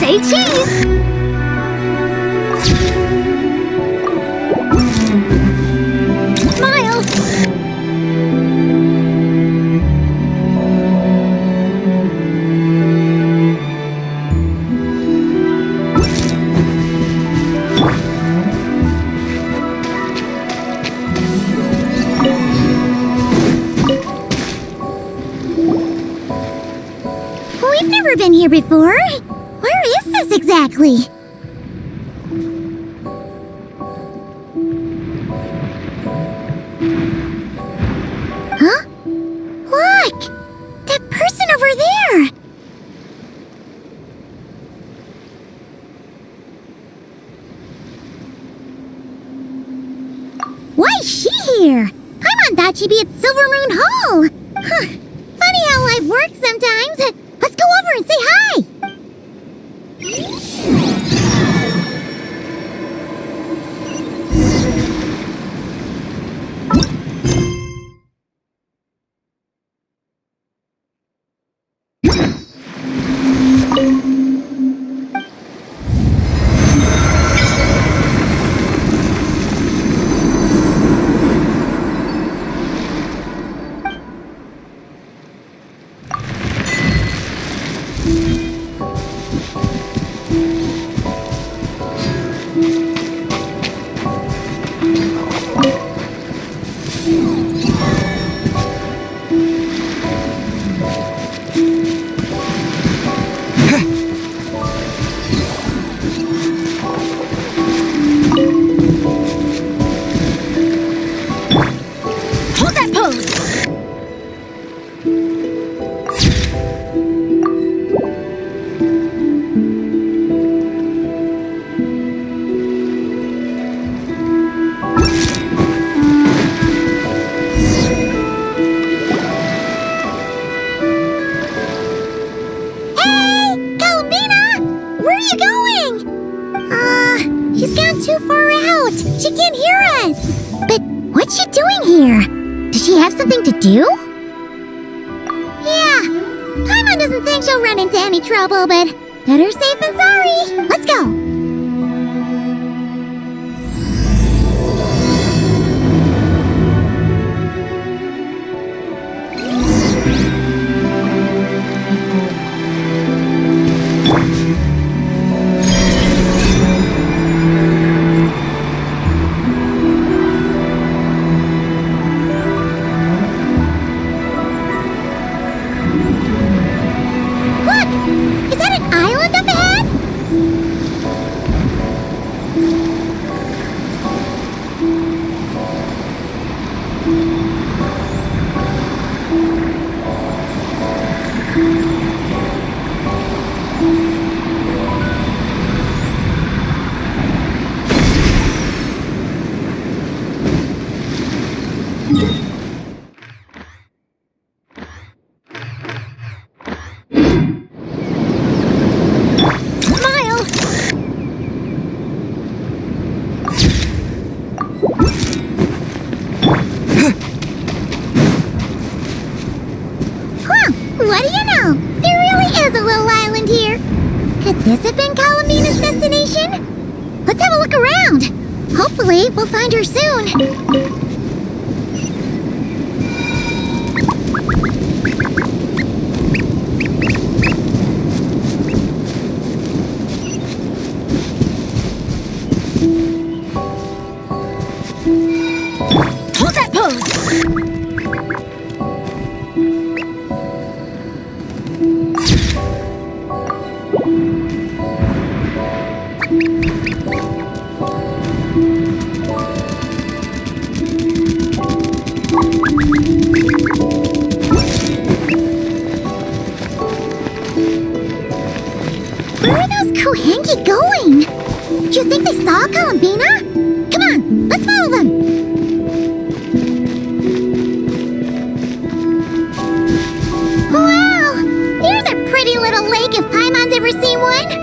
Say cheese! Smile! We've never been here before. Where is this exactly? Huh? Look! That person over there! Why is she here? Paimon thought she'd be at Silver Moon Hall! Huh. Funny how life works sometimes. Let's go over and say hi! She's gone too far out. She can't hear us. But what's she doing here? Does she have something to do? Yeah. Paimon doesn't think she'll run into any trouble, but better safe than sorry. Let's go. Smile! Huh, what do you know? There really is a little island here. Could this have been Columbina's destination? Let's have a look around. Hopefully, we'll find her soon. Hold that pose! Where are those Kohangi going? Do you think they saw Columbina? Come on, let's follow them! Wow! Here's a pretty little lake if Paimon's ever seen one!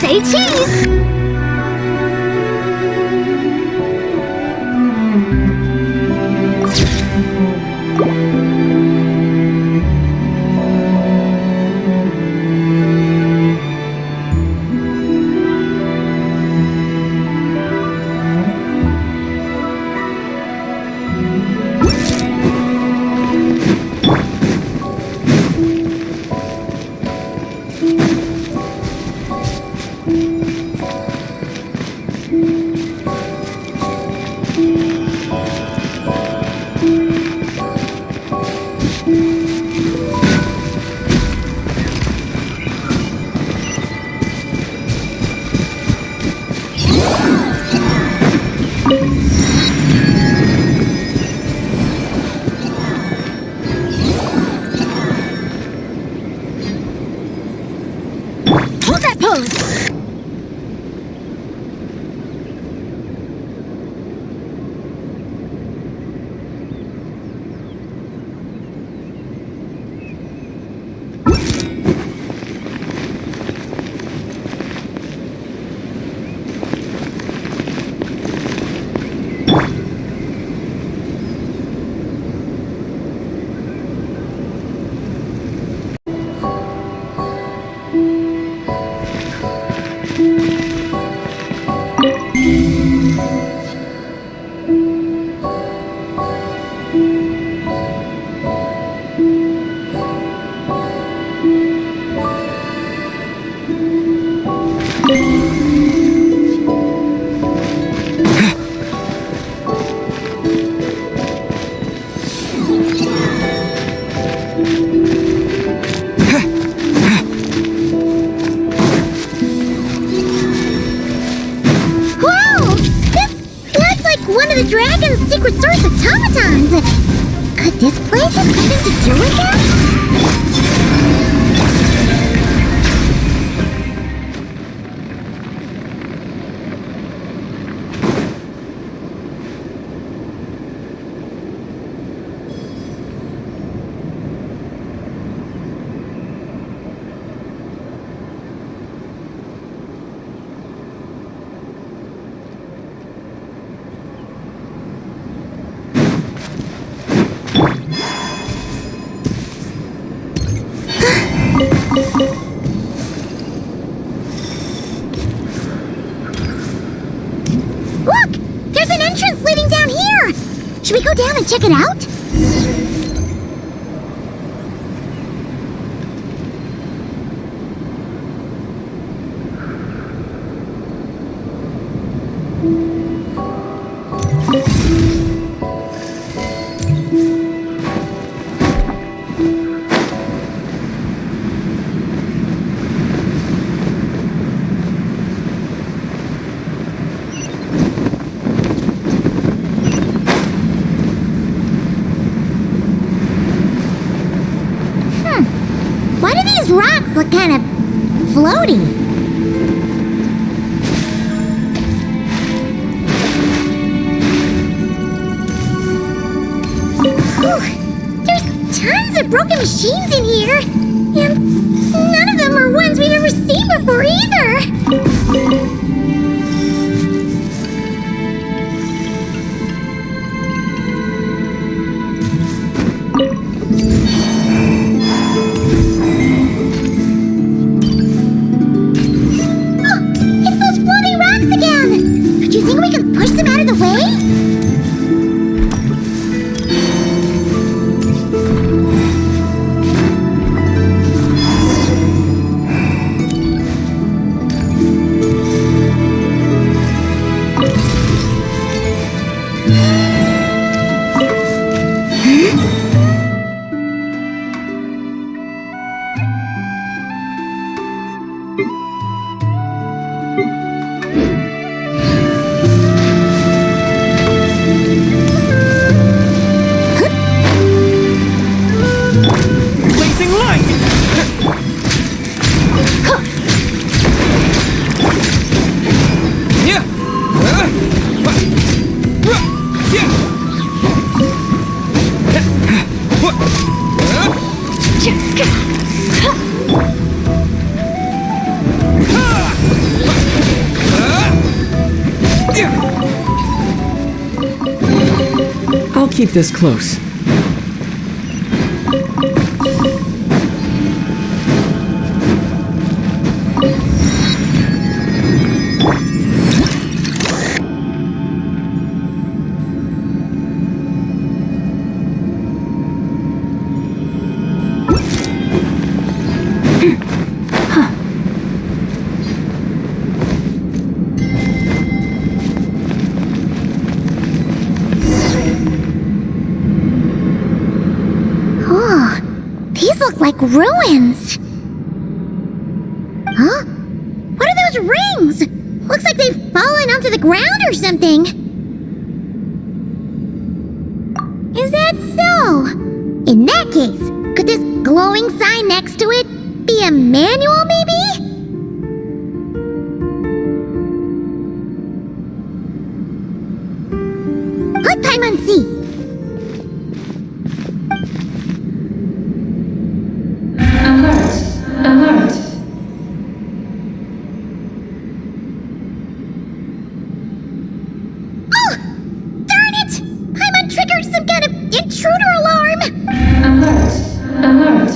Say cheese! Hold that pose! One of the dragon's secret source automatons! Could this place have something to do with that? Look! There's an entrance leading down here! Should we go down and check it out? Why do these rocks look kind of floaty? Whew. There's tons of broken machines in here, and none of them are ones we've ever seen before either. Push them out of the way? I'll keep this close. Like ruins. Huh? What are those rings? Looks like they've fallen onto the ground or something. Is that so? In that case, could this glowing sign next to it be a manual, maybe? Let Paimon see. Alert. Oh! Darn it! Paimon triggered some kind of intruder alarm! Alert.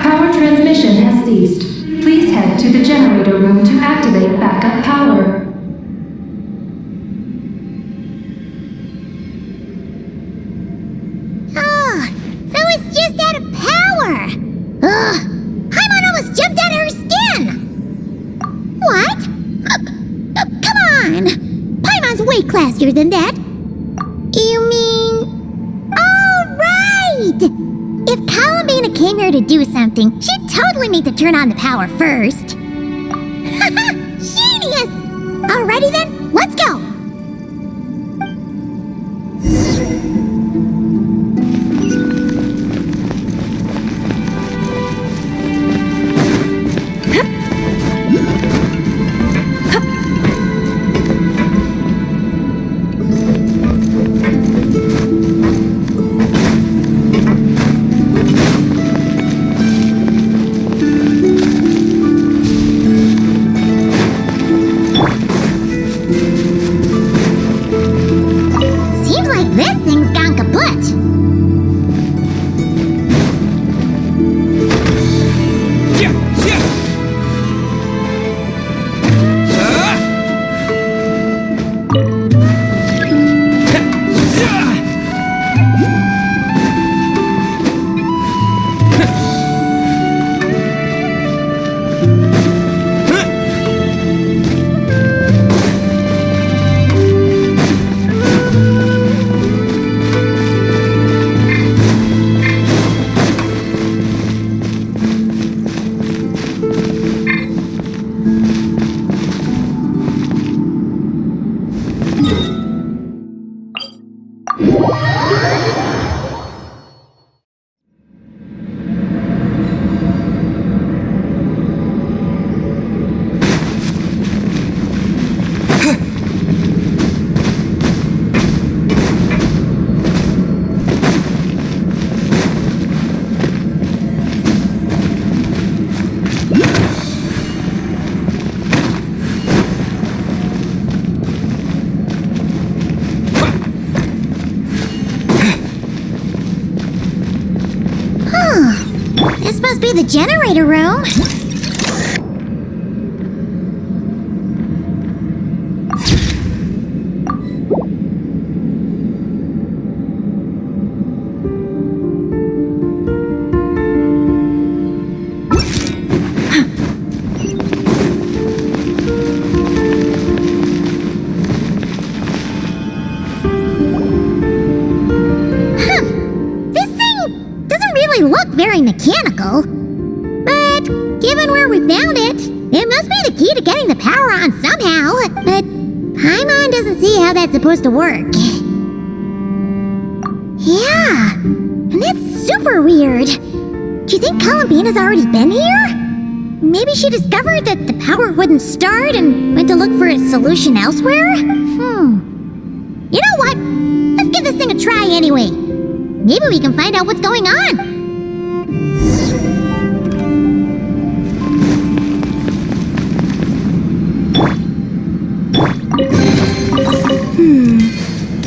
Power transmission has ceased. Please head to the generator room to activate backup power. Oh, so it's just out of power! Ugh! Paimon almost jumped out of her skin! What? Come on! Paimon's way classier than that! You mean... Oh, right! If Columbina came here to do something, she'd totally need to turn on the power first. Haha! Genius! Alrighty then, let's go! This thing's must be the generator room. Look very mechanical, but given where we found it, it must be the key to getting the power on somehow. But Paimon doesn't see how that's supposed to work. Yeah, and that's super weird. Do you think Columbina's already been here? Maybe she discovered that the power wouldn't start and went to look for a solution elsewhere? You know what? Let's give this thing a try anyway. Maybe we can find out what's going on.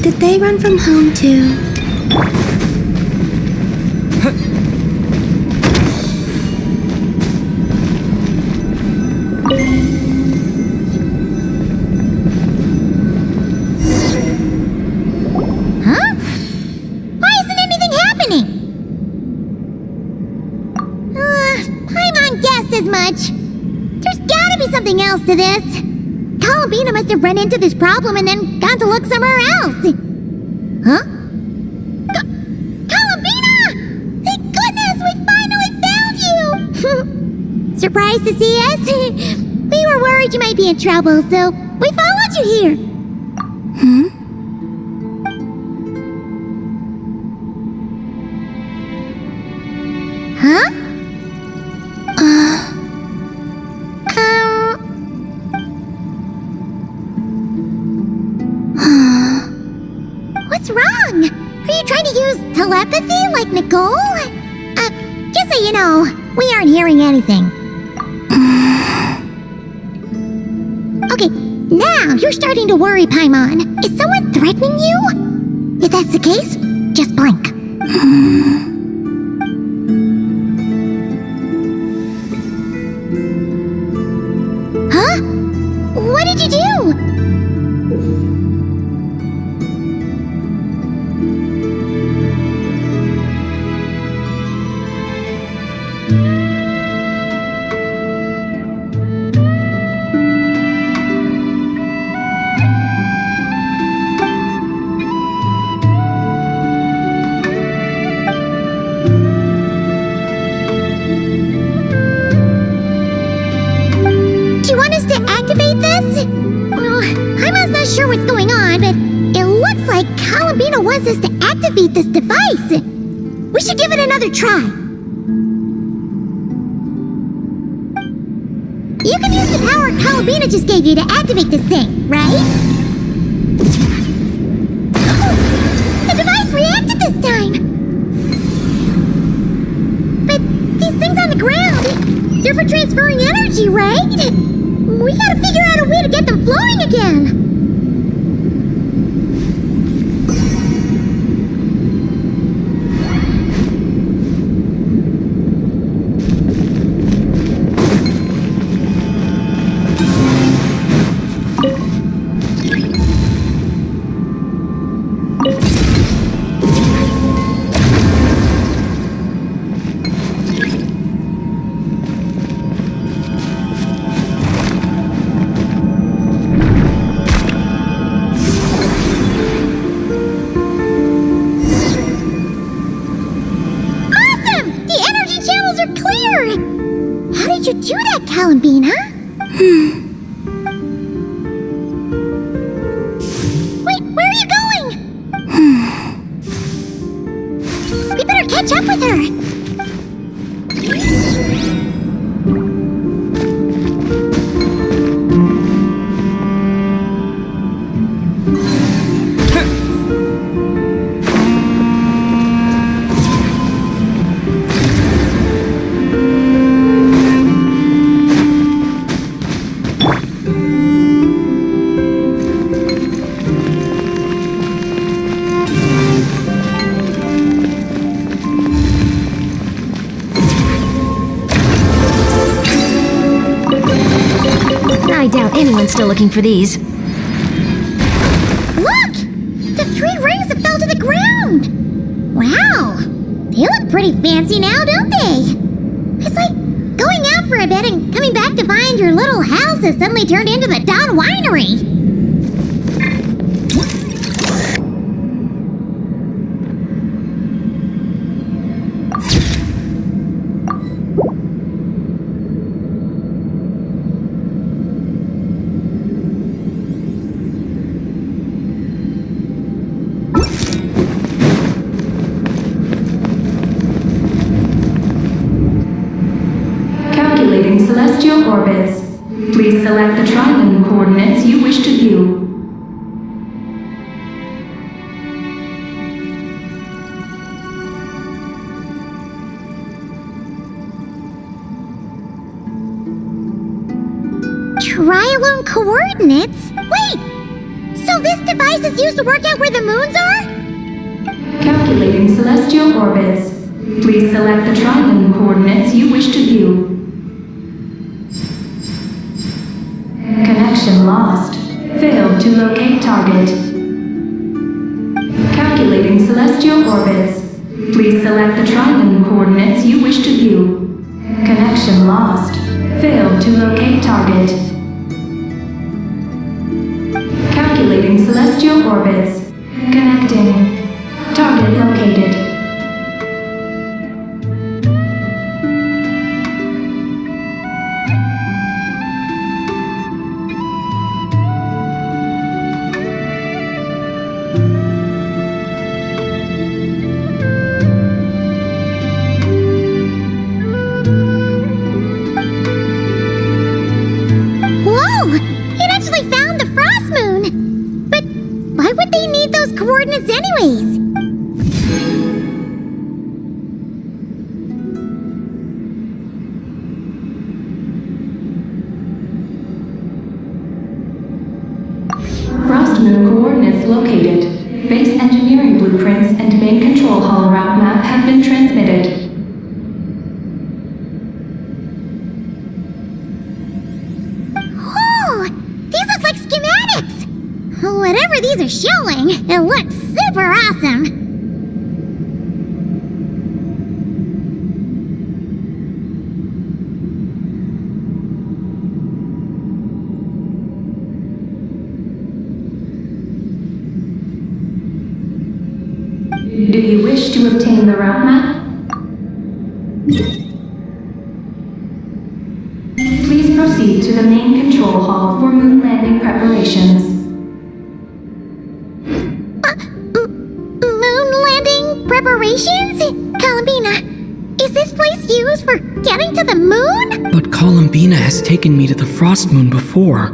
Did they run from home too? Huh? Why isn't anything happening? Paimon guessed as much. There's gotta be something else to this. Columbina must have run into this problem and then gone to look somewhere else. Huh? Columbina! Thank goodness we finally found you! Surprised to see us? We were worried you might be in trouble, so we followed you here. Huh? What's wrong? Are you trying to use telepathy like Nicole? Just so you know, we aren't hearing anything. Okay, now you're starting to worry, Paimon. Is someone threatening you? If that's the case, just blink. Huh? What did you do? Sure what's going on, but it looks like Columbina wants us to activate this device. We should give it another try. You can use the power Columbina just gave you to activate this thing, right? Oh, the device reacted this time. But these things on the ground, they're for transferring energy, right? We gotta figure out a way to get them flowing again. How did you do that, Columbina? Wait, where are you going? We better catch up with her. I doubt anyone's still looking for these. Look! The 3 rings that fell to the ground! Wow! They look pretty fancy now, don't they? It's like going out for a bit and coming back to find your little house has suddenly turned into the Dawn Winery. Calculating celestial orbits. Please select the triangle coordinates you wish to view. Trilone coordinates? Wait! So this device is used to work out where the moons are? Calculating celestial orbits. Please select the triangle coordinates you wish to view. Connection lost. Failed to locate target. Calculating celestial orbits. Please select the triangle coordinates you wish to view. Connection lost. Failed to locate target. Calculating celestial orbits. Connecting. Target located. Whoa! It actually found the frost moon! But why would they need those coordinates anyways? Frost moon coordinates located. Base engineering blueprints and main control hall route map have been transmitted. Oh! These look like schematics! Whatever these are showing, it looks super awesome! Do you wish to obtain the route map? Please proceed to the main control hall for moon landing preparations. Moon landing preparations? Columbina, is this place used for getting to the moon? But Columbina has taken me to the Frost Moon before.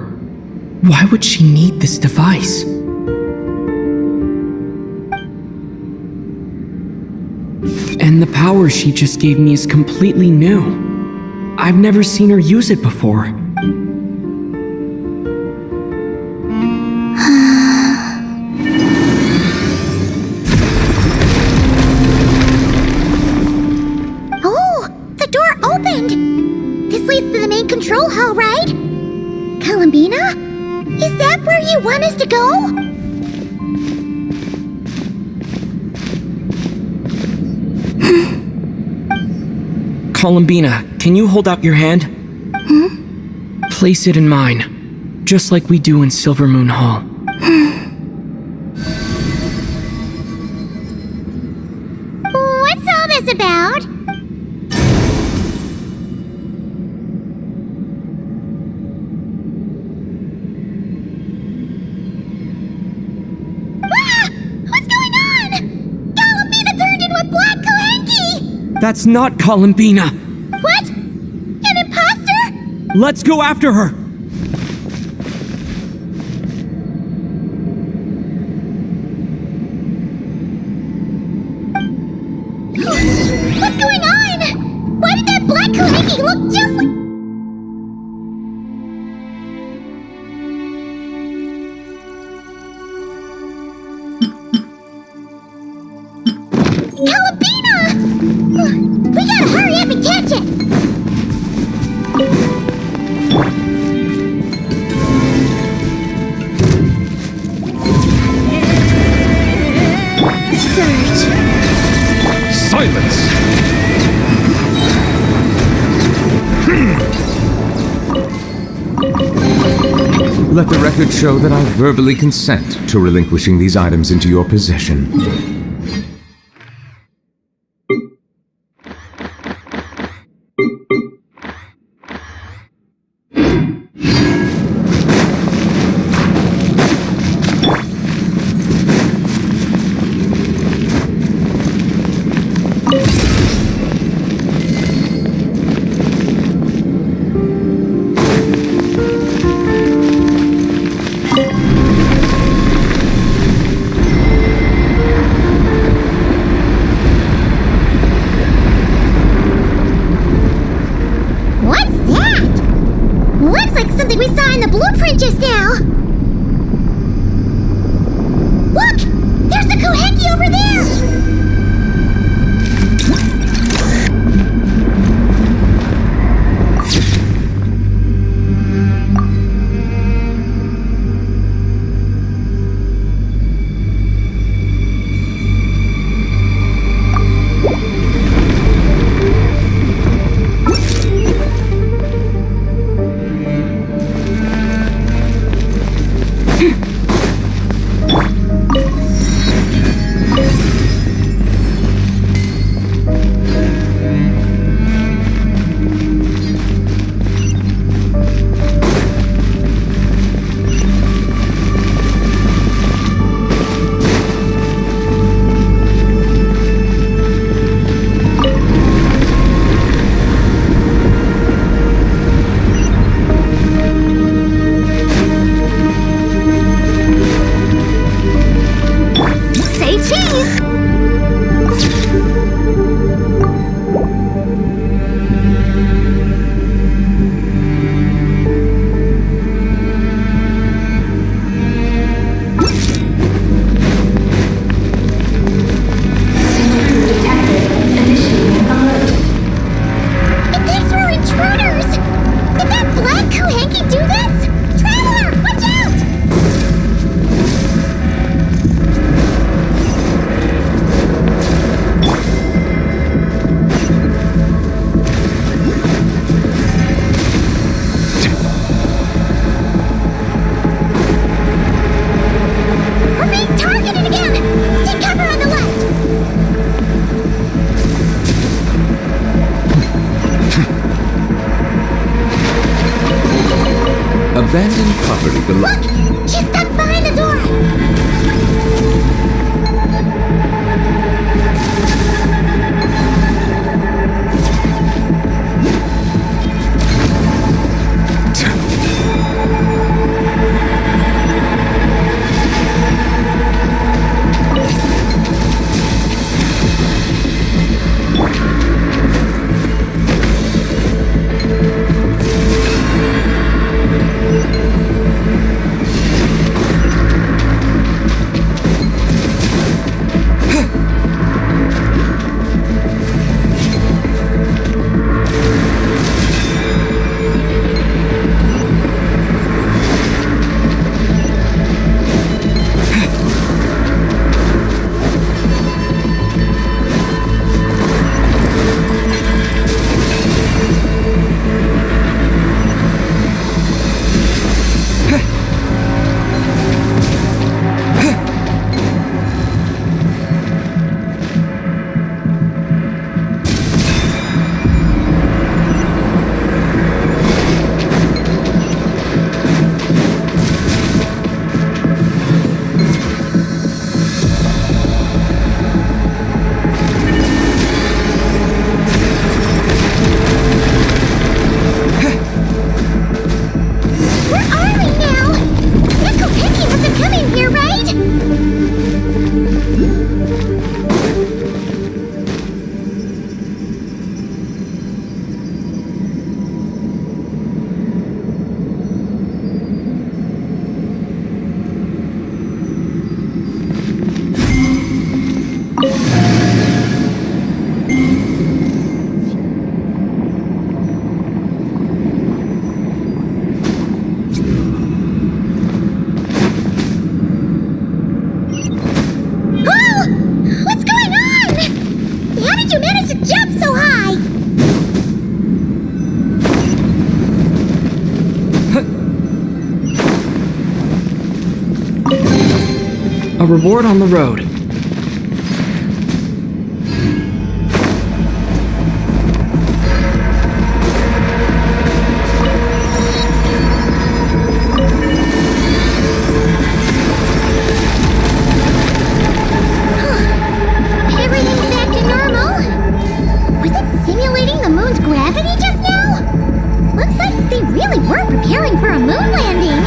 Why would she need this device? And the power she just gave me is completely new. I've never seen her use it before. Oh, the door opened! This leads to the main control hall, right? Columbina? Is that where you want us to go? Columbina, can you hold out your hand? Place it in mine, just like we do in Silver Moon Hall. What's all this about? Ah! What's going on? Columbina turned into a black Kalanki! That's not Columbina! What? An imposter? Let's go after her! What's going on? Why did that black Kalanki look just like... Columbina! We gotta hurry up and catch it! Let the record show that I verbally consent to relinquishing these items into your possession. What's that? Looks like something we saw in the blueprint just now. Look! There's the Koheki over there! Abandoned property belongs. Look! She's stuck behind the door! A reward on the road. Everything's back to normal? Was it simulating the moon's gravity just now? Looks like they really were preparing for a moon landing.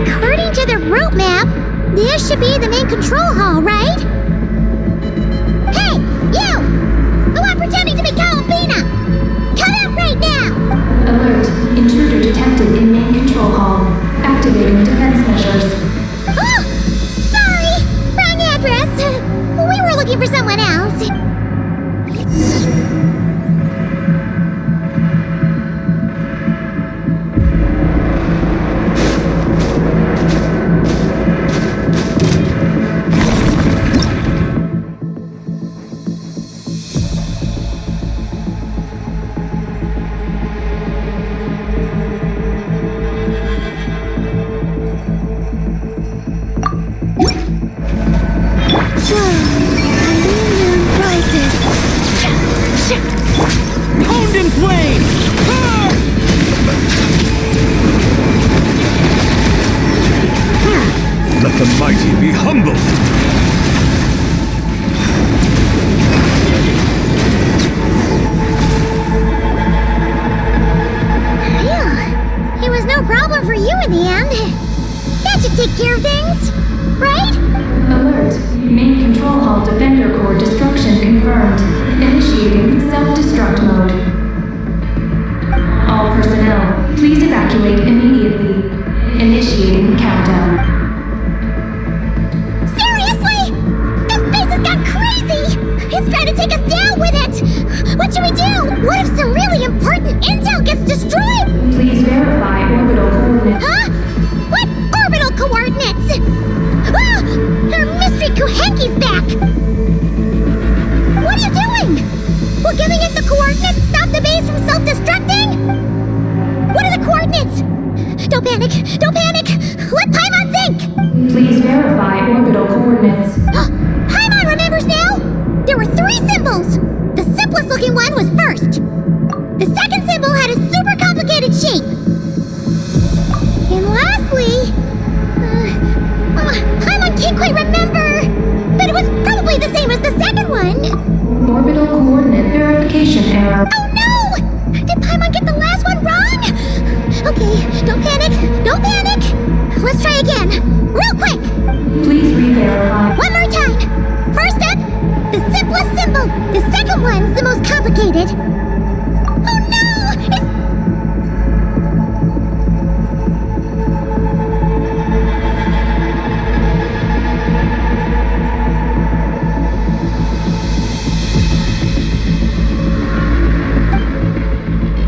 According to the route map, this should be the main control hall, right? Hey, you! The one pretending to be Columbina! Come out right now! Alert. Intruder detected in main control hall. Activating defense measures. Oh! Sorry! Wrong address! We were looking for someone else. Owned in flame! Let the mighty be humbled! Phew. It was no problem for you in the end. That should take care of things, right? Alert. Main control hall defender core destruction confirmed. Initiating self-destruct mode. All personnel, please evacuate immediately. Initiating countdown. Seriously? This place has gone crazy! It's trying to take us down with it! What should we do? What if some really important intel gets destroyed? Please verify orbital coordinates. Huh? What orbital coordinates? Ah! Our mystery Kuhenki's back! What are you doing? Will giving it the coordinates stop the base from self-destructing? What are the coordinates? Don't panic! Don't panic! Let Paimon think! Please verify orbital coordinates. Paimon remembers now! There were 3 symbols! The simplest looking one was first. The second symbol had a super complicated shape. And lastly... Paimon can't quite remember! But it was probably the same as the second one! Orbital coordinate verification error. Oh no! Did Paimon get the last one wrong? Okay, don't panic! Don't panic! Let's try again! Real quick! Please re-verify. One more time! First up, the simplest symbol. The second one's the most complicated. Oh no! It's...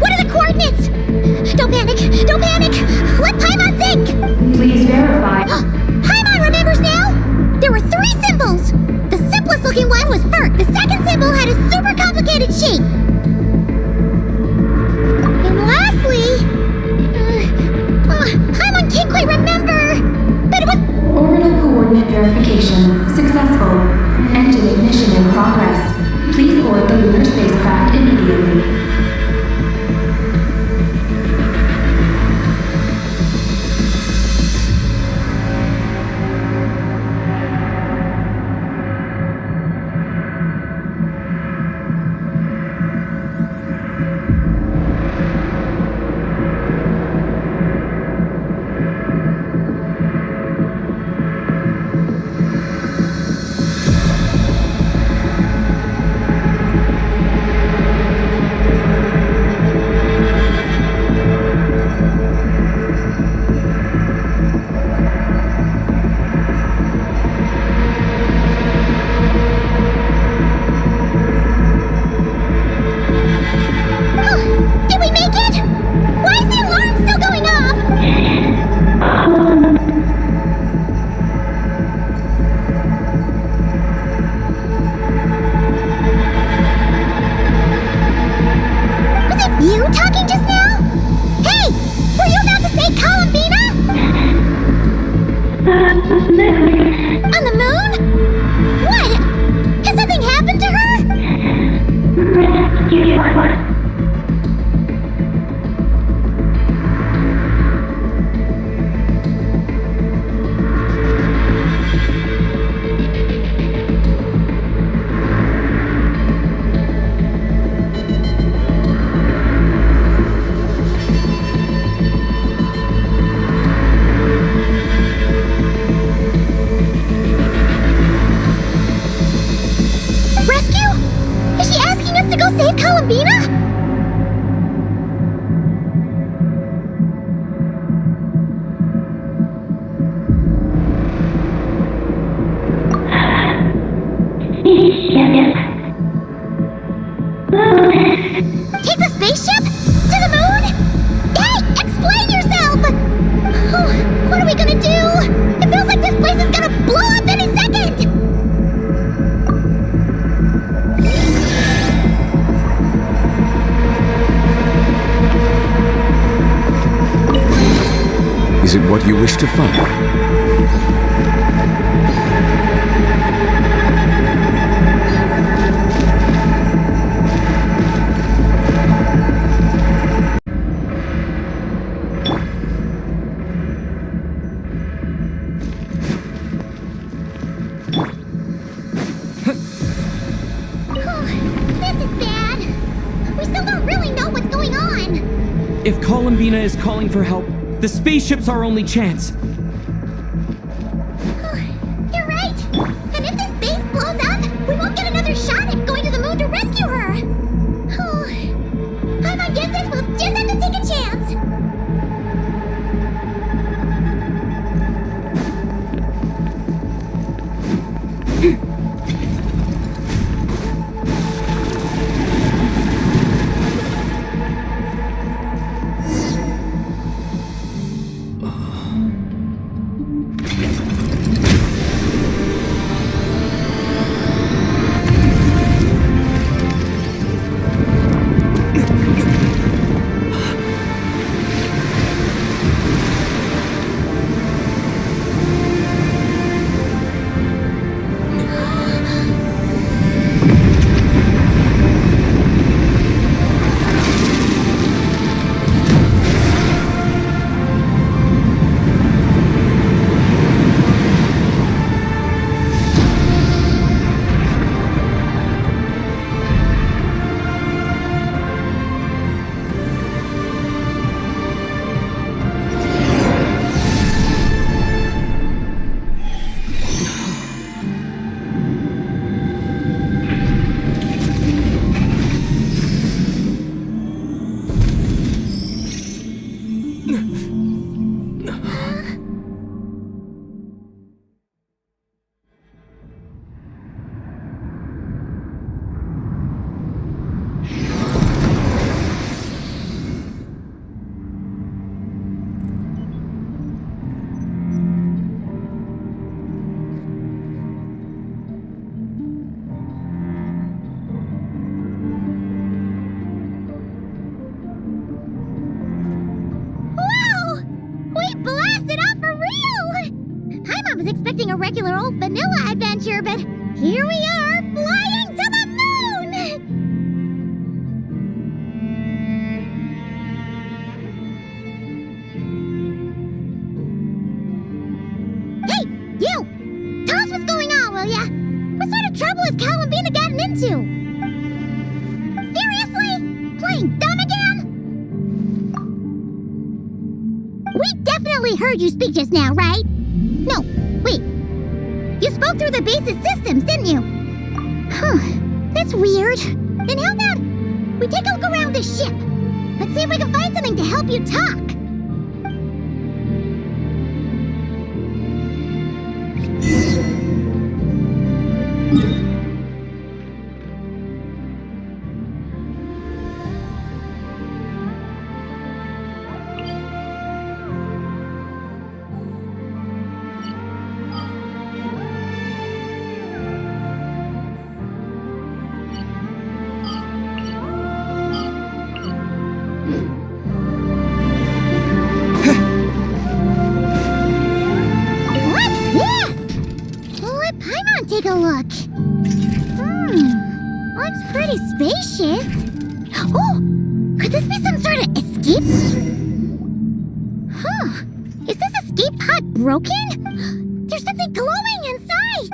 What are the coordinates? Don't panic! Don't panic! Let Paimon think! Please verify. Paimon remembers now! There were 3 symbols! The simplest looking one was first. The second symbol had a super complicated shape. to fire. This is bad. We still don't really know what's going on. If Columbina is calling for help, the spaceship's our only chance. You're right. And if this base blows up, we won't get another shot at going to the moon to rescue her. My guess is we'll just have to take a chance. A regular old vanilla adventure, but here we are, flying to the moon! Hey, you! Tell us what's going on, will ya? What sort of trouble has Columbina gotten into? Seriously? Playing dumb again? We definitely heard you speak just now, right? No, wait. You spoke through the base's systems, didn't you? Huh. That's weird. Then how about we take a look around the ship? Let's see if we can find something to help you talk. Take a look. Looks pretty spacious. Oh, could this be some sort of escape? Huh. Is this escape pod broken? There's something glowing inside.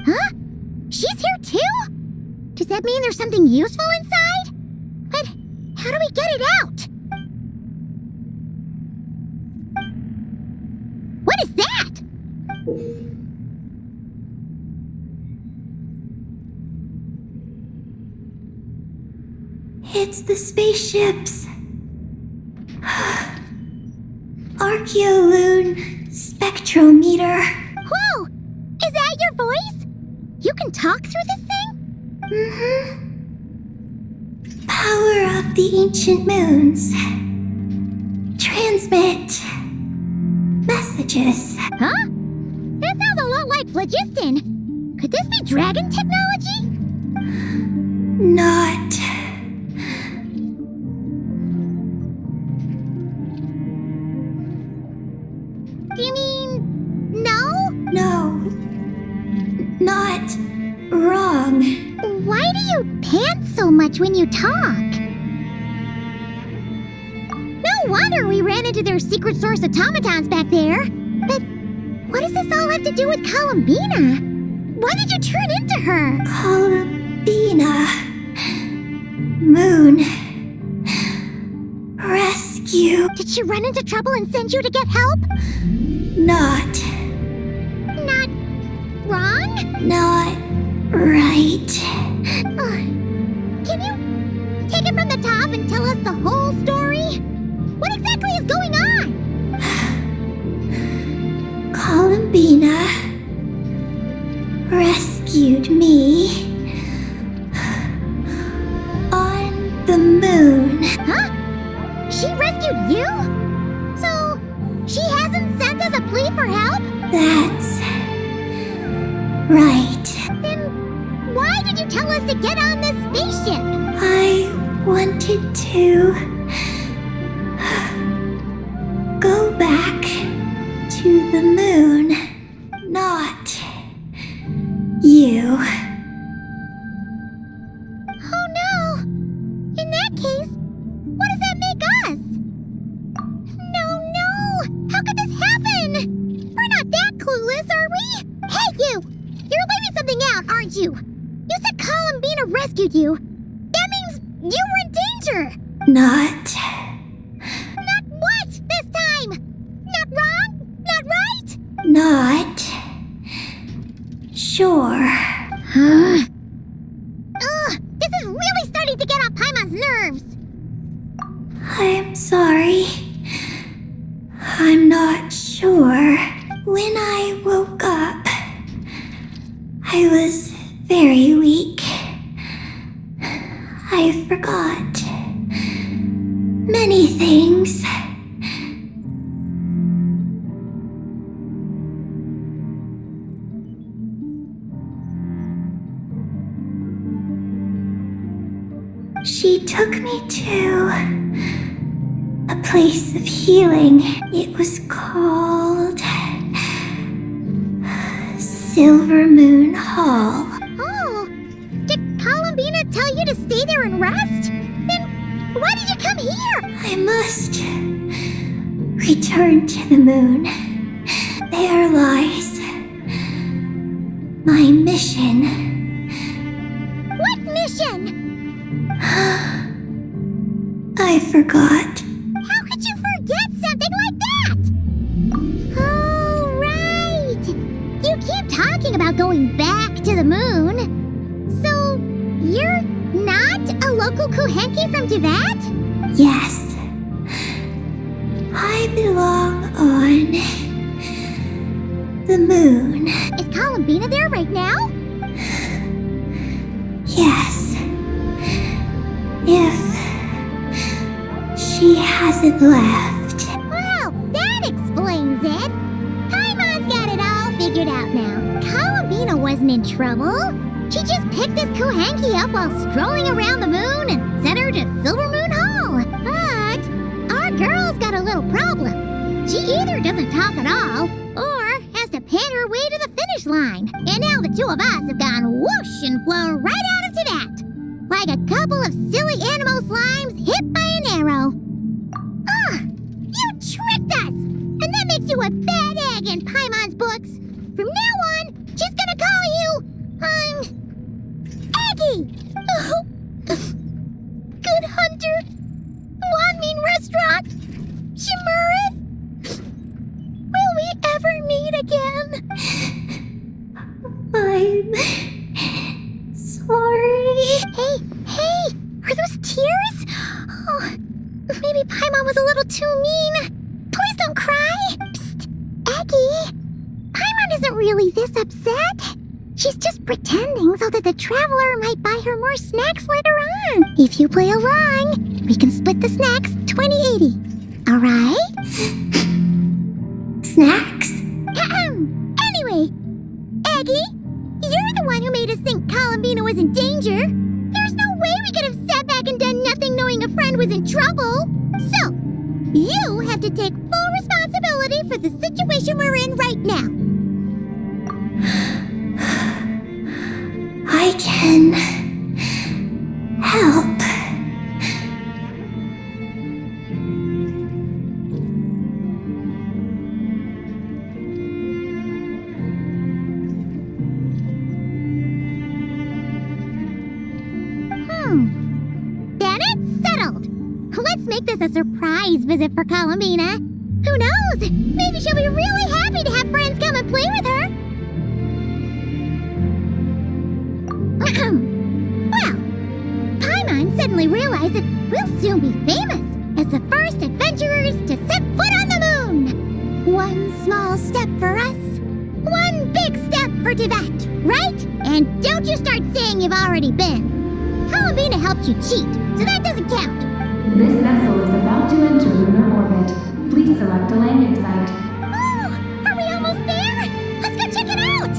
Huh? She's here too? Does that mean there's something useful inside? But how do we get it out? What is that? It's the spaceships. Archeoloon spectrometer. Whoa! Is that your voice? You can talk through this thing? Mm-hmm. Power of the ancient moons. Transmit messages. Huh? That sounds a lot like phlogiston. Could this be dragon technology? Not. Do you mean no? No. Not wrong. Why do you pant so much when you talk? No wonder we ran into their secret source automatons back there. But what does this all have to do with Columbina? Why did you turn into her? Columbina. Moon. Rescue. Did she run into trouble and send you to get help? Not Wrong? Not right. Can you take it from the top and tell us the whole story? What exactly is going on? Columbina rescued me on the moon. Huh? She rescued you? So, she hasn't sent us a plea for help? That's right. Then why did you tell us to get on this spaceship? I wanted to go back to the moon, not you. Oh no! In that case, what does that make us? No! How could this happen? We're not that clueless, are we? Hey, you! You're leaving something out, aren't you? You said Columbina rescued you. That means you were in danger. Not Not what this time? Not wrong? Not right? not sure. Huh? Ugh! This is really starting to get on Paimon's nerves. I'm sorry. I'm not sure. When I woke up, I was very weak. I forgot many things. She took me to a place of healing. It was called Silver Moon Hall. Oh, did Columbina tell you to stay there and rest? Then why did you come here? I must return to the moon. There lies my mission. What mission? I forgot. How could you forget something like that? Oh, right! You keep talking about going back to the moon. So, you're not a local Kuhenki from Tibet? Yes. I belong on the moon. Is Columbina there right now? Yes. If she hasn't left. Well, that explains it. Paimon's got it all figured out now. Columbina wasn't in trouble. She just picked this Kuhenki up while strolling around the moon and sent her to Silver Moon Hall. But our girl's got a little problem. She either doesn't talk at all, or has to pant her way to the finish line. And now the two of us have gone whoosh and flown right out of Tibet. Like a couple of silly animal slimes hit by an arrow. You tricked us! And that makes you a bad egg in Paimon's books. From now on, she's gonna call you, Eggy! Oh. Good hunter. Wanmin restaurant. Shimurith. Will we ever meet again? I'm sorry. Hey, are those tears? Oh, maybe Paimon was a little too mean. Please don't cry. Psst, Eggy. Paimon isn't really this upset. She's just pretending so that the traveler might buy her more snacks later on. If you play along, we can split the snacks 20-80. Alright? Snacks? Anyway, Eggy, you're the one who made us think Columbina was in danger. There's no way we could have sat back and done nothing knowing a friend was in trouble. So, You have to take full responsibility for the situation we're in right now. I can help. Then it's settled. Let's make this a surprise visit for Columbina. Who knows? Maybe she'll be really happy to have friends come and play with her. Well, Paimon suddenly realized that we'll soon be famous as the first adventurers to set foot on the moon. One small step for us, one big step for Tibet, right? And don't you start saying you've already been. Columbina helped you cheat, so that doesn't count. This vessel is about to enter lunar orbit. Please select a landing site. Oh, are we almost there? Let's go check it out!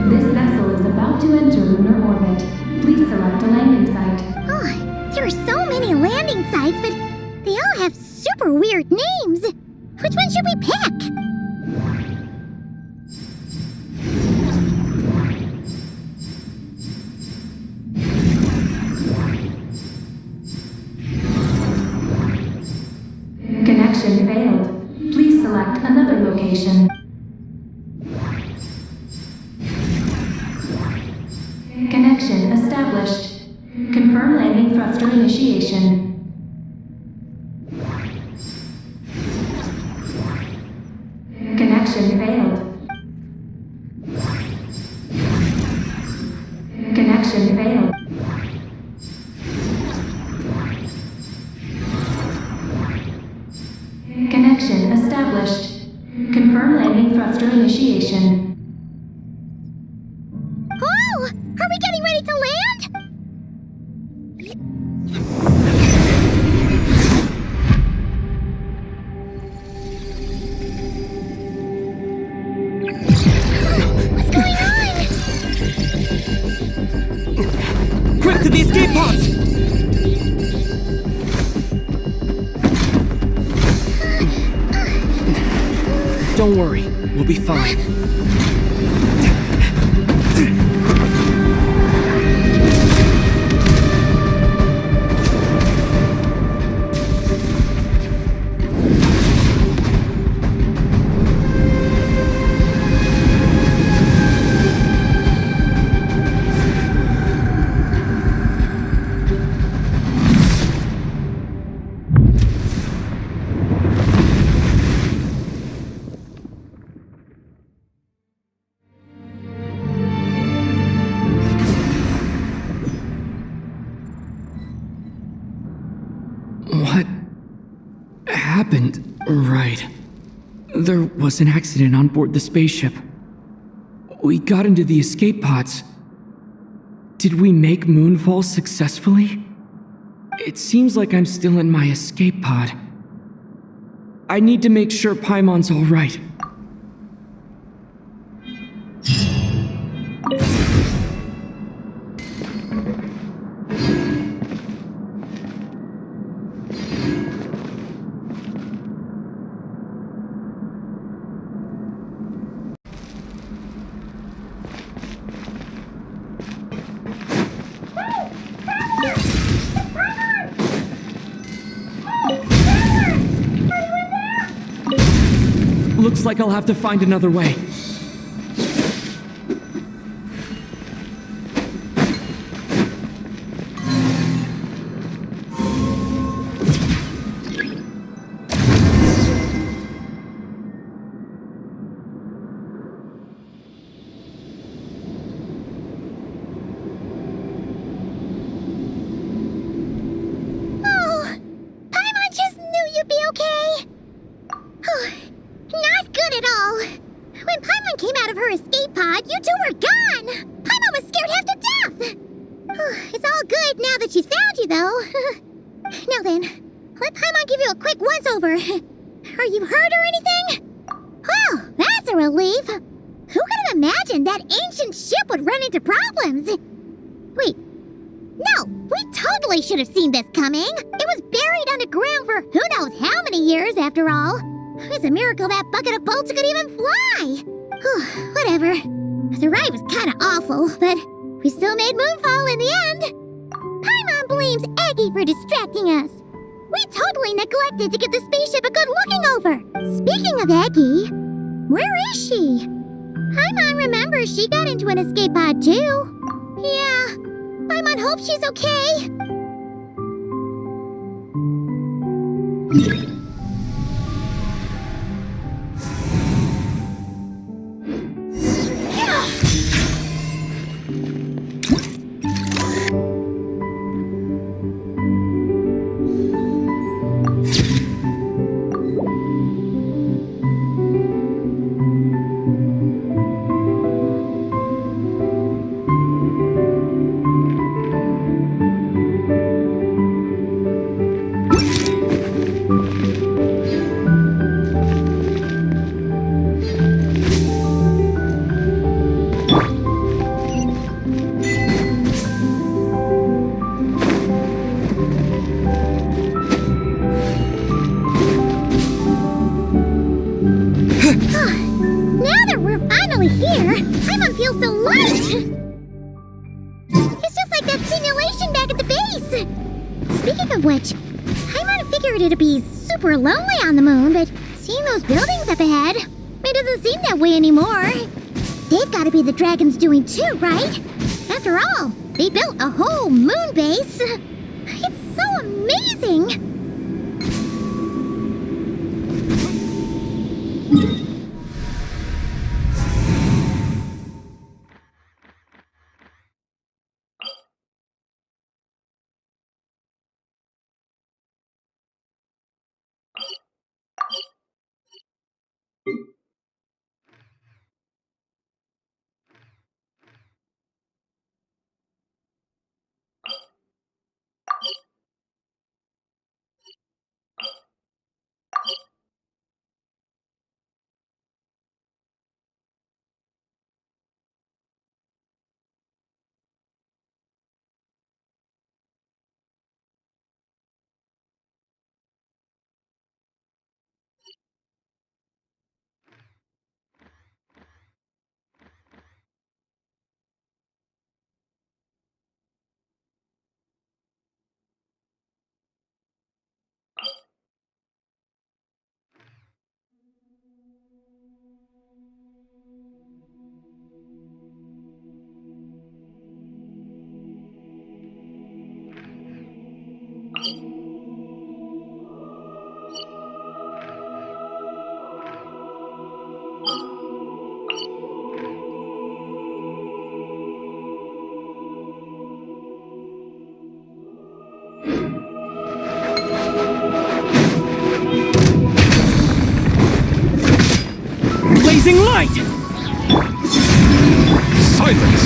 This vessel is about to enter lunar orbit. Please select a landing site. Oh, there are so many landing sites, but they all have super weird names. Which one should we pick? Connection failed. Please select another location. Connection established. Confirm landing thruster initiation. Connection failed. Connection failed. Connection established. Confirm landing thruster initiation. Oh, are we getting ready to land? What's going on? Quick to the escape pods! Don't worry, we'll be fine. What happened? Right. There was an accident on board the spaceship. We got into the escape pods. Did we make moonfall successfully? It seems like I'm still in my escape pod. I need to make sure Paimon's all right. Looks like I'll have to find another way. Now then, let Paimon give you a quick once-over. Are you hurt or anything? Well, that's a relief. Who could have imagined that ancient ship would run into problems? Wait, No, we totally should have seen this coming. It was buried underground for who knows how many years, after all. It's a miracle that bucket of bolts could even fly. Whatever. The ride was kind of awful, but we still made Moonfall in the end. Paimon blames Aggie for distracting us. We totally neglected to give the spaceship a good looking over. Speaking of Aggie, where is she? Paimon remembers she got into an escape pod too. Yeah, Paimon hopes she's okay. Now that we're finally here, Paimon feels so light! It's just like that simulation back at the base! Speaking of which, Paimon figured it'd be super lonely on the moon, but seeing those buildings up ahead, it doesn't seem that way anymore. They've gotta be the dragon's doing too, right? After all, they built a whole moon base. It's so amazing! Blazing light! Silence!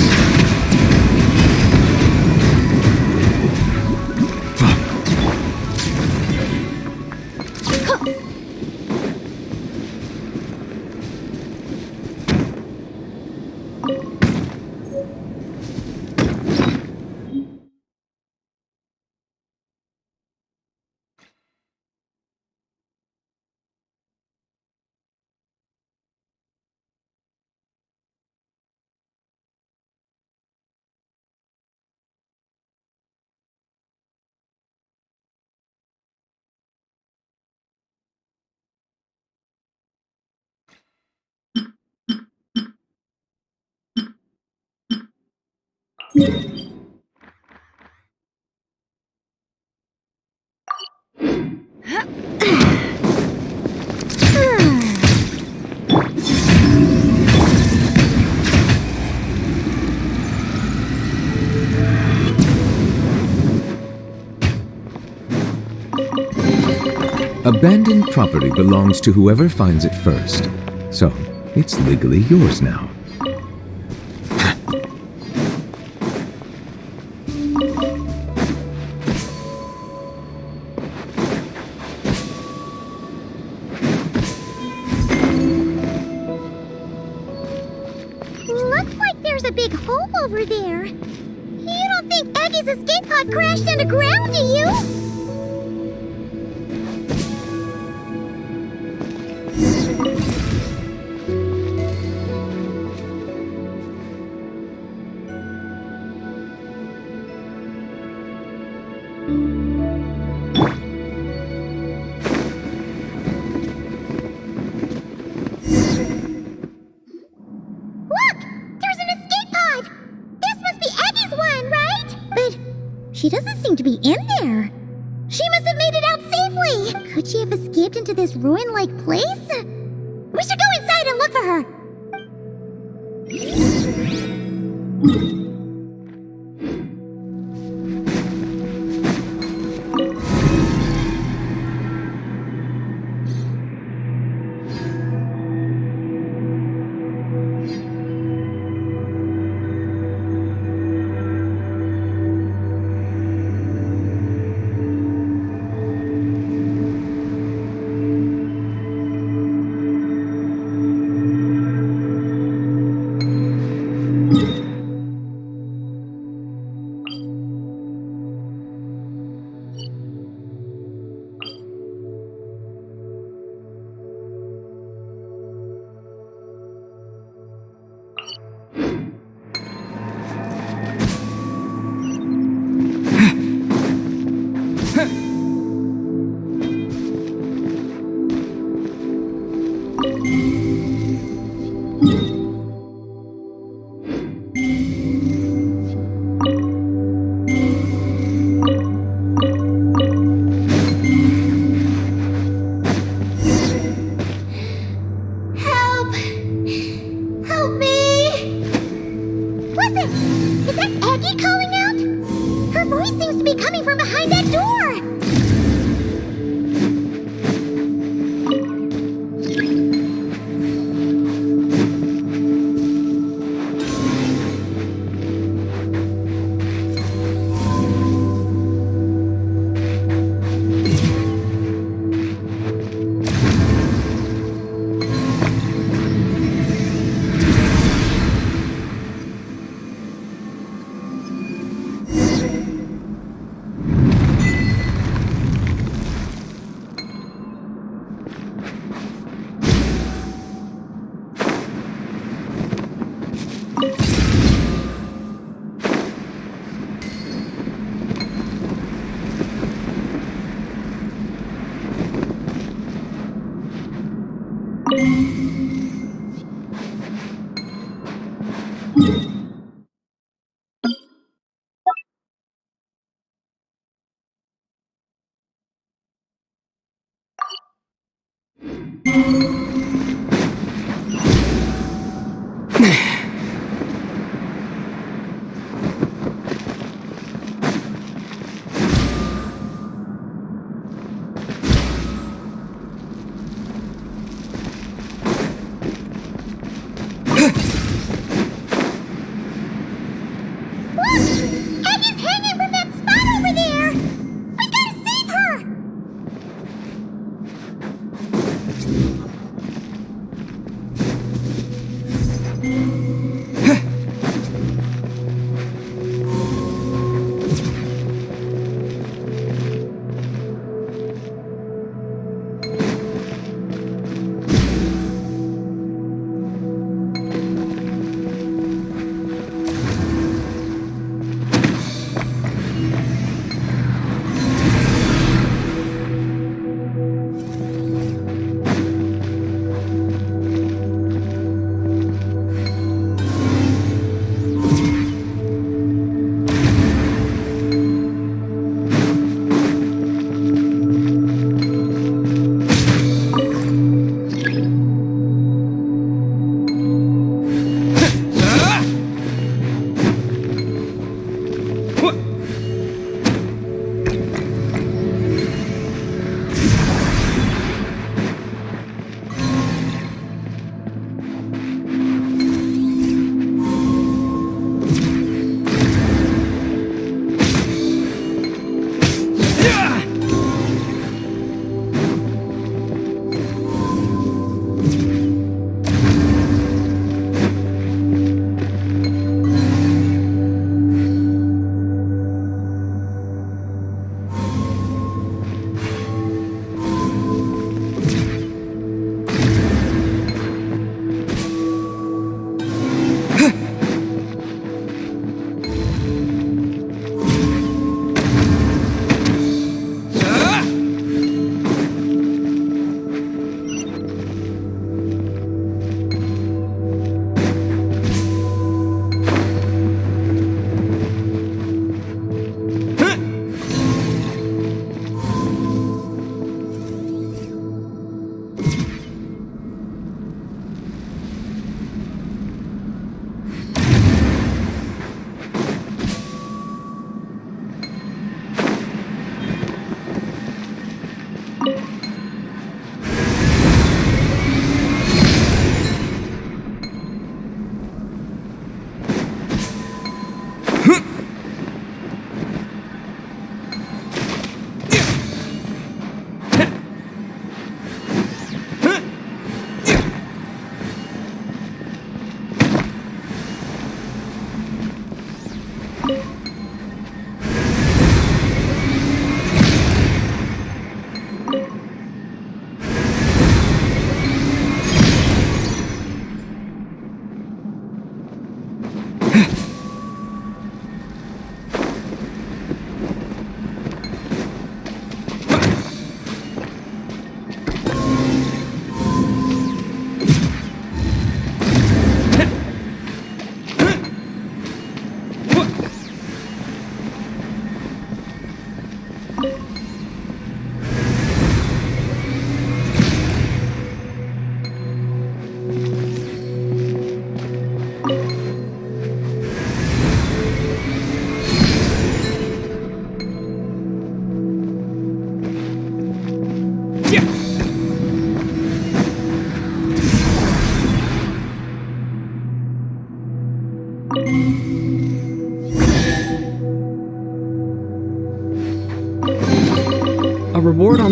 Abandoned property belongs to whoever finds it first, so it's legally yours now. Looks like there's a big hole over there. You don't don't think Aggie's escape pod crashed underground, do you? Look! There's an escape pod! This must be Aggie's one, right? But she doesn't seem to be in there. She must have made it out safely. Could she have escaped into this ruin-like place? We should go inside and look for her. Help! Help me! Listen! Is that Aggie calling out? Her voice seems to be coming from behind that door! Aggie's hanging from that spot over there! We gotta save her!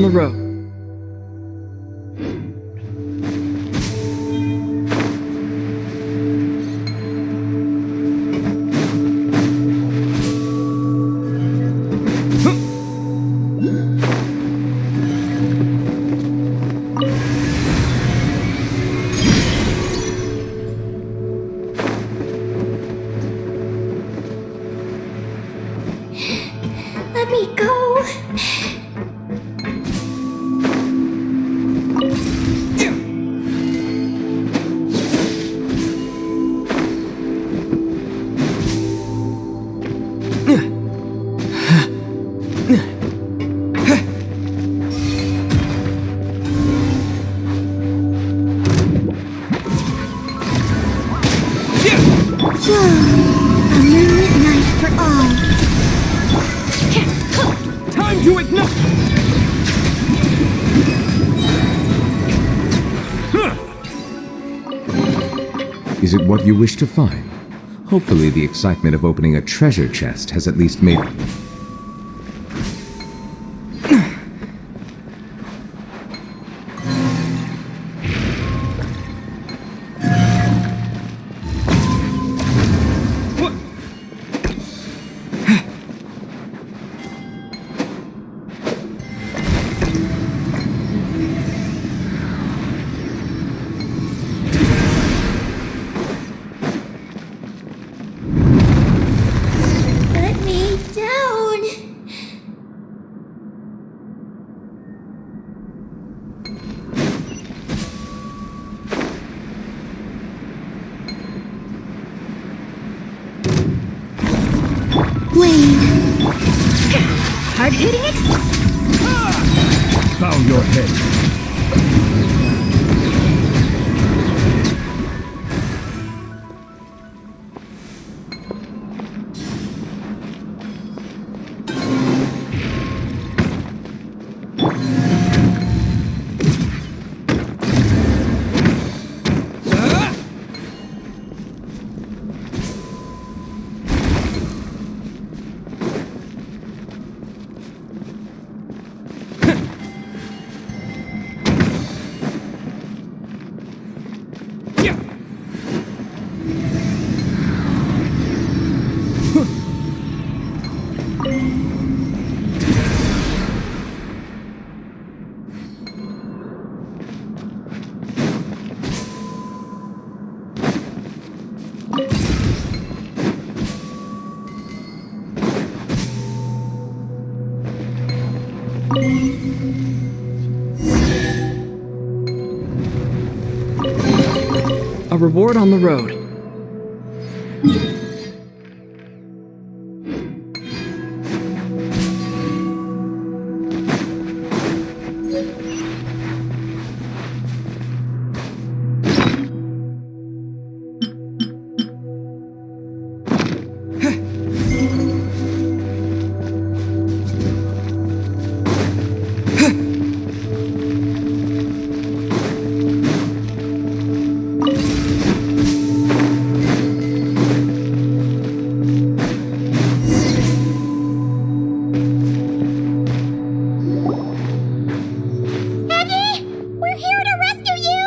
on the road. Let me go. A moonlit night for all. Time to ignite! Is it what you wish to find? Hopefully the excitement of opening a treasure chest has at least made... Let me down. Wayne. Hard-hitting Bow your head. A reward on the road. Eddie! We're here to rescue you!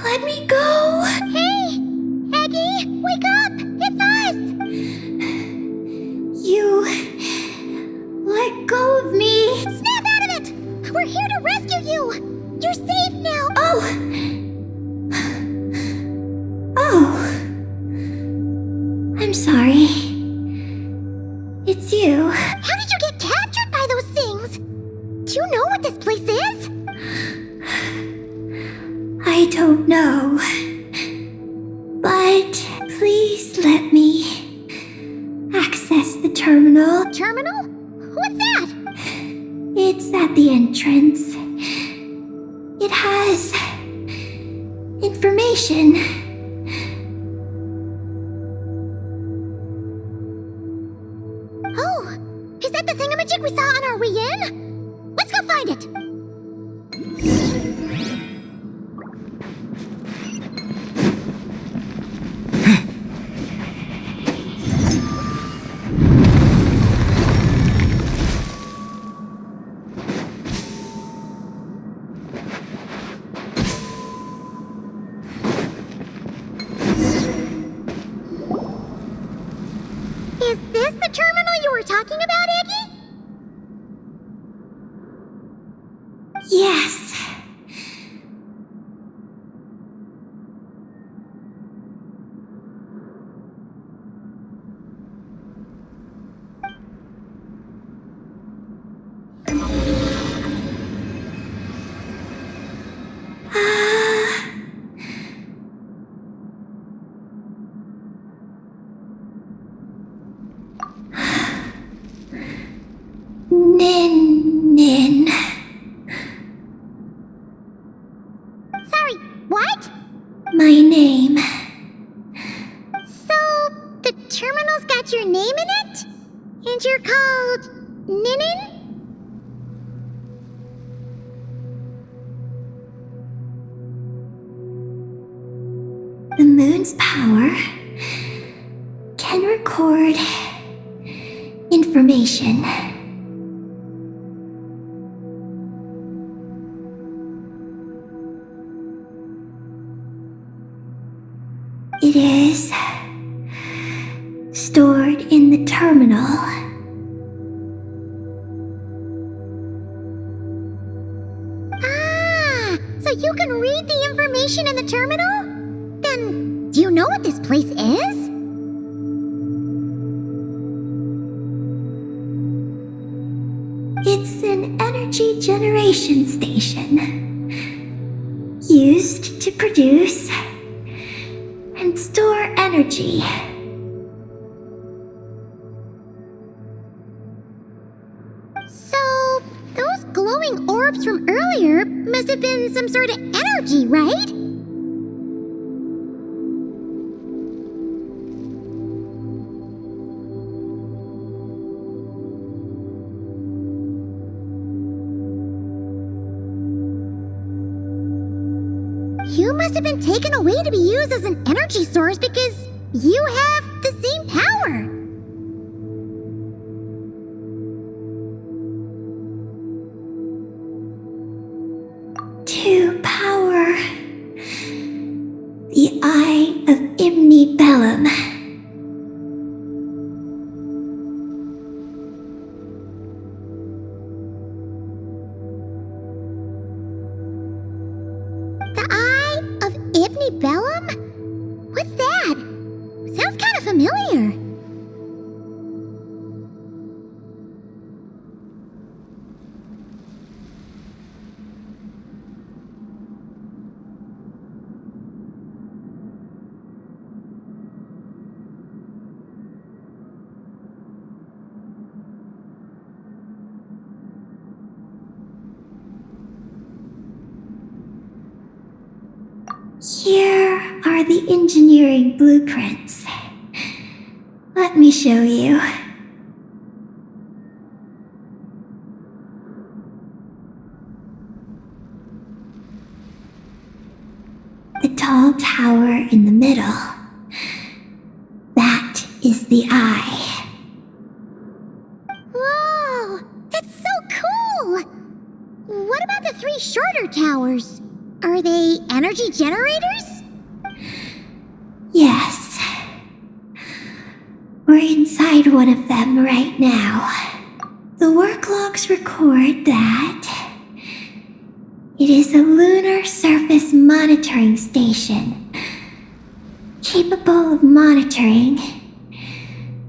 Let me go! Hey! Eddie! Wake up! It's us! You... let go of me! Snap out of it! We're here to rescue you! You're safe now! Oh! I'm sorry. It's you. How did you get captured by those things? Do you know what this place is? I don't know. But please let me access the terminal. Terminal? What's that? It's at the entrance. It has information. Oh, is that the thingamajig we saw on our way in? Let's go find it. Is this the terminal you were talking about, Eggy? Yes. Nin. Sorry, what? My name. So, the terminal's got your name in it? And you're called Ninin? The moon's power can record information. It is stored in the terminal. Ah, so you can read the information in the terminal? Then, do you know what this place is? It's an energy generation station, used to produce and store energy. So, those glowing orbs from earlier must have been some sort of energy, right? You must have been taken away to be used as an energy source because you have the same power. To power the Eye of Imnibellum. The Eye of Imnibellum? What's that? Sounds kind of familiar. Here are the engineering blueprints. Let me show you. The tall tower in the middle. That is the eye. Whoa! That's so cool! What about the three shorter towers? Are they energy generators? Yes. We're inside one of them right now. The work logs record that it is a lunar surface monitoring station, capable of monitoring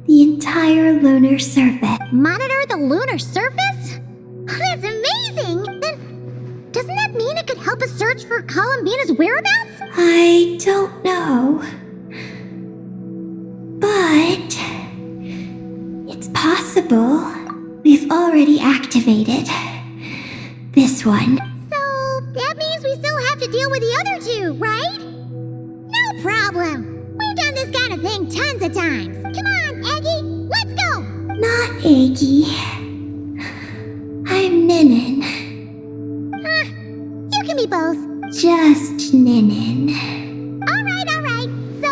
the entire lunar surface. Monitor the lunar surface? That's amazing! Then, doesn't that mean it could help us search for Columbina's whereabouts? I don't know. But it's possible we've already activated this one. So that means we still have to deal with the other two, right? No problem. We've done this kind of thing tons of times. Come on, Aggie, let's go. Not Aggie. I'm Ninin. You can be both. Just Ninin. Alright. So,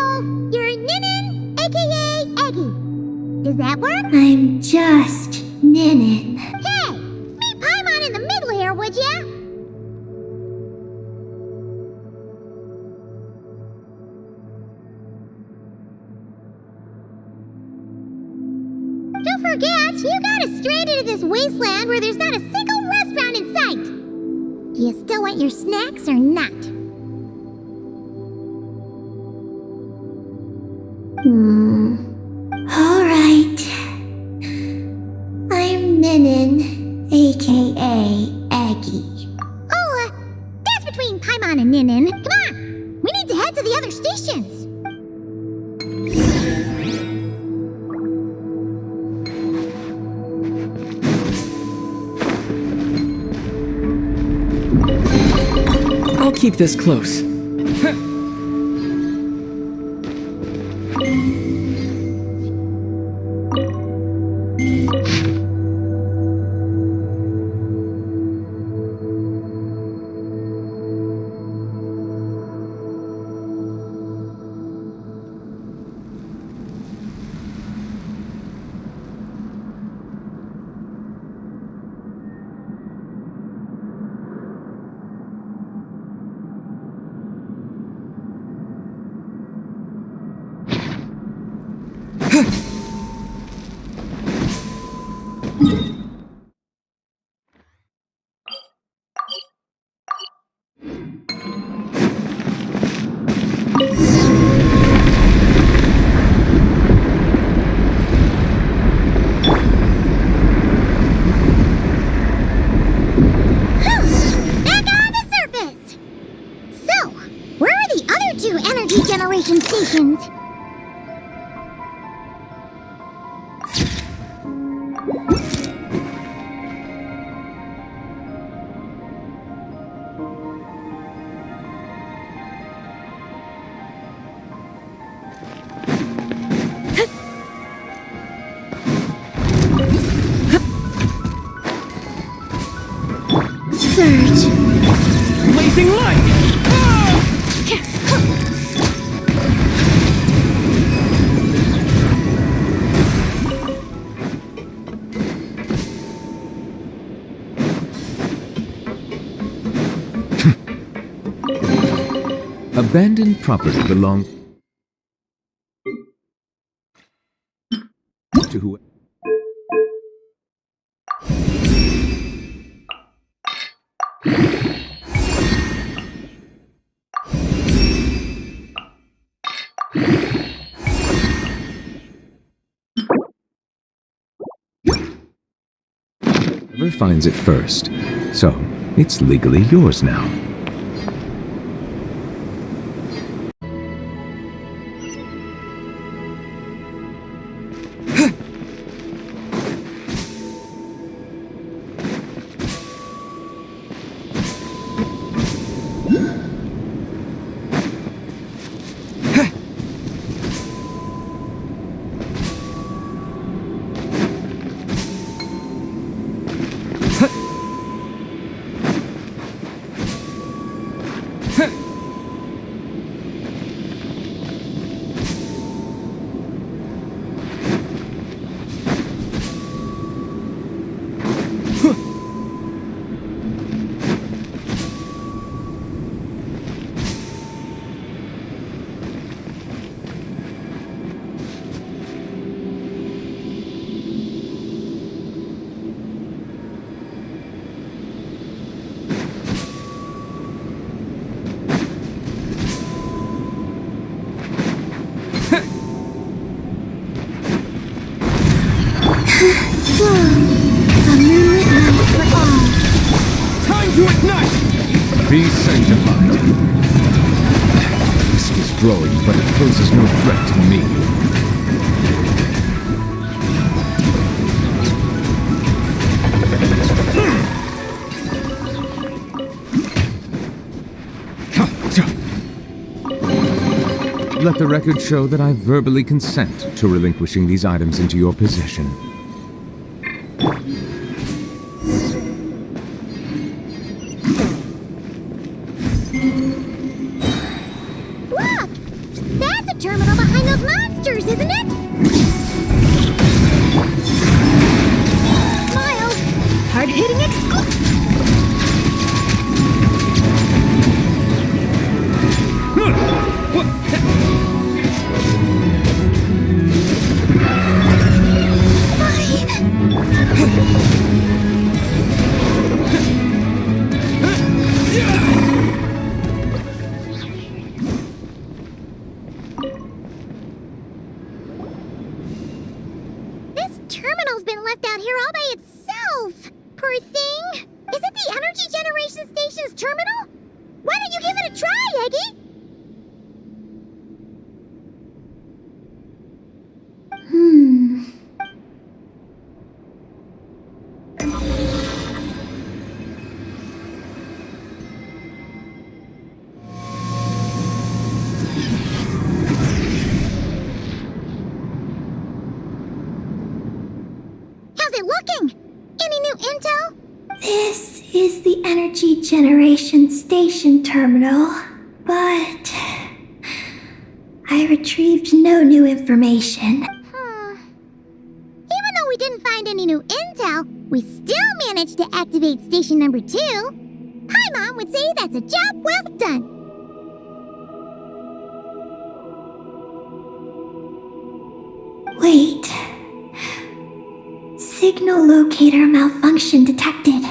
you're Ninin, aka Aggie. Does that work? I'm just Ninin. Hey, meet Paimon in the middle here, would ya? Don't forget, you got us stranded in this wasteland where there's not a single restaurant in sight. Do you still want your snacks or not? Alright. I'm Ninin, aka Aggie. Oh, that's between Paimon and Ninin. Come on! We need to head to the other stations. I'll keep this close. Back on the surface! So, where are the other two energy generation stations? Surge. Blazing light! Abandoned property belongs to who? Whoever finds it first. So, it's legally yours now. A moonlit night for all. Time to ignite! Be sanctified. This is growing, but it poses no threat to me. Let the record show that I verbally consent to relinquishing these items into your possession. Look! That's a terminal behind those monsters, isn't it? Smile! Hard-hitting terminal's been left out here all by itself. Poor thing. Is it the energy generation station's terminal? Why don't you give it a try, Eggy? How's it looking? Any new intel? This is the energy generation station terminal, but I retrieved no new information. Even though we didn't find any new intel, we still managed to activate station number 2. Paimon would say that's a job well done. Wait. Signal locator malfunction detected.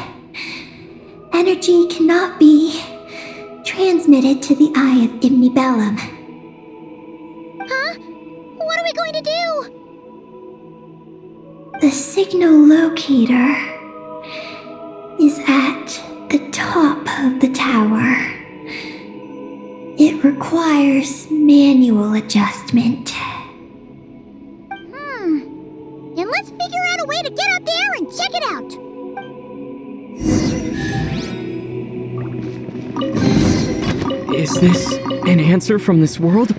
Energy cannot be transmitted to the eye of Imnibellum. Huh? What are we going to do? The signal locator is at the top of the tower. It requires manual adjustment. Then let's figure out a way to get up there and check it out. Is this an answer from this world?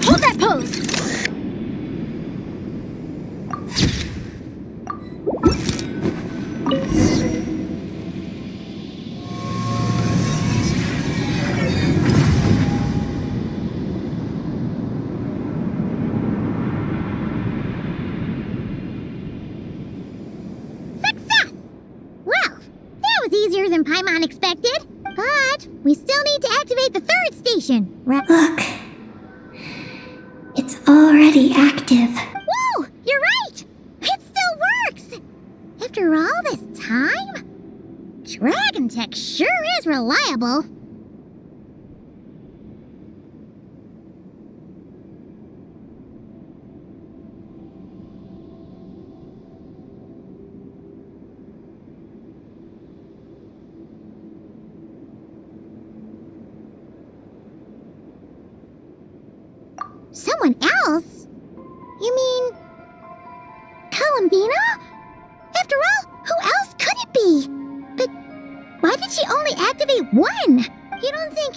Hold that pose! Success! Well, that was easier than Paimon expected. But we still need to activate the 3rd station, right? Look. It's already active. Whoa! You're right! It still works! After all this time? Dragon Tech sure is reliable. Someone else? You mean... Columbina? After all, who else could it be? But why did she only activate 1? You don't think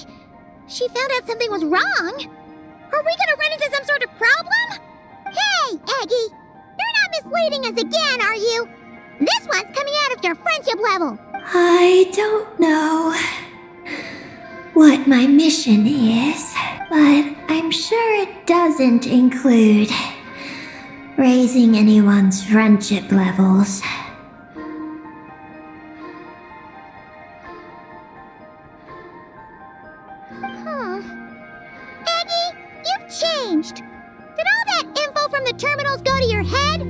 she found out something was wrong? Are we gonna run into some sort of problem? Hey, Eggy! You're not misleading us again, are you? This one's coming out of your friendship level. I don't know what my mission is, but I'm sure it doesn't include raising anyone's friendship levels. Eggy, you've changed. Did all that info from the terminals go to your head?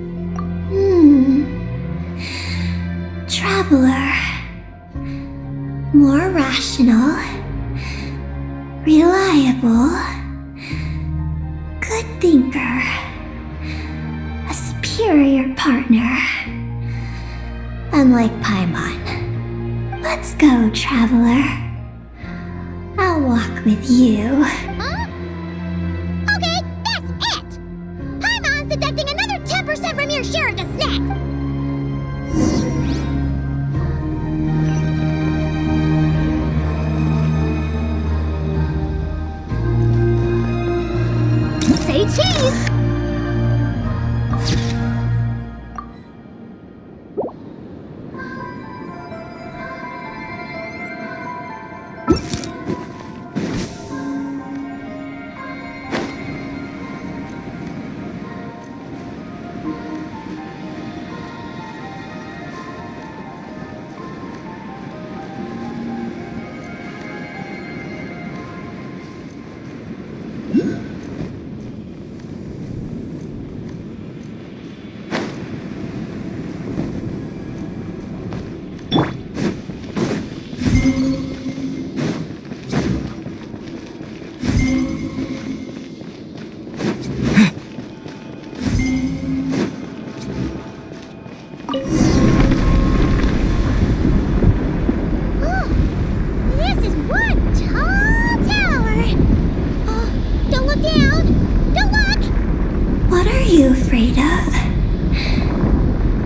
Traveler. More rational. Reliable. Good good thinker. A superior partner. Unlike Paimon. Let's go, traveler. I'll walk with you. Huh? Okay, that's it! Paimon's deducting another 10% from your share of the snacks! Say cheese!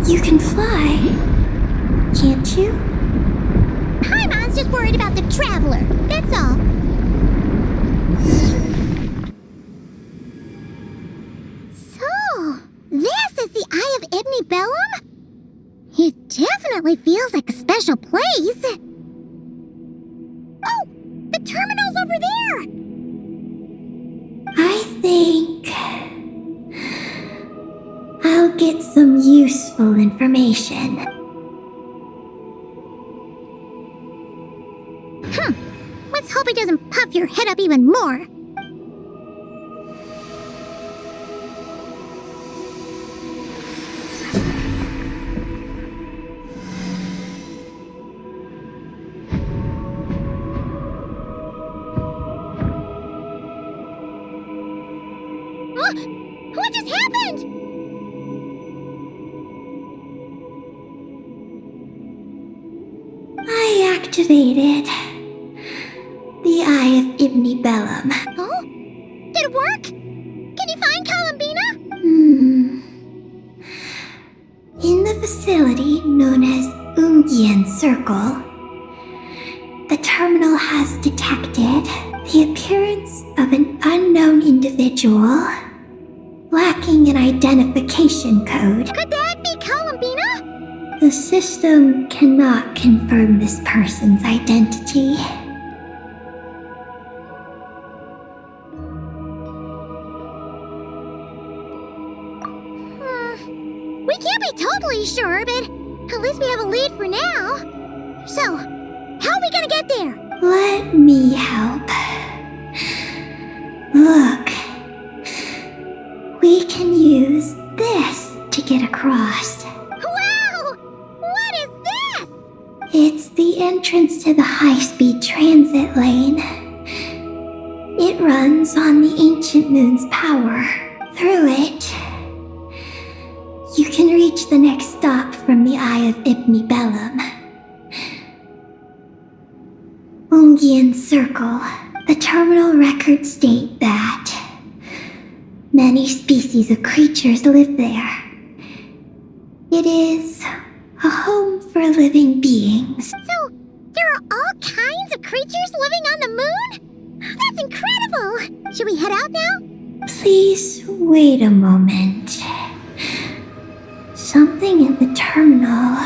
You can fly, can't you? Paimon's just worried about the traveler, that's all. So, this is the Eye of Ibni Bellum? It definitely feels like a special place. Oh, the terminal's over there! I think I'll get some useful information. Let's hope it doesn't puff your head up even more. What just happened? I activated the Eye of Ibni Bellum. Oh? Did it work? Can you find Columbina? In the facility known as Ungian Circle, the terminal has detected the appearance of an unknown individual lacking an identification code. Could that be Columbina? The system cannot confirm this person's identity. We can't be totally sure, but at least we have a lead for now. So, how are we gonna get there? Let me help. Look. We can use this to get across. Wow! What is this? It's the entrance to the high-speed transit lane. It runs on the ancient moon's power. Through it, you can reach the next stop from the Eye of Ibni Bellum. Ungian Circle. The terminal records state that many species of creatures live there. It is a home for living beings. So, there are all kinds of creatures living on the moon? That's incredible! Should we head out now? Please wait a moment. Something in the terminal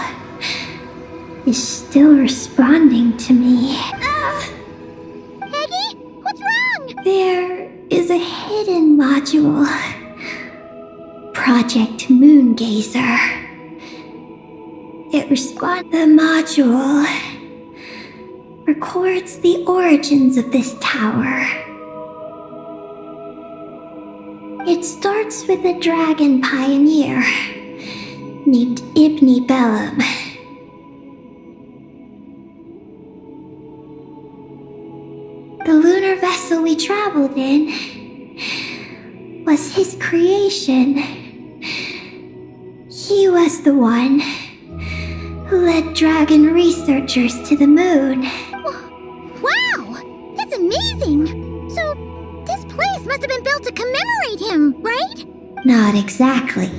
is still responding to me. Peggy? What's wrong? There is a hidden module. Project Moongazer. The module records the origins of this tower. It starts with a dragon pioneer named Ibni Bellum. The lunar vessel we traveled in was his creation. He was the one who led dragon researchers to the moon. Wow! That's amazing! So, this place must have been built to commemorate him, right? Not exactly.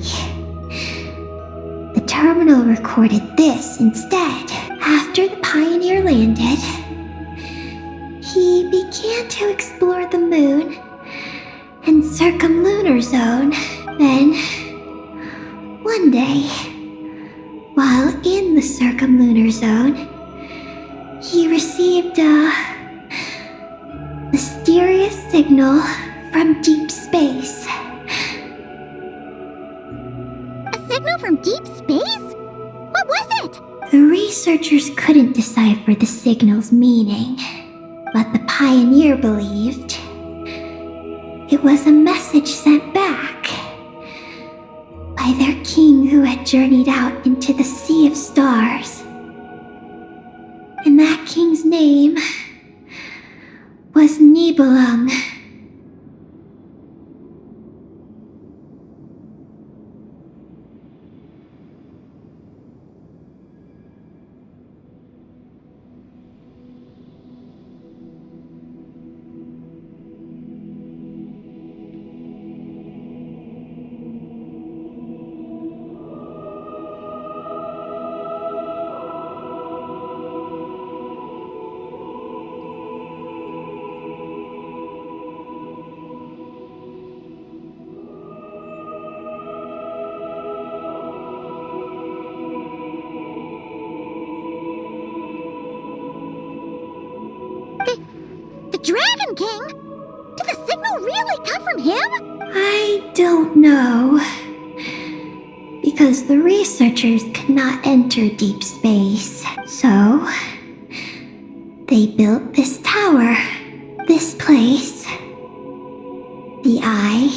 The terminal recorded this instead. After the Pioneer landed, he began to explore the moon and circumlunar zone. Then, one day, while in the circumlunar zone, he received a mysterious signal from deep space. A signal from deep space? What was it? The researchers couldn't decipher the signal's meaning, but the Pioneer believed it was a message sent back by their king who had journeyed out into the sea of stars. And that king's name was Nibelung. The Dragon King? Did the signal really come from him? I don't know. Because the researchers could not enter deep space. So, they built this tower. This place. The Eye.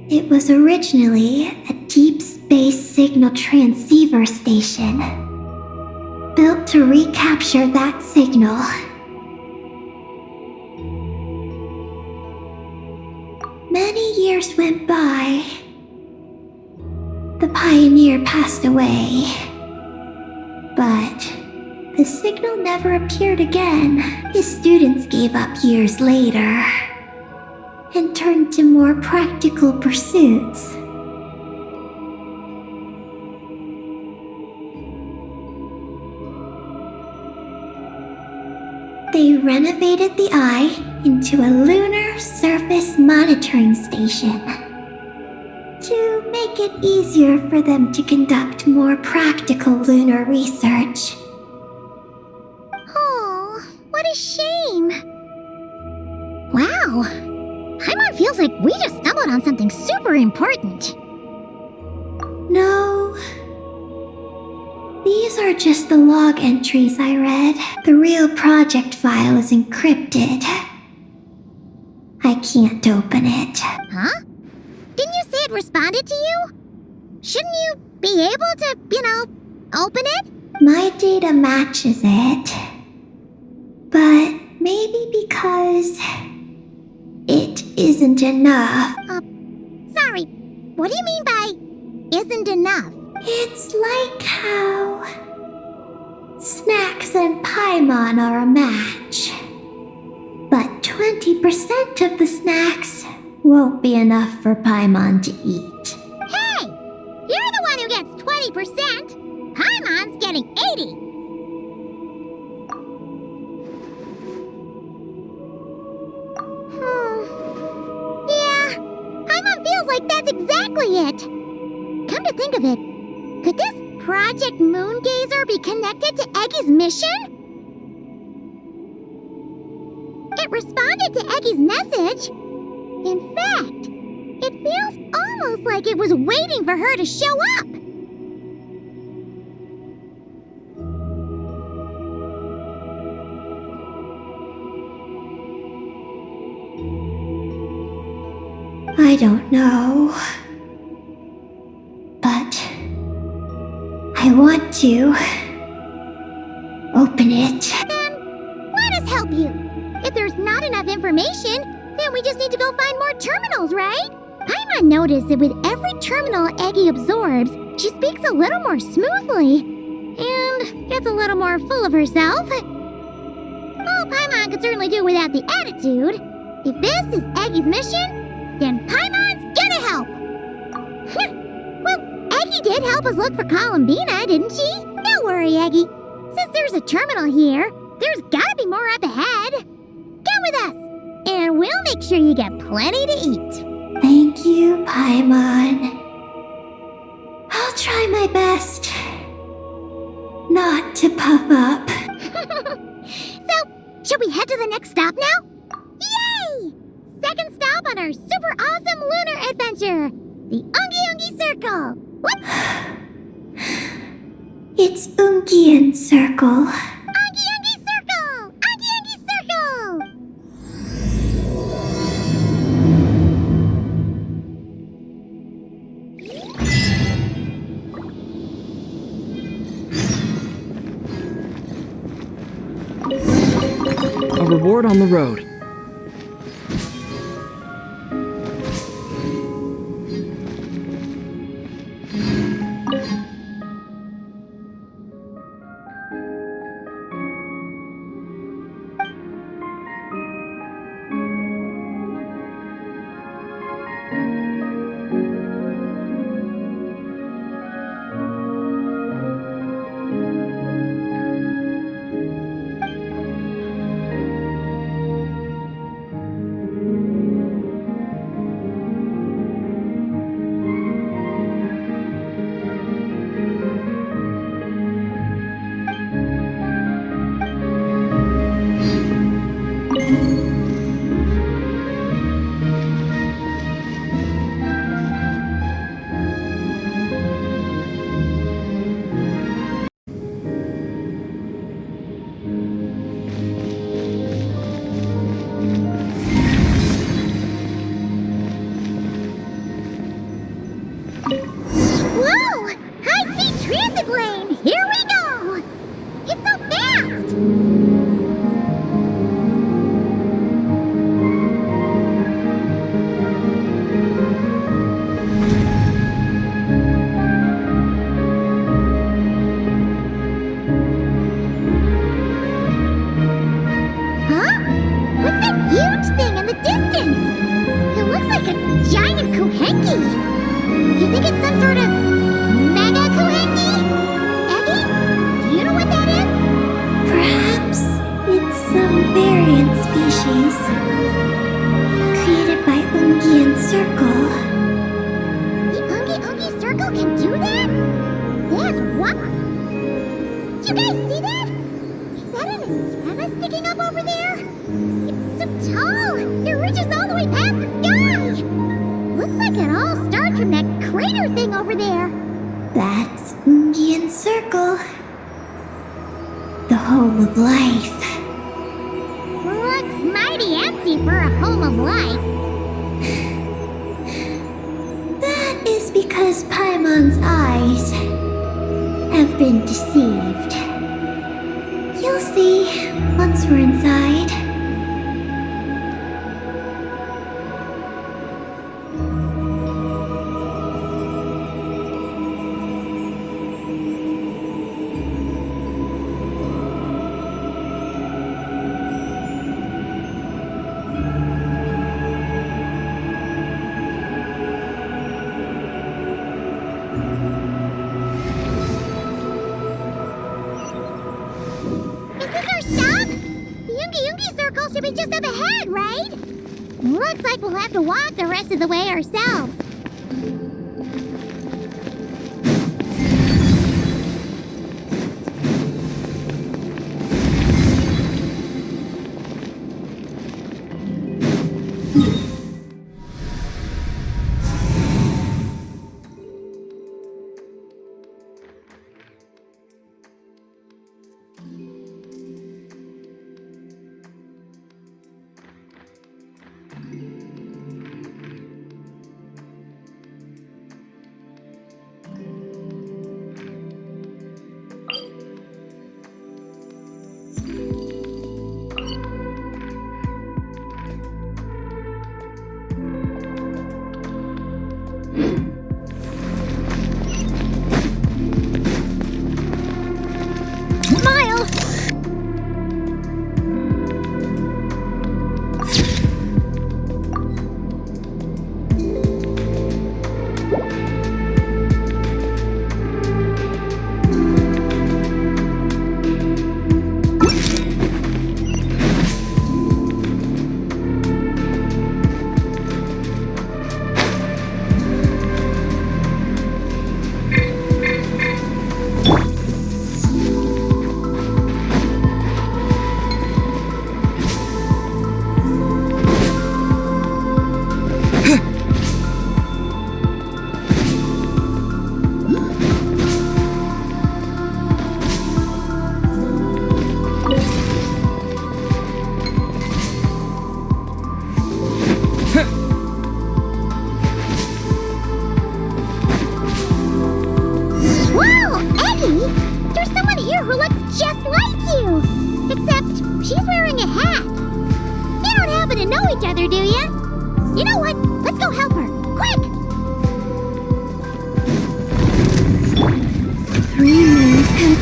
It was originally a deep space signal transceiver station. Built to recapture that signal. Many years went by. The Pioneer passed away. But the signal never appeared again. His students gave up years later and turned to more practical pursuits. They renovated the Eye into a lunar surface monitoring station to make it easier for them to conduct more practical lunar research. Oh, what a shame. Wow. Paimon feels like we just stumbled on something super important. No. These are just the log entries I read. The real project file is encrypted. I can't open it. Huh? Didn't you say it responded to you? Shouldn't you be able to, open it? My data matches it. But maybe because it isn't enough. Sorry. What do you mean by isn't enough? It's like how Snacks and Paimon are a match. But 20% of the snacks won't be enough for Paimon to eat. Hey! You're the one who gets 20%! Paimon's getting 80! Yeah, Paimon feels like that's exactly it. Come to think of it, could this Project Moongazer be connected to Eggy's mission? It responded to Eggy's message. In fact, it feels almost like it was waiting for her to show up. I don't know. But I want to open it. Then let us help you. If there's not enough information, then Then we just need to go find more terminals, right? Paimon noticed that with every terminal Eggie absorbs, she speaks a little more smoothly and gets a little more full of herself. Oh, Paimon could certainly do without the attitude. If this is Eggie's mission, then Paimon's gonna help. Well, Eggie did help us look for Columbina, didn't she? Don't worry, Eggie. Since there's a terminal here, there's gotta be more up ahead. Come with us, and we'll make sure you get plenty to eat. Thank you, Paimon. I'll try my best not to puff up. So, should we head to the next stop now? Yay! Second stop on our super awesome lunar adventure, the Ungi Circle. What? It's Ungian Circle. Ungi Circle! Ungi Circle! A reward on the road. Whoa! High-speed transit lane! Here we go! It's so fast! Huh? What's that huge thing in the distance? It looks like a giant kuhenki. You think it's some sort of mega kuhenki? Eggie, do you know what that is? Perhaps it's some variant species created by Ungian Circle. The Ungi Circle can do that? Yes, what? Do you guys see that? Is that an antenna sticking up over there? It's so tall! It reaches all the way past the sky! Looks like it all started from that crater thing over there. That's Ungian Circle, the home of life. Looks mighty empty for a home of life. That is because Paimon's eyes have been deceived. You'll see once we're inside. Is this our stop? The Ungi Circle should be just up ahead, right? Looks like we'll have to walk the rest of the way ourselves.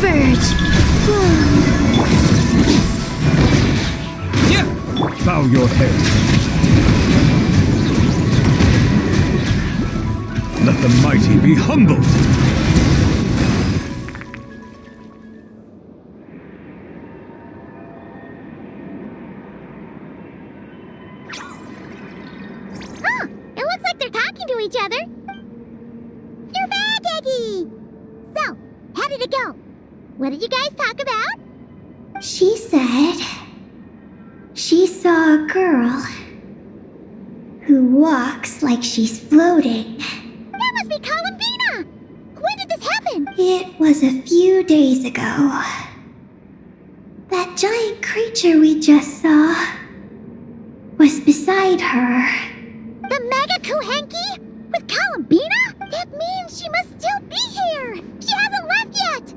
Verge. Bow your head. Let the mighty be humbled. Oh, it looks like they're talking to each other. You're back, Eggy! So, how did it go? What did you guys talk about? She said she saw a girl who walks like she's floating. That must be Columbina! When did this happen? It was a few days ago. That giant creature we just saw was beside her. The Mega Kuhenki? With Columbina? That means she must still be here! She hasn't left yet!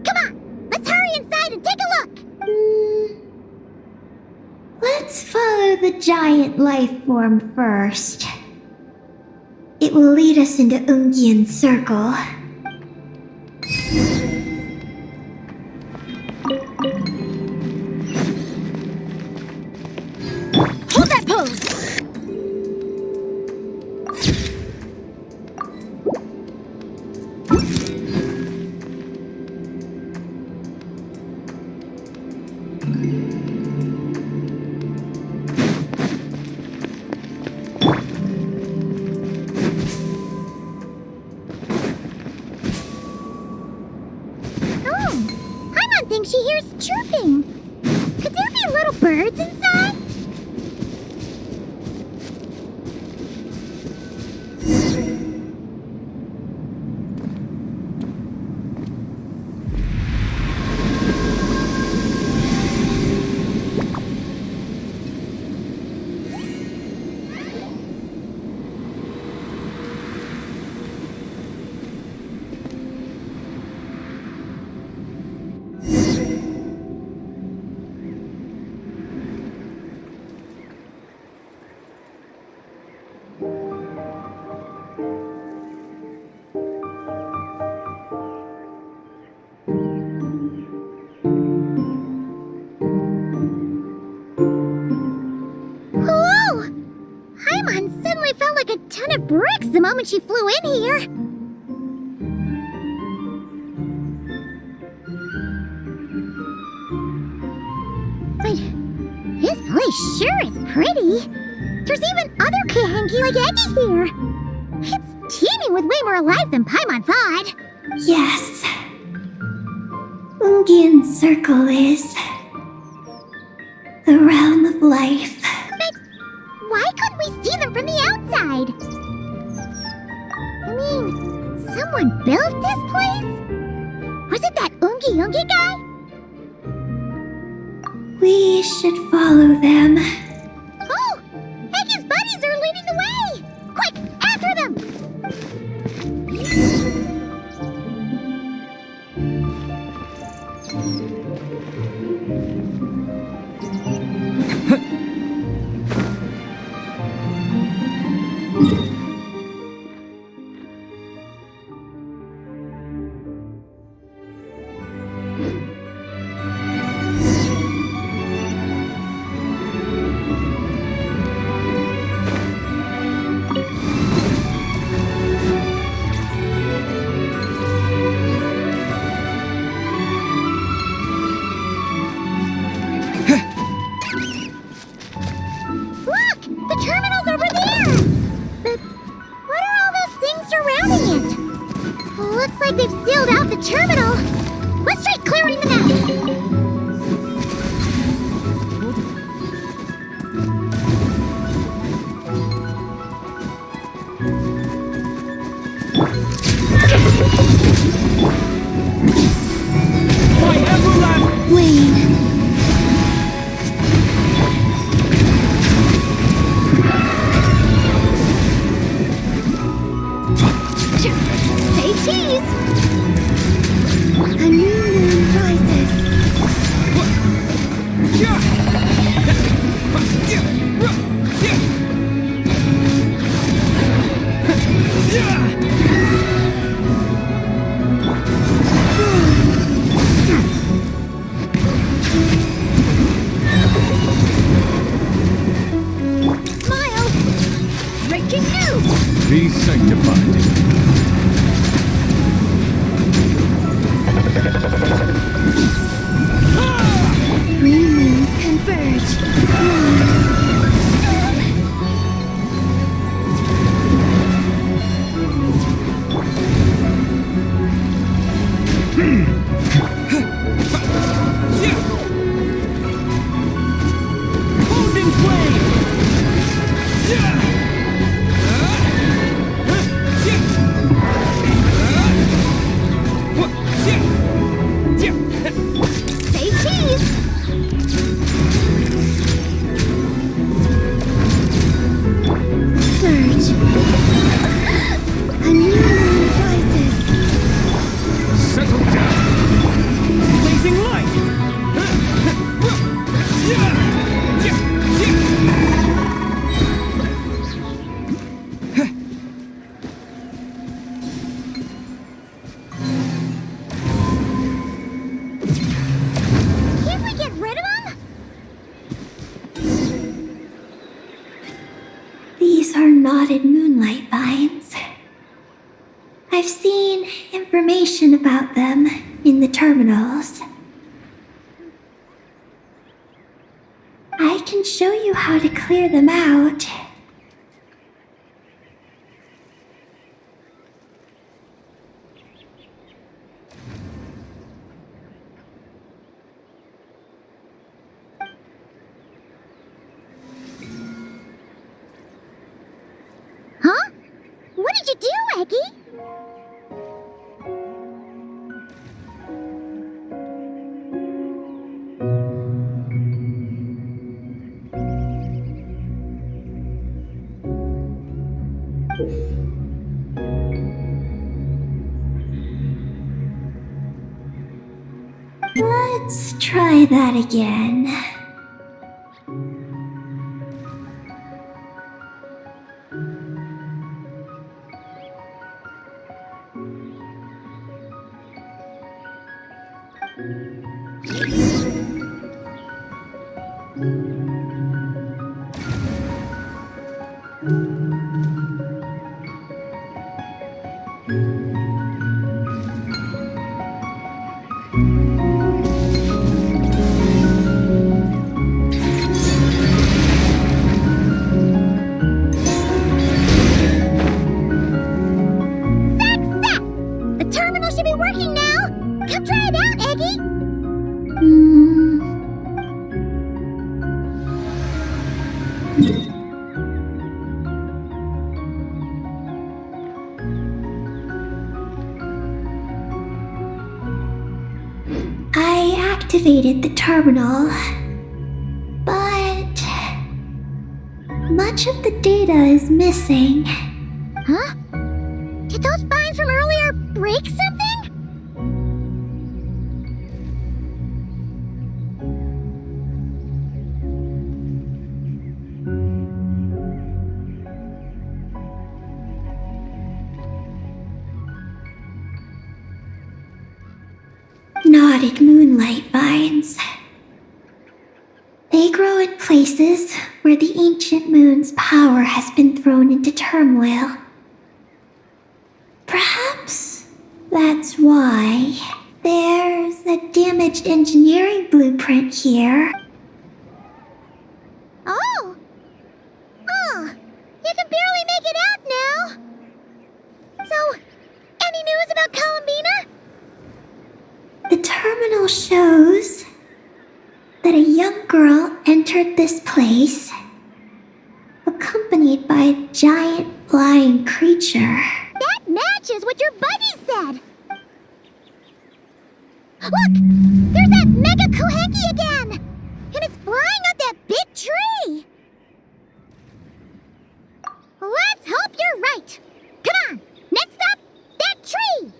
Come on, let's hurry inside and take a look! Let's follow the giant life form first. It will lead us into Ungyen's circle. Hold that pose! Thinks she hears chirping. Could there be little birds inside? Felt like a ton of bricks the moment she flew in here. But this place sure is pretty. There's even other Kuhenki like Eggy here. It's teeming with way more alive than Paimon thought. Yes. Ungyen's circle is the realm of life. Why couldn't we see them from the outside? I mean, someone built this place? Was it that Ungi guy? We should follow them. Oh! Eggy's buddies are leading the way! Quick, after them! They've sealed out the terminal. Let's try clearing them out. My everlasting Wayne. Say cheese. A new moon rises. freaking noob! Be sanctified. Three moons converge. Say cheese! Surge. A new moon rises. Settle down. Blazing light! Can't we get rid of him? These are knotted moonlight vines. I've seen information about them in the terminals. I can show you how to clear them out. Huh? What did you do, Eggie? Let's try that again. Success! The terminal should be working now! Come try it out, Eggie! I activated the terminal, but much of the data is missing. Huh? Did those vines from earlier break something? Knotted moonlight vines. They grow in places where the ancient moon's power has been thrown into turmoil. Perhaps that's why there's a damaged engineering blueprint here. Oh! Oh! You can barely make it out now! So, any news about Columbina? The terminal shows that a young girl entered this place, accompanied by a giant flying creature. That matches what your buddy said! Look! There's that Mega Kohenki again! And it's flying up that big tree! Let's hope you're right! Come on! Next up, that tree!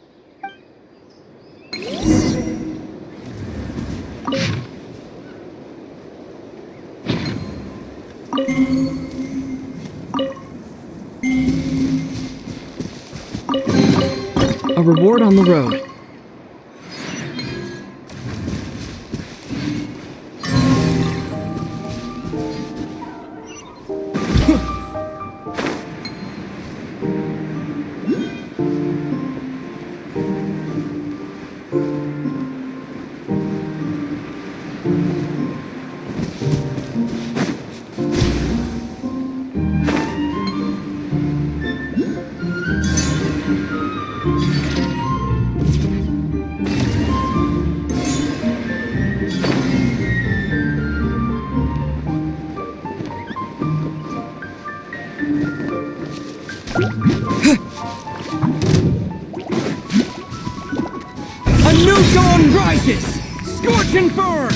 A reward on the road. A new dawn rises! Scorch and burn!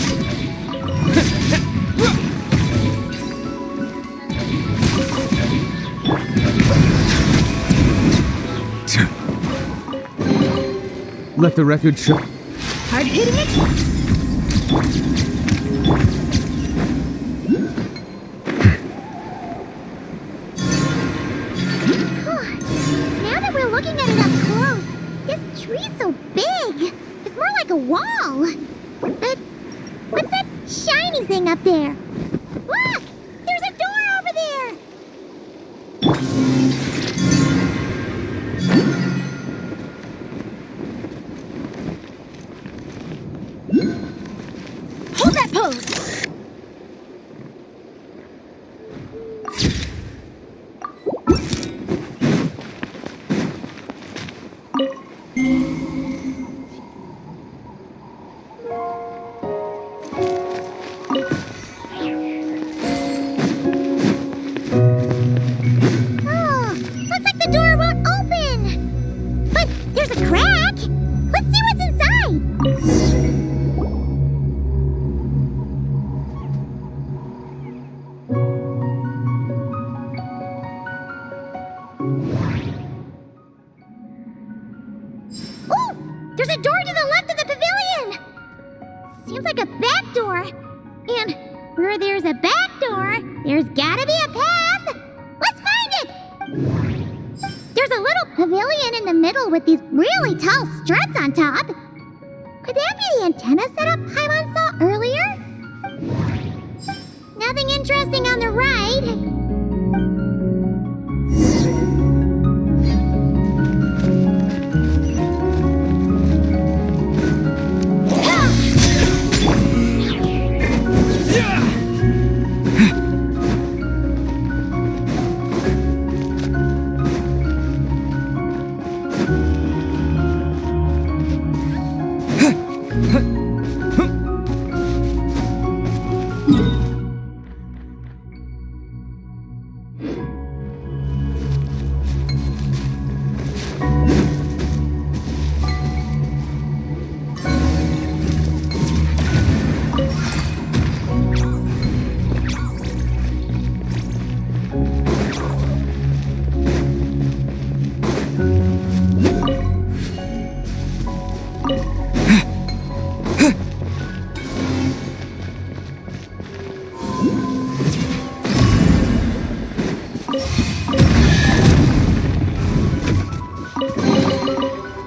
Let the record show. Hard hitting it? Now that we're looking at it up close, this tree's so big. It's more like a wall. But what's that shiny thing up there? Look! There's a door over there! Hold that pose! Oh, looks like the door won't open! But there's a crack! Let's see what's inside! Oh! There's a door to the left of the pavilion! Seems like a back door. And where there's a back door, there's gotta be a path! Let's find it! There's a little pavilion in the middle with these really tall struts on top. Could that be the antenna setup Paimon saw earlier? Nothing interesting on the right.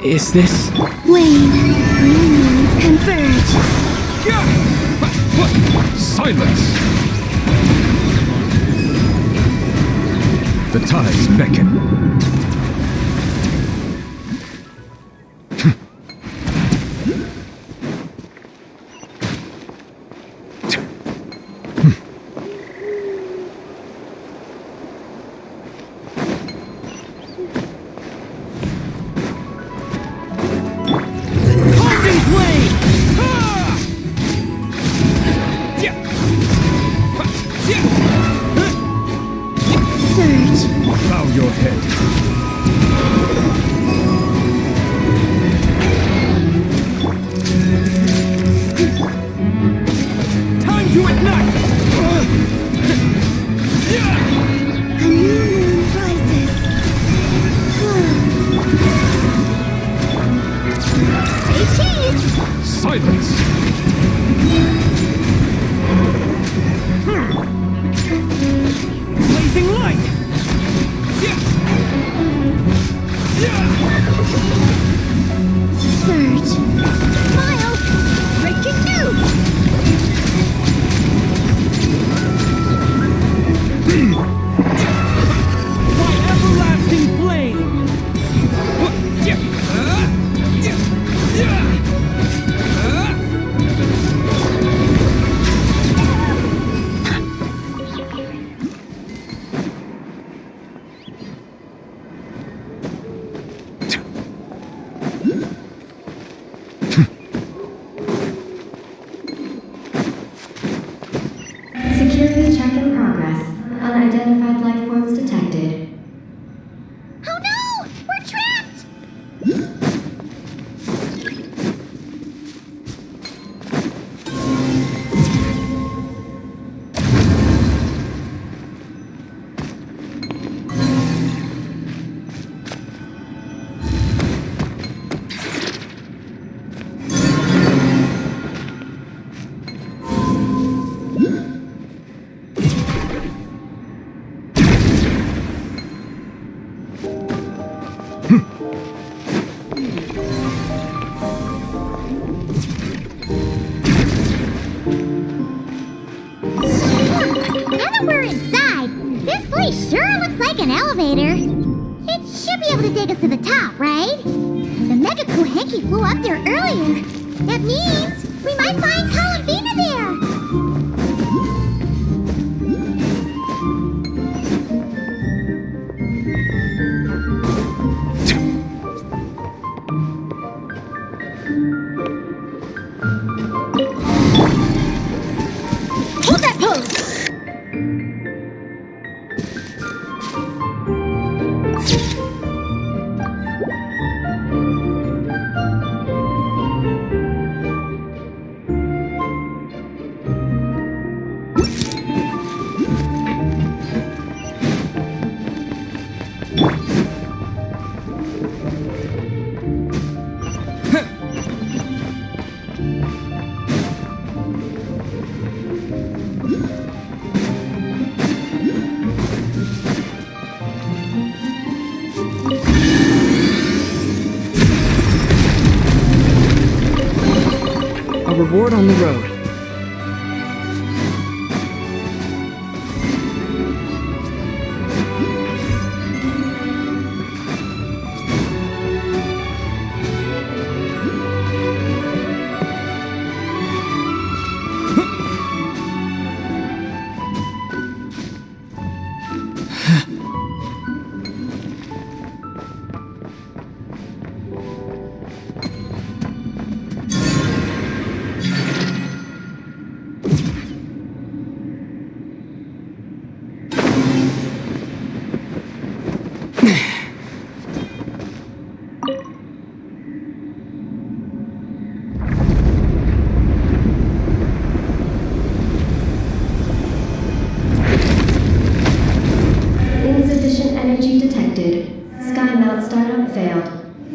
Is this... Wayne, unions converge. Silence! The tides beckon. Bow your head. We're trapped! Now that we're inside, this place sure looks like an elevator. It should be able to take us to the top, right? The Mega Hanky flew up there earlier. That means we might find Columbina there. Hold that pose! A reward on the road. Insufficient energy detected. Sky melt startup failed.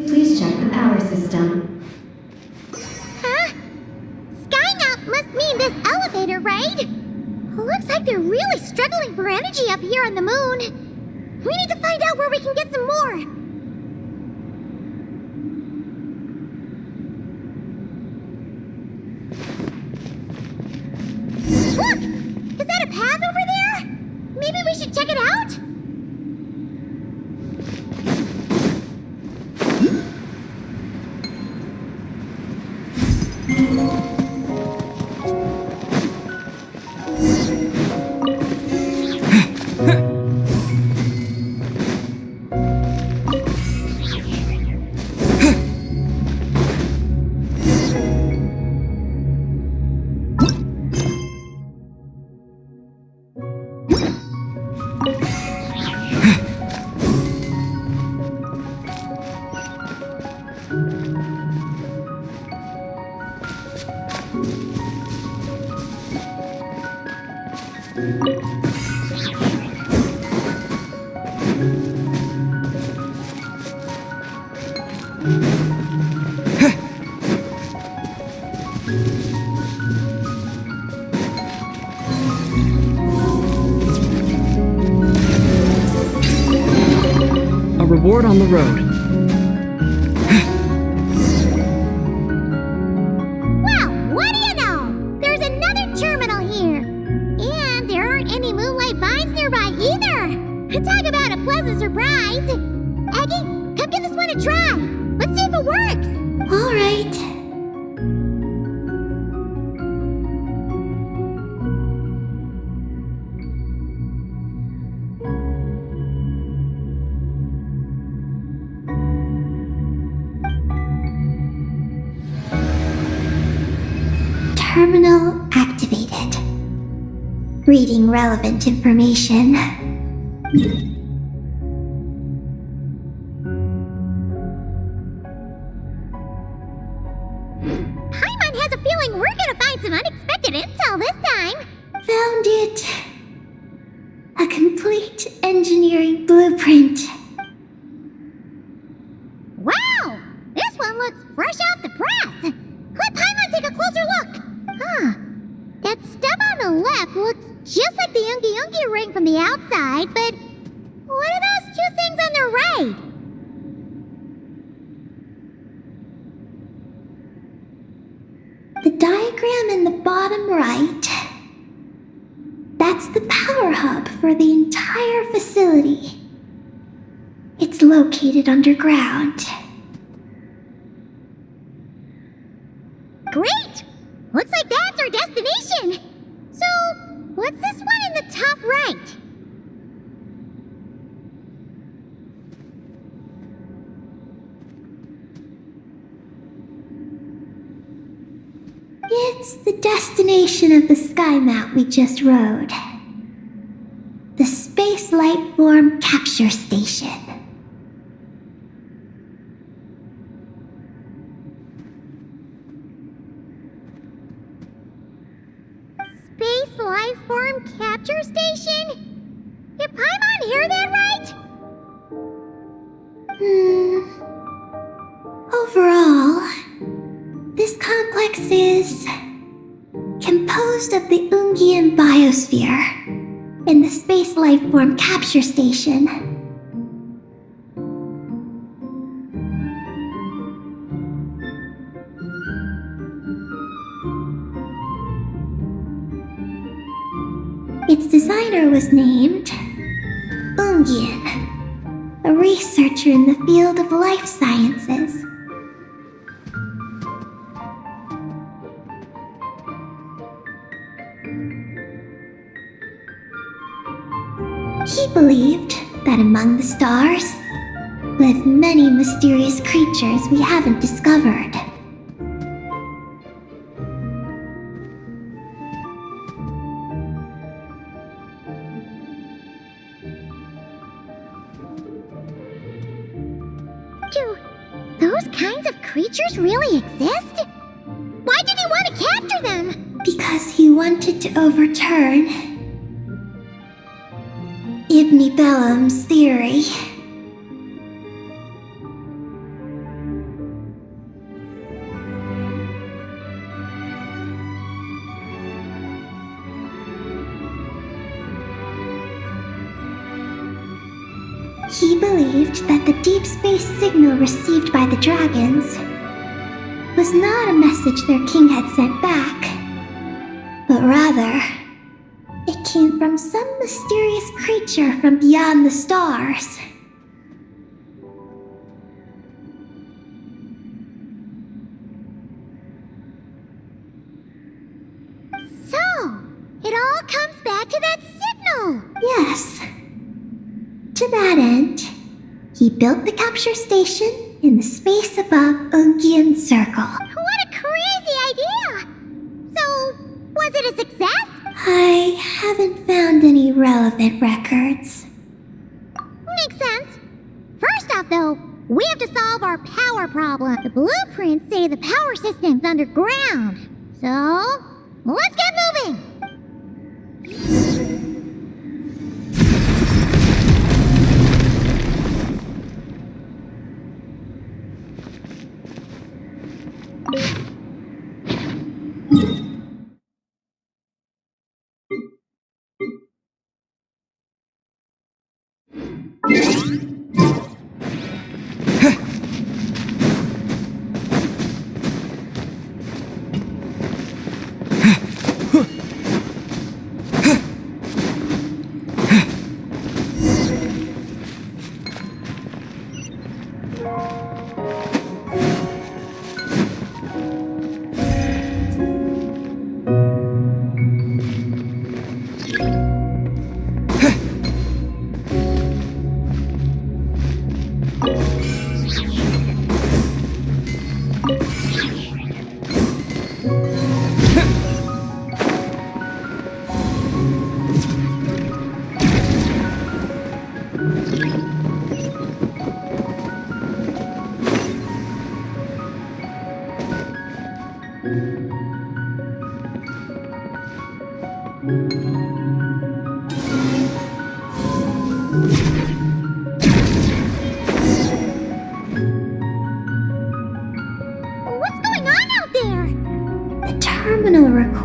Please check the power system. Huh? Skynaut must mean this elevator, right? Looks like they're really struggling for energy up here on the moon. We need to find out where we can get some more. Look! Is that a path over there? Maybe we should check it out? A reward on the road. Well, what do you know? There's another terminal here. And there aren't any moonlight vines nearby either. Talk about a pleasant surprise. Aggie, come give this one a try. Let's see if it works. All right. Terminal activated. Reading relevant information. feeling we're gonna find some unexpected intel this time. Found it. A complete engineering blueprint. Wow! This one looks fresh off the press. Let Paimon take a closer look. Huh. That stub on the left looks just like the Ungi ring from the outside, but what are those two things on the right? The diagram in the bottom right. That's the power hub for the entire facility. It's located underground. Great! Looks like that's our destination. So, what's this one in the top right? It's the destination of the sky map we just rode. The Space Life Form Capture Station. Space Life Form Capture Station? Did Paimon hear that right? Overall, this complex is composed of the Ungian biosphere and the Space Life Form Capture Station. Its designer was named Ungian, a researcher in the field of life sciences. He believed that among the stars live many mysterious creatures we haven't discovered. Do those kinds of creatures really exist? Why did he want to capture them? Because he wanted to overturn Ibn Bellum's theory. He believed that the deep space signal received by the dragons was not a message their king had sent back, but rather it came from some mysterious creature from beyond the stars. So, it all comes back to that signal. Yes. To that end, he built the capture station in the space above Ungian Circle. What a crazy idea! So, was it a success? I haven't found any relevant records. Makes sense. First off, though, we have to solve our power problem. The blueprints say the power system's underground. So, let's get moving!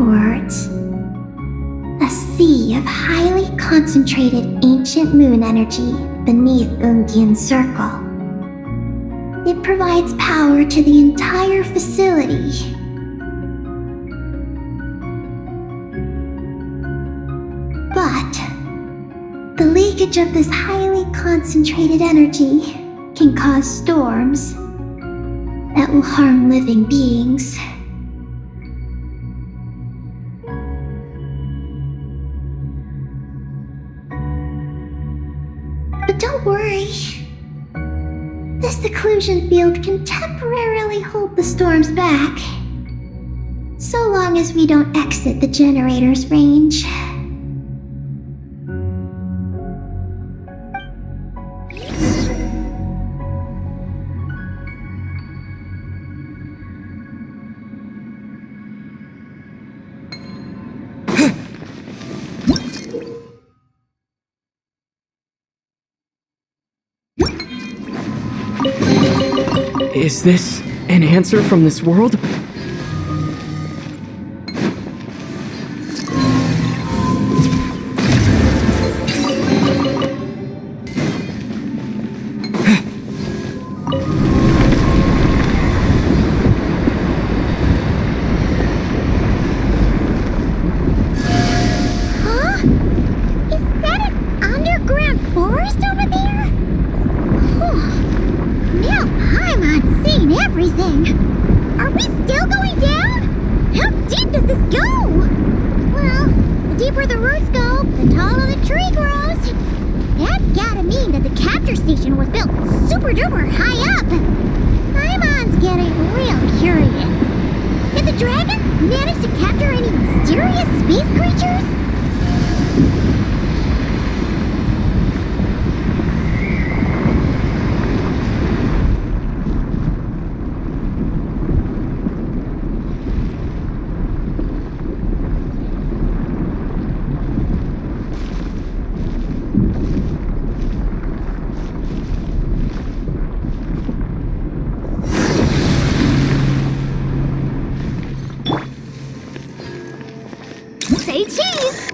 cords. A sea of highly concentrated ancient moon energy beneath Ungian's circle. It provides power to the entire facility. But the leakage of this highly concentrated energy can cause storms that will harm living beings. But don't worry. This seclusion field can temporarily hold the storms back, so long as we don't exit the generator's range. Is this an answer from this world? Say cheese!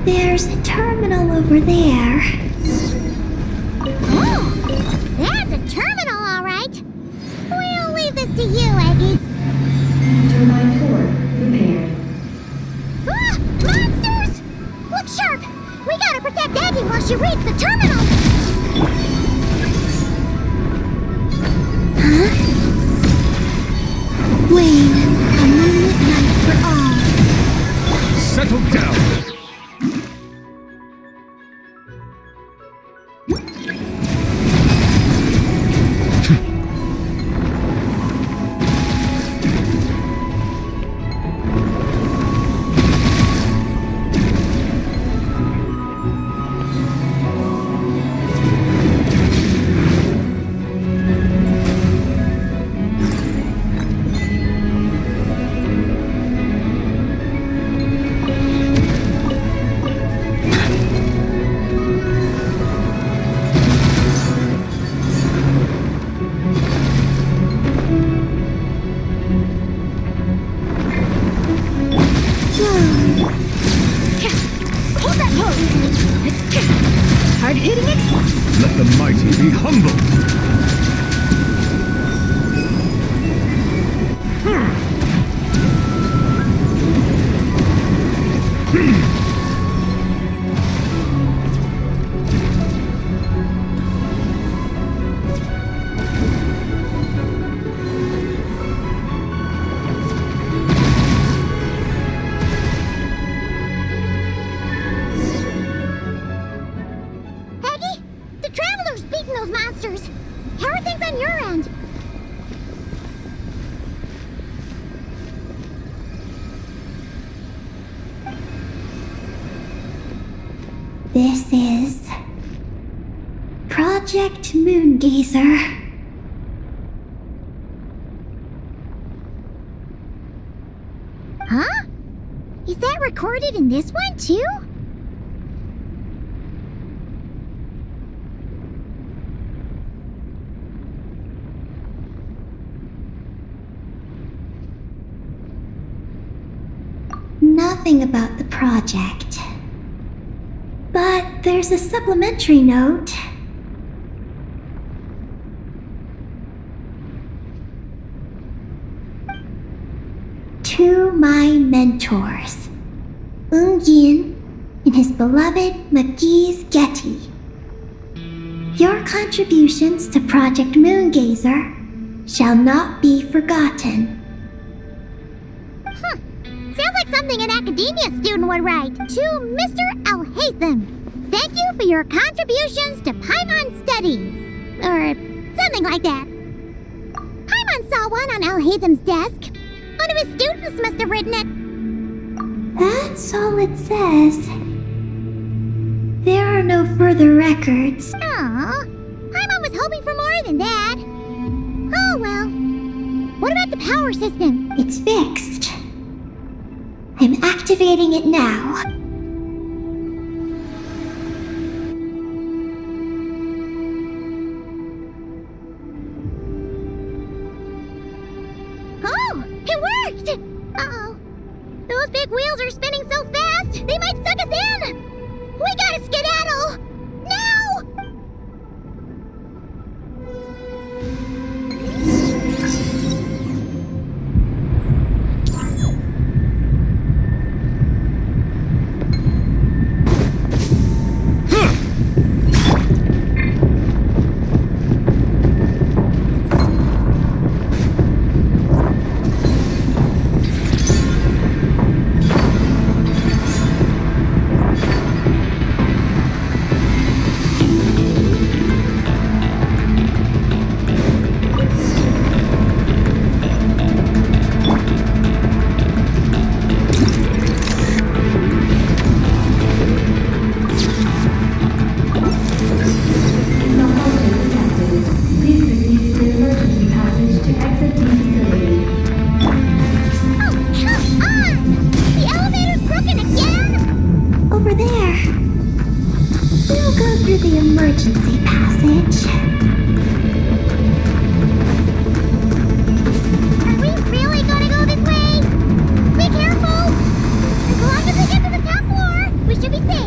There's a terminal over there. Oh, that's a terminal, all right. We'll leave this to you, Eggy. Turbine 4 repaired. Ah! Monsters! Look sharp! We gotta protect Eggy while she reads the terminal! Huh? Wayne, a moonlit night for all. Settle down. Let the mighty be humbled. Eggy, the Traveler's beating those monsters. How are things on your end? This is Project Moongazer. Huh? Is that recorded in this one, too? Nothing about the project. But there's a supplementary note. To my mentors, Yin and his beloved McGee's Getty. Your contributions to Project Moongazer shall not be forgotten. Sounds like something an academia student would write. To Mr. Alhaitham, thank you for your contributions to Paimon Studies. Or something like that. Paimon saw one on Alhaitham's desk. One of his students must have written it. That's all it says. There are no further records. Aw, Paimon was hoping for more than that. Oh well. What about the power system? It's fixed. I'm activating it now. Oh, it worked! Uh-oh. Those big wheels are spinning so fast, they might suck us in! We gotta skedaddle! Now! emergency passage. Are we really gonna go this way? Be careful! As long as we get to the top floor, we should be safe.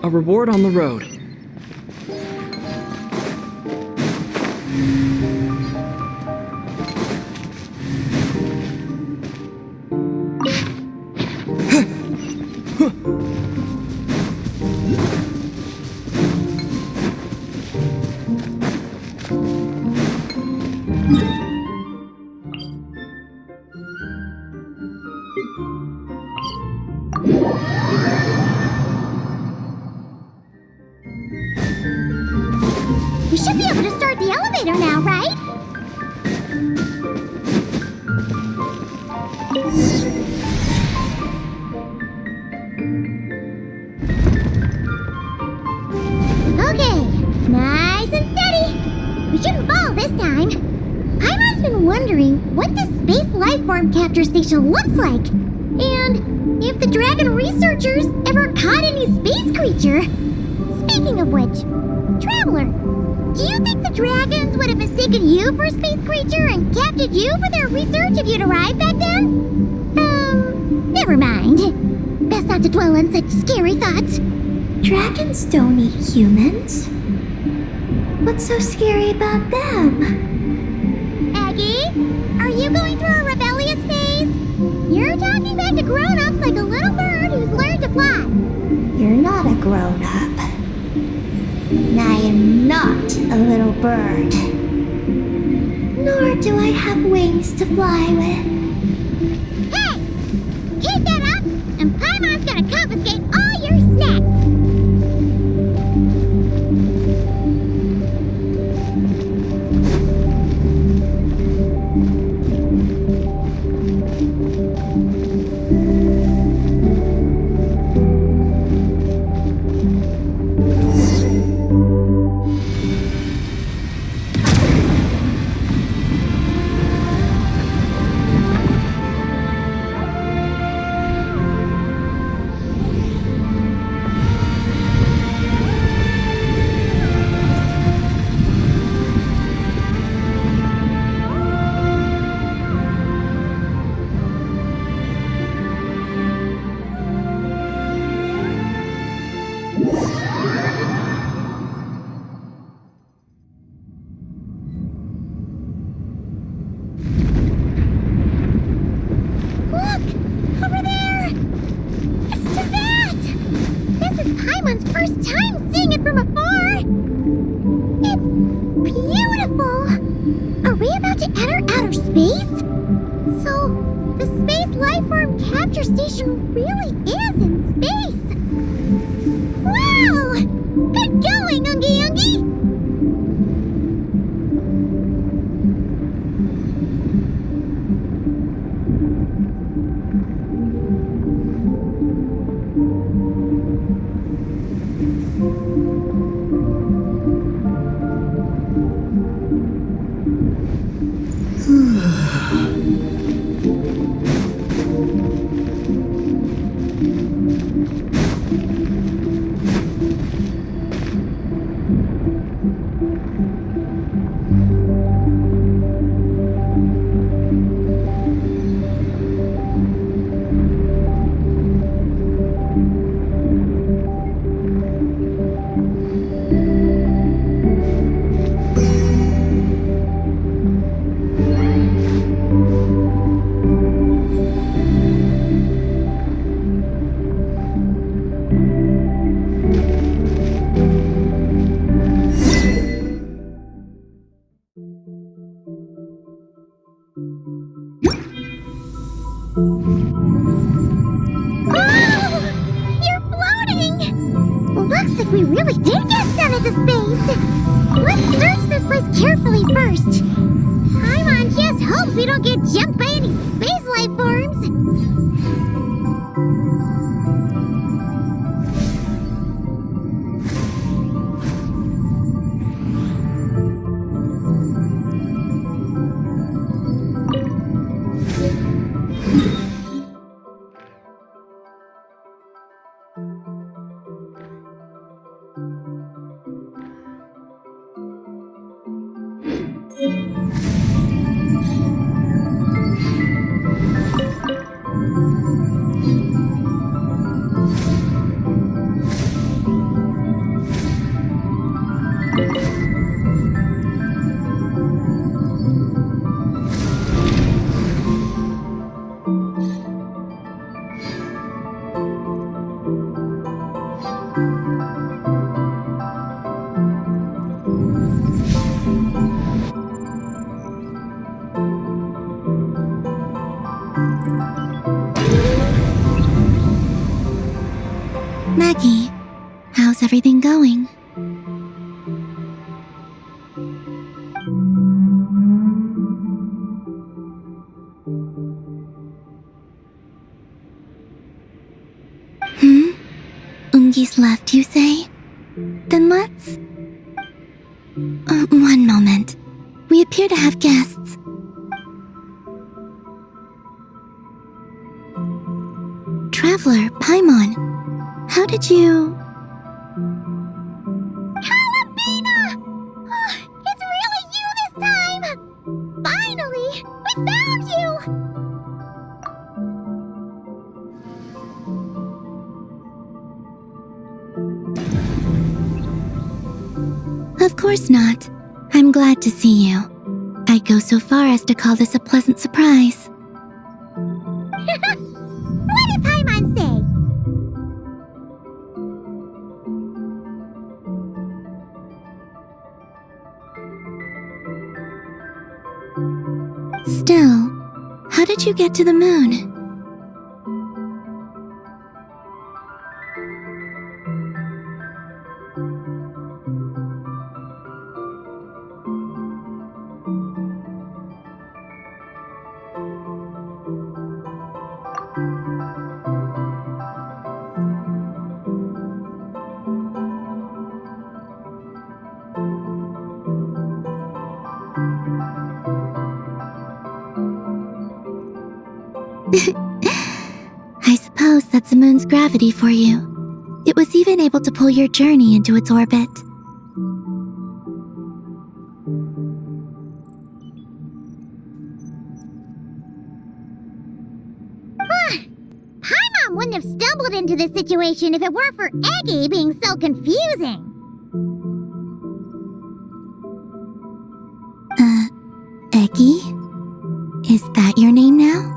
A reward on the road. We should be able to start the elevator now, right? Okay, nice and steady. We shouldn't fall this time. Paimon's been wondering what this space life form capture station looks like. And if the dragon researchers ever caught any space creature. Speaking of which, Traveler, do you think the dragons would have mistaken you for a space creature and captured you for their research if you'd arrived back then? Never mind. Best not to dwell on such scary thoughts. Dragons don't eat humans. What's so scary about them? Aggie, are you going through a rebellious phase? You're talking back to grown-ups like a little bird who's learned to fly. You're not a grown-up. And I am not a little bird. Nor do I have wings to fly with. Hey! Keep that up, and Paimon's gonna confiscate all your snacks! Station really is in space! Wow! Good going, Ungy Ungy! We really did get sent into space! Let's search this place carefully first. Paimon just hopes we don't get jumped by any space life forms. Maggie, how's everything going? Ungi's left, you say? Then let's... one moment. We appear to have guests. Traveler, Paimon, how did you... Columbina! Oh, it's really you this time! Finally! We found you! Of course not. I'm glad to see you. I'd go so far as to call this a pleasant surprise. What did Paimon say? Still, how did you get to the moon? I suppose that's the moon's gravity for you. It was even able to pull your journey into its orbit. Paimon wouldn't have stumbled into this situation if it weren't for Eggy being so confusing. Eggy? Is that your name now?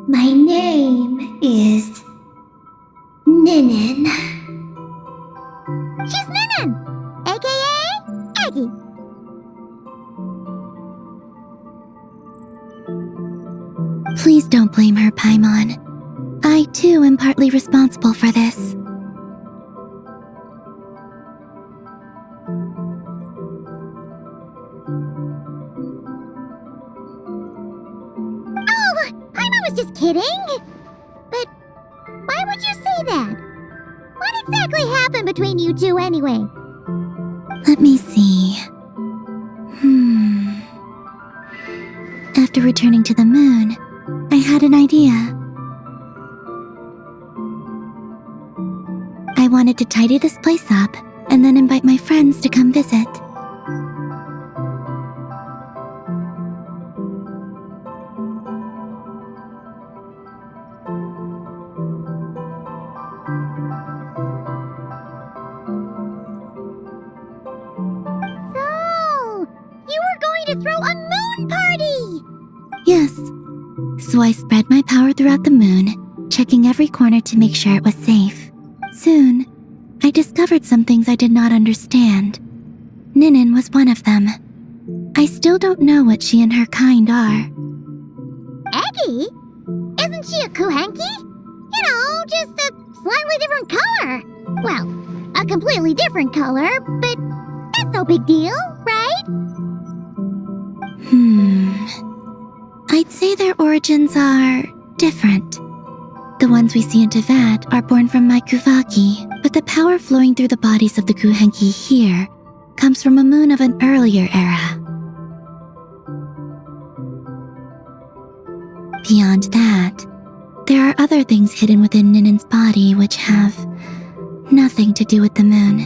My name is Ninin. She's Ninin, aka Eggy. Please don't blame her, Paimon. I, too, am partly responsible for this. Oh, Paimon was just kidding. But why would you say that? What exactly happened between you two anyway? Let me see. After returning to the moon, I had an idea. I wanted to tidy this place up and then invite my friends to come visit. So, you were going to throw a moon party! Yes. So I spread my power throughout the moon, checking every corner to make sure it was safe. Soon, I discovered some things I did not understand. Ninin was one of them. I still don't know what she and her kind are. Eggy? Isn't she a kuhenki? You know, just a slightly different color. Well, a completely different color, but that's no big deal, right? I'd say their origins are different. The ones we see in Teyvat are born from my Kuvaki, but the power flowing through the bodies of the Kuhenki here comes from a moon of an earlier era. Beyond that, there are other things hidden within Ninin's body which have nothing to do with the moon.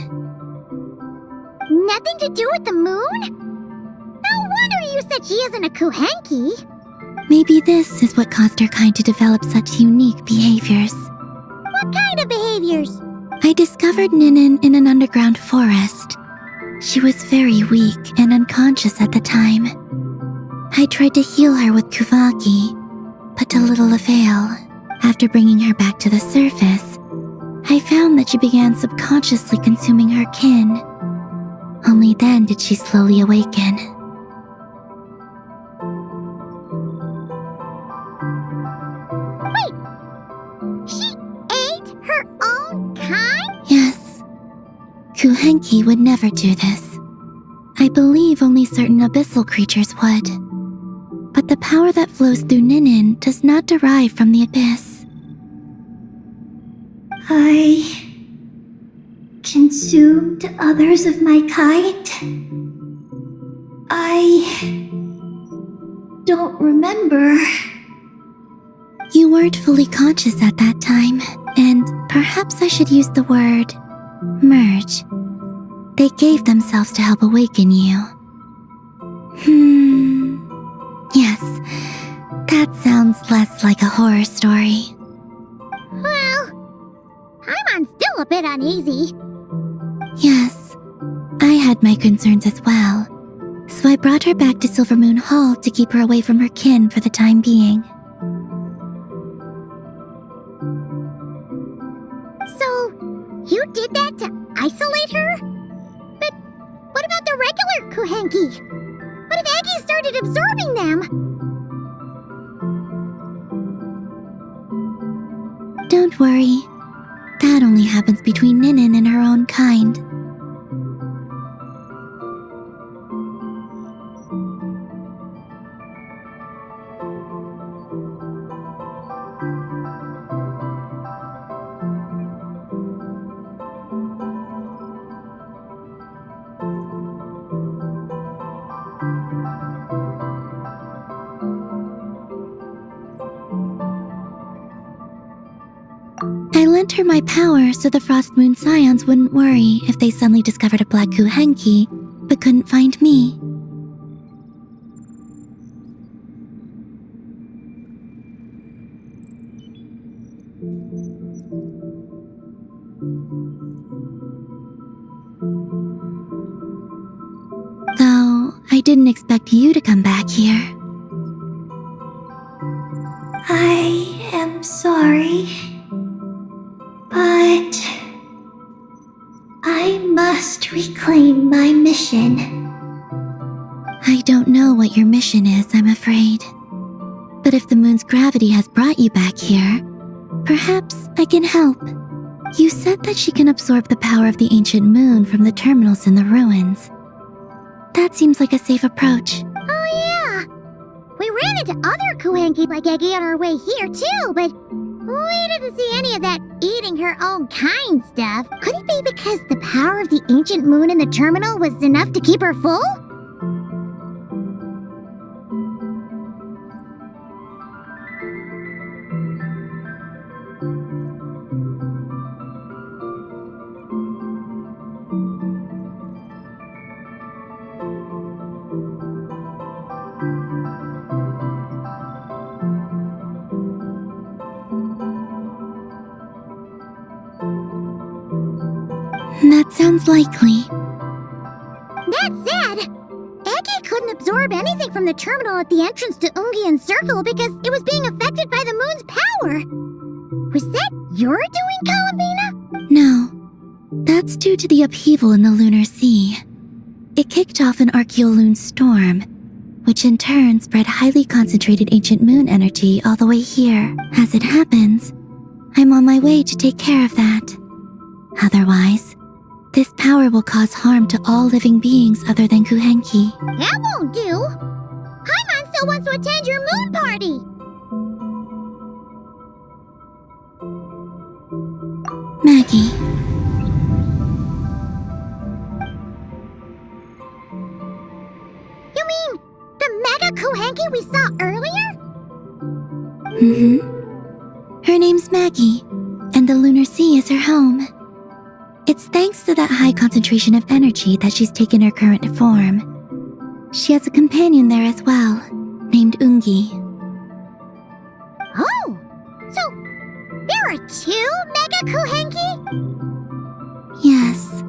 Nothing to do with the moon? No wonder you said she isn't a kuhenki. Maybe this is what caused her kind to develop such unique behaviors. What kind of behaviors? I discovered Ninin in an underground forest. She was very weak and unconscious at the time. I tried to heal her with Kuvaki, but to little avail. After bringing her back to the surface, I found that she began subconsciously consuming her kin. Only then did she slowly awaken. Kuhenki would never do this. I believe only certain abyssal creatures would. But the power that flows through Ninin does not derive from the abyss. I consumed others of my kind? I don't remember. You weren't fully conscious at that time, and perhaps I should use the word merge. They gave themselves to help awaken you. Yes, that sounds less like a horror story. Well, Paimon's still a bit uneasy. Yes, I had my concerns as well, so I brought her back to Silvermoon Hall to keep her away from her kin for the time being. So, you did that to isolate her? But what about the regular Kuhenki? What if Aggie started absorbing them? Don't worry. That only happens between Ninin and her own kind. I lent her my power so the Frost Moon Scions wouldn't worry if they suddenly discovered a black Kuhenki, but couldn't find me. Though, I didn't expect you to come back here. I am sorry. But I must reclaim my mission. I don't know what your mission is, I'm afraid. But if the moon's gravity has brought you back here, perhaps I can help. You said that she can absorb the power of the ancient moon from the terminals in the ruins. That seems like a safe approach. Oh yeah! We ran into other Kuhenki like Aggie on our way here too, but we didn't see any of that eating her own kind stuff. Could it be because the power of the ancient moon in the terminal was enough to keep her full? That sounds likely. That said, Aggie couldn't absorb anything from the terminal at the entrance to Ungian Circle because it was being affected by the moon's power. Was that your doing, Columbina? No, that's due to the upheaval in the lunar sea. It kicked off an Archeoloon storm, which in turn spread highly concentrated ancient moon energy all the way here. As it happens, I'm on my way to take care of that. Otherwise, this power will cause harm to all living beings other than Kuhenki. That won't do! Paimon still wants to attend your moon party! Maggie. You mean the mega Kuhenki we saw earlier? Her name's Maggie, and the lunar sea is her home. It's thanks to that high concentration of energy that she's taken her current form. She has a companion there as well, named Ungi. Oh! So, there are two Mega Kuhenki? Yes,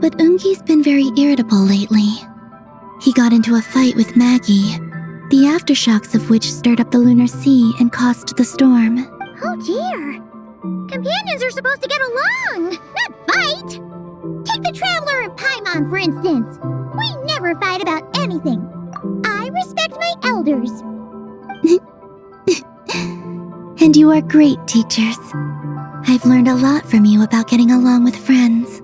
but Ungi's been very irritable lately. He got into a fight with Maggie, the aftershocks of which stirred up the lunar sea and caused the storm. Oh dear! Companions are supposed to get along, not fight! Take the Traveler and Paimon, for instance. We never fight about anything. I respect my elders. And you are great teachers. I've learned a lot from you about getting along with friends.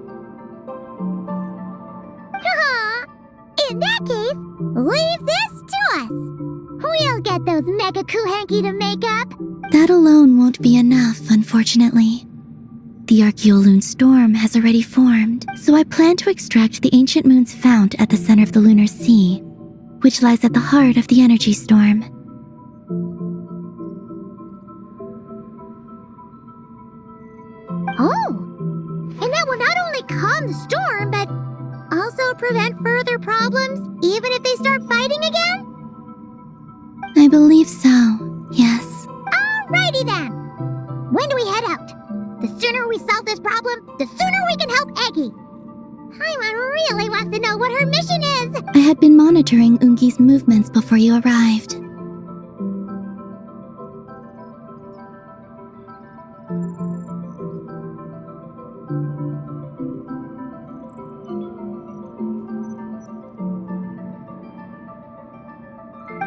get those Mega Kuhanki to make up? That alone won't be enough, unfortunately. The Archeoloon storm has already formed, so I plan to extract the ancient moon's fount at the center of the lunar sea, which lies at the heart of the energy storm. Oh! And that will not only calm the storm, but also prevent further problems, even if they start fighting again? I believe so, yes. Alrighty then! When do we head out? The sooner we solve this problem, the sooner we can help Eggy! Paimon really wants to know what her mission is! I had been monitoring Ungi's movements before you arrived.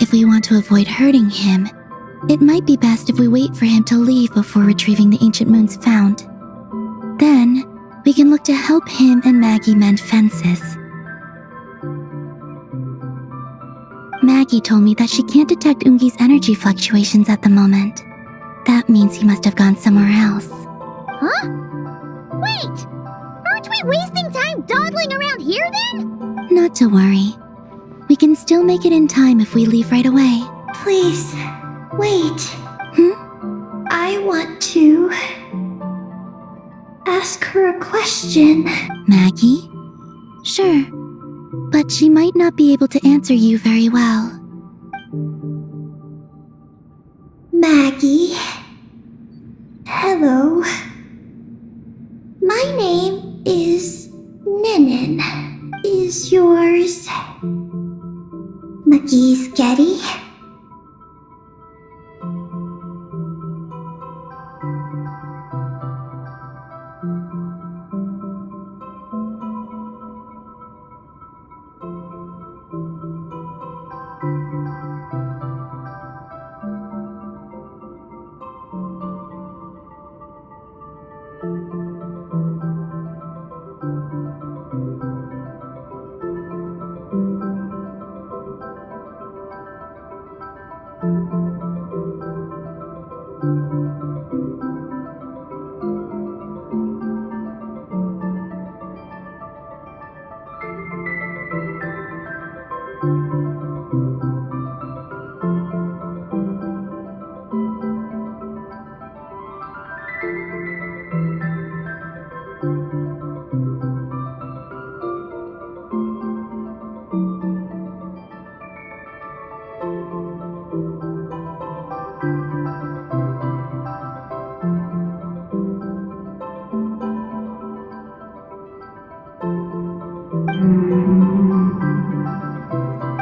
If we want to avoid hurting him, it might be best if we wait for him to leave before retrieving the ancient moon's fount. Then, we can look to help him and Maggie mend fences. Maggie told me that she can't detect Ungi's energy fluctuations at the moment. That means he must have gone somewhere else. Huh? Wait! Aren't we wasting time dawdling around here then? Not to worry. We can still make it in time if we leave right away. Please, wait. I want to ask her a question. Maggie? Sure, but she might not be able to answer you very well. Maggie. Hello. My name is Ninin. Is yours McGee's Getty?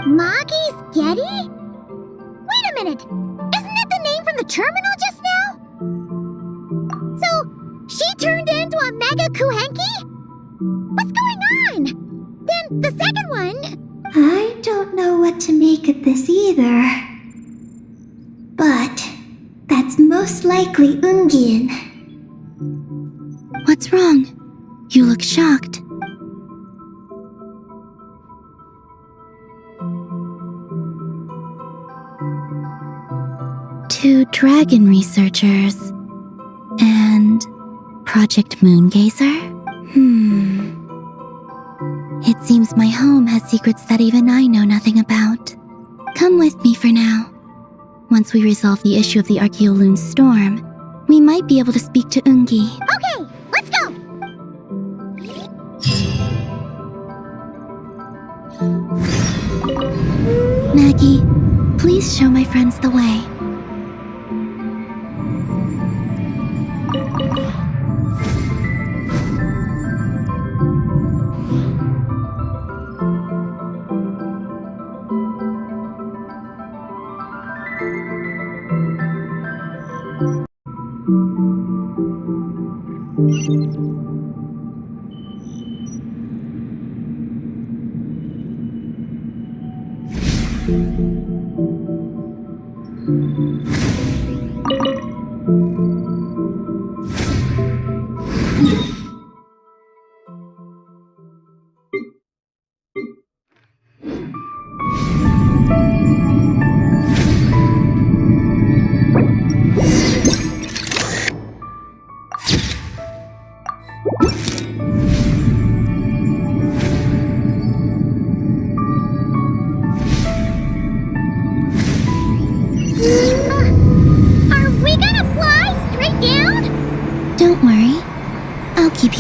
Maggie's Getty? Wait a minute! Isn't that the name from the terminal just now? So, she turned into a Mega Kuhanki? What's going on? Then the second one... I don't know what to make of this either. But that's most likely Ungian. What's wrong? You look shocked. Two dragon researchers and Project Moongazer? It seems my home has secrets that even I know nothing about. Come with me for now. Once we resolve the issue of the Archeoloon storm, we might be able to speak to Ungi. Okay, let's go! Maggie, please show my friends the way.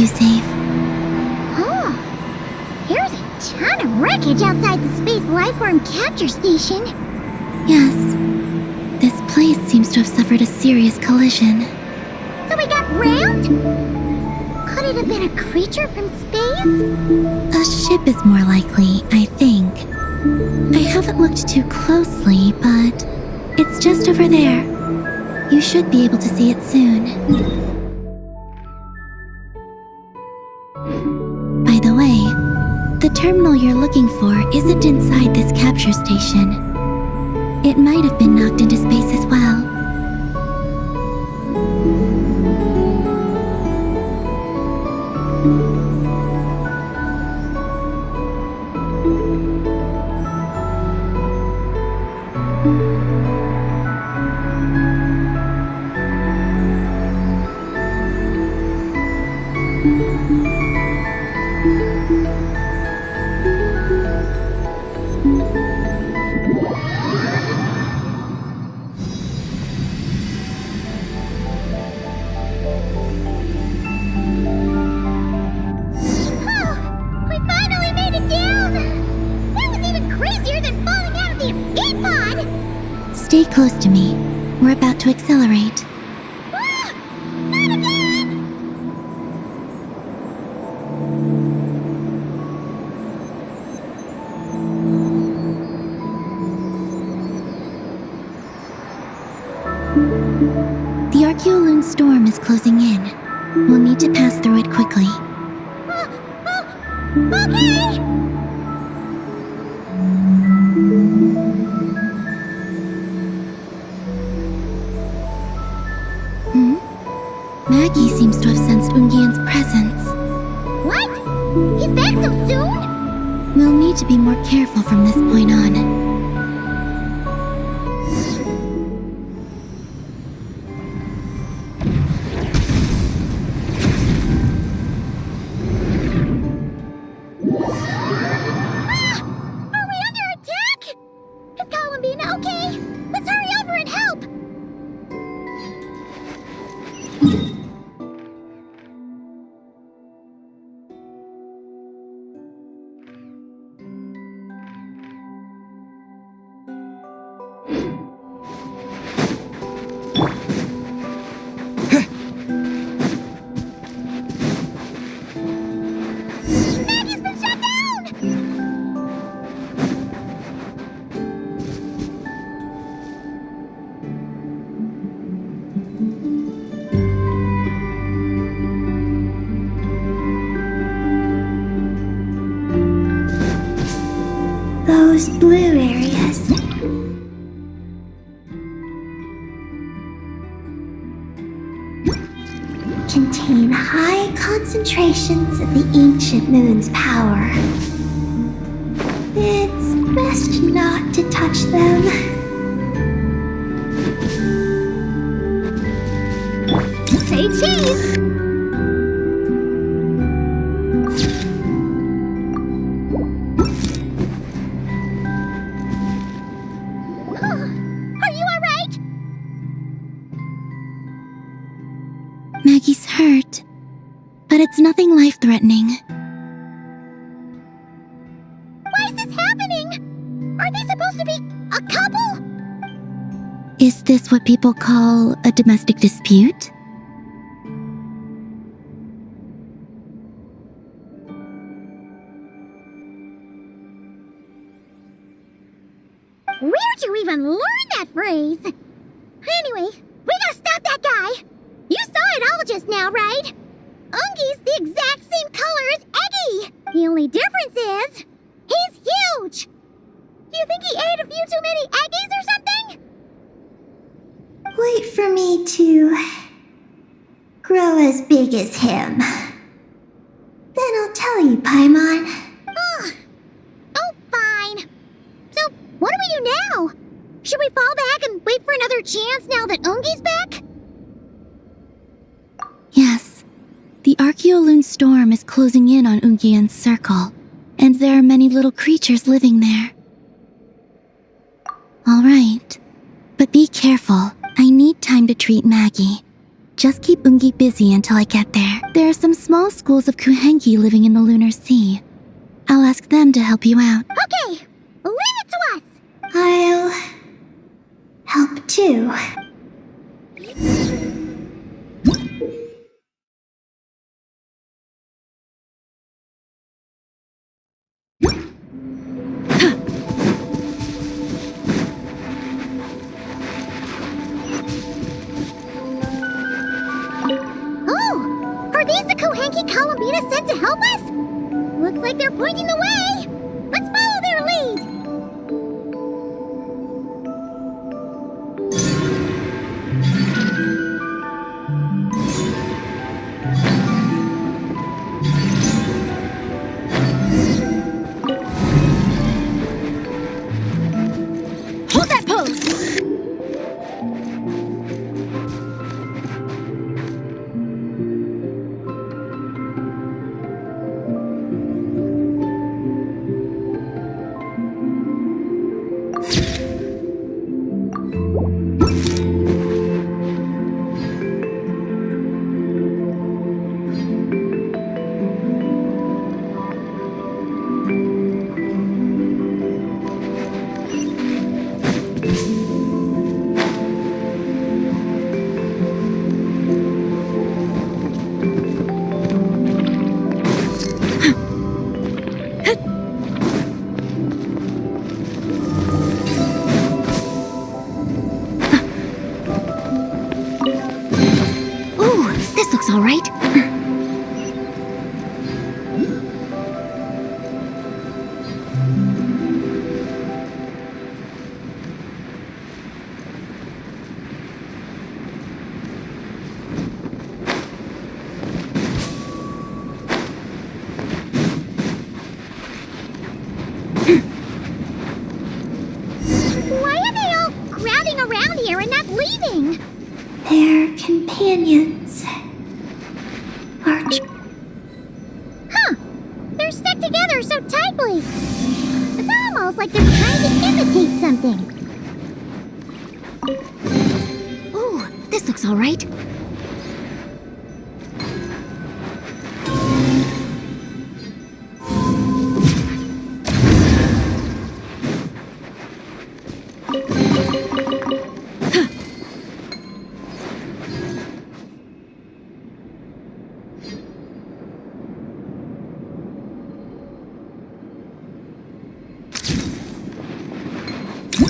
you safe. Oh, here's a ton of wreckage outside the Space Lifeform Capture Station. Yes. This place seems to have suffered a serious collision. So we got rammed? Could it have been a creature from space? A ship is more likely, I think. I haven't looked too closely, but it's just over there. You should be able to see it soon. By the way, the terminal you're looking for isn't inside this capture station. It might have been knocked into space as well. We finally made it down! That was even crazier than falling out of the escape pod! Stay close to me. We're about to accelerate. Ah! Not again! The Archeoloon storm is closing in. We'll need to pass through it quickly. Okay! Maggie seems to have sensed Ungian's presence. What? He's back so soon? We'll need to be more careful from this point on. Are we under attack? Is Columbina okay? Let's hurry over and help! Maggie's been shut down! Those blue areas. Contain high concentrations of the ancient moon's power. It's best not to touch them. Say cheese! Are you alright? Maggie's hurt, but it's nothing life-threatening. Why is this happening? Are they supposed to be a couple? Is this what people call a domestic dispute? Where'd you even learn that phrase? Anyway, we gotta stop that guy! You saw it all just now, right? Ungi's the exact same color as Eggy! The only difference is, he's huge! Do you think he ate a few too many Eggies or something? Wait for me to grow as big as him. Then I'll tell you, Paimon. Ugh. Oh, fine. So, what do we do now? Should we fall back and wait for another chance now that Ungi's back? Yes. The Archeoloon storm is closing in on Ungian's circle, and there are many little creatures living there. All right. But be careful. I need time to treat Maggie. Just keep Ungi busy until I get there. There are some small schools of Kuhenki living in the Lunar Sea. I'll ask them to help you out. Okay, leave it to us. I'll help too. Oh, are these the Kuhenki Columbina sent to help us? Looks like they're pointing the way. Let's follow their lead. Hold that pose! This looks all right. Why are they all crowding around here and not leaving? They're companions. Huh, they're stuck together so tightly. It's almost like they're trying to imitate something. Ooh, this looks all right.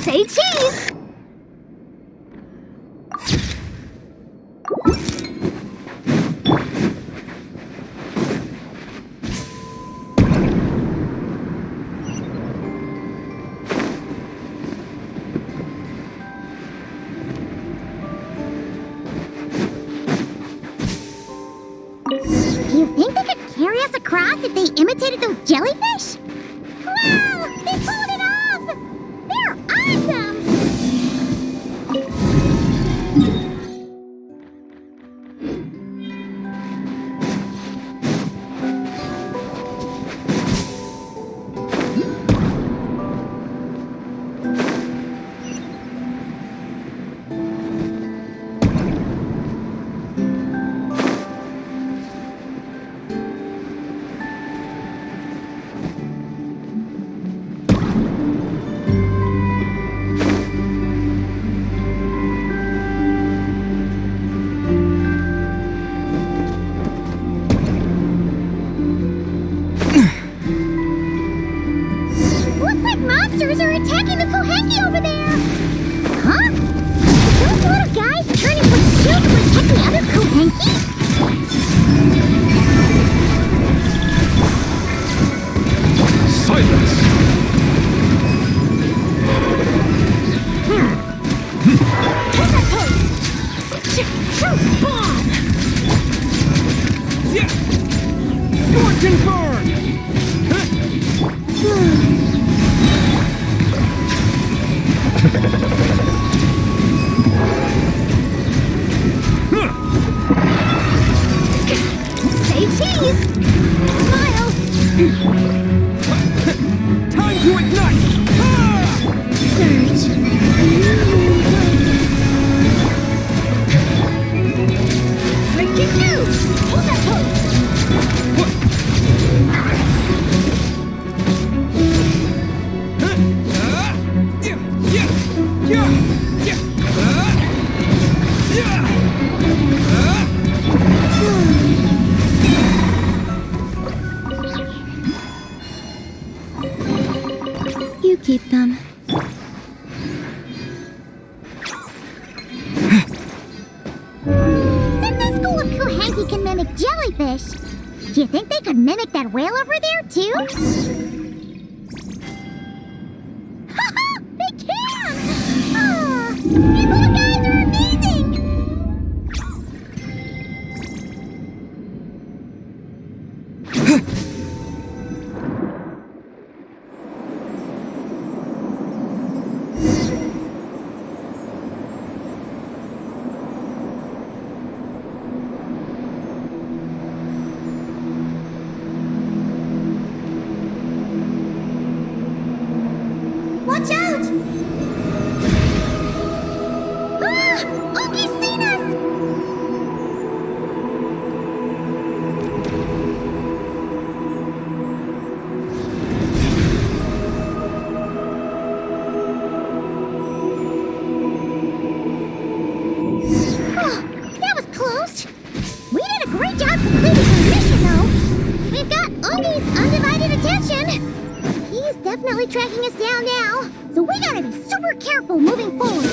Say cheese! Do you think they could carry us across if they imitated those jellyfish? Wow, they pulled it off! They're awesome! Looks like monsters are attacking the Kuhenki over there! Huh? Are those little guys turning from shield to protect the other Kuhenki? Silence! Hold that pose! Shoot! Bomb! Scorching burn! You keep them. Since the school of Kuhanki can mimic jellyfish, do you think they could mimic that whale over there, too? Haha! They can! Ah, these little guys are amazing! Watch out! Ah! Oogie's seen us! Oh, that was close. We did a great job completing the mission, though. We've got Oogie's undivided attention. He's definitely tracking us down now, so we gotta be super careful moving forward.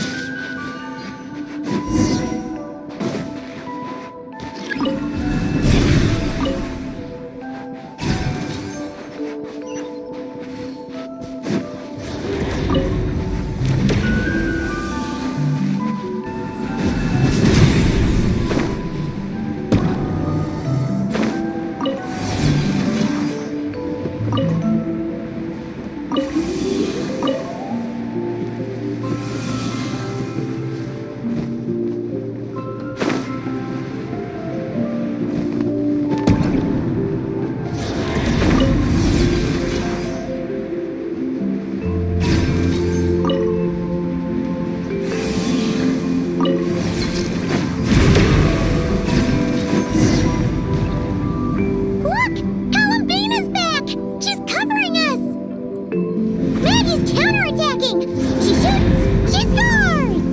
Look! Columbina's back! She's covering us! Maggie's counterattacking! She shoots! She scores!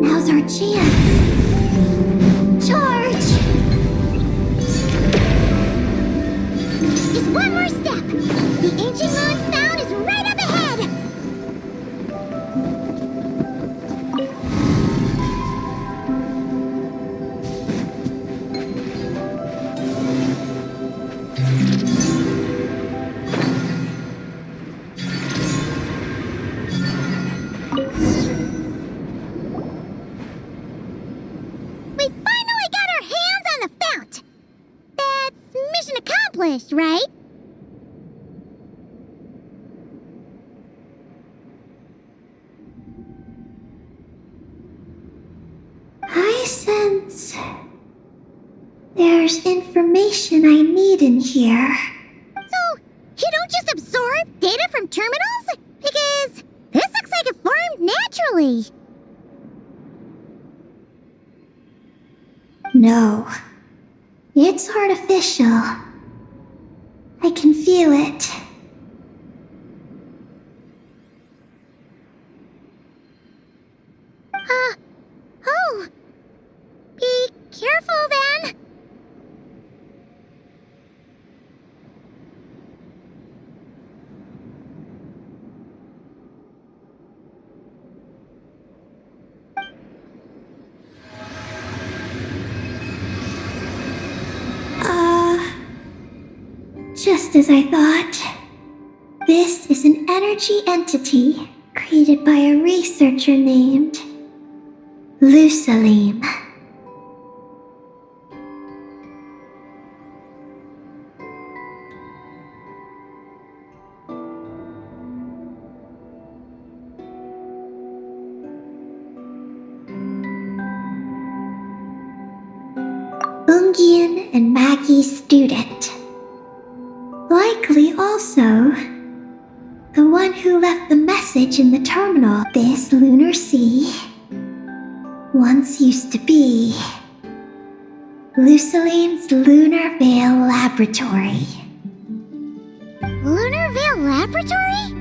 Now's our chance. Charge! Just one more step! The ancient moon's bound is right up ahead! We finally got our hands on the fount! That's mission accomplished, right? I sense there's information I need in here. So, you don't just absorb data from terminals? Because this looks like it formed naturally. No, it's artificial. I can feel it. Oh. Be careful then. Just as I thought. This is an energy entity created by a researcher named Lusalim. Ungian and Maggie's student. Likely also the one who left the message in the terminal. This lunar sea once used to be Lusalim's Lunar Veil Laboratory. Lunar Veil Laboratory?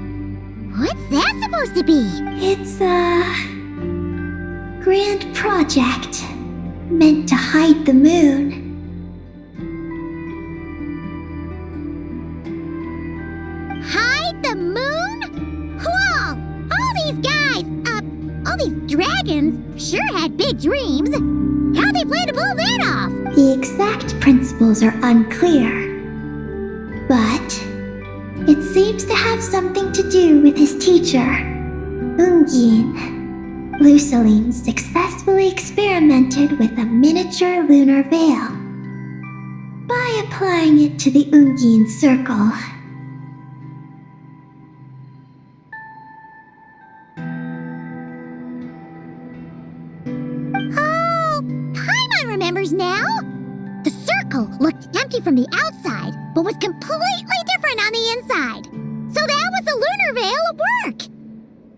What's that supposed to be? It's a grand project meant to hide the moon. Hide the moon? Whoa! All these guys, all these dragons sure had big dreams. How'd they plan to pull that off? The exact principles are unclear, but it seems to have something to do with his teacher, Ungin. Luceline successfully experimented with a miniature lunar veil by applying it to the Ungin circle. Oh, Paimon remembers now. The circle looked empty from the outside, but was completely different on the inside. So that was the lunar veil at work.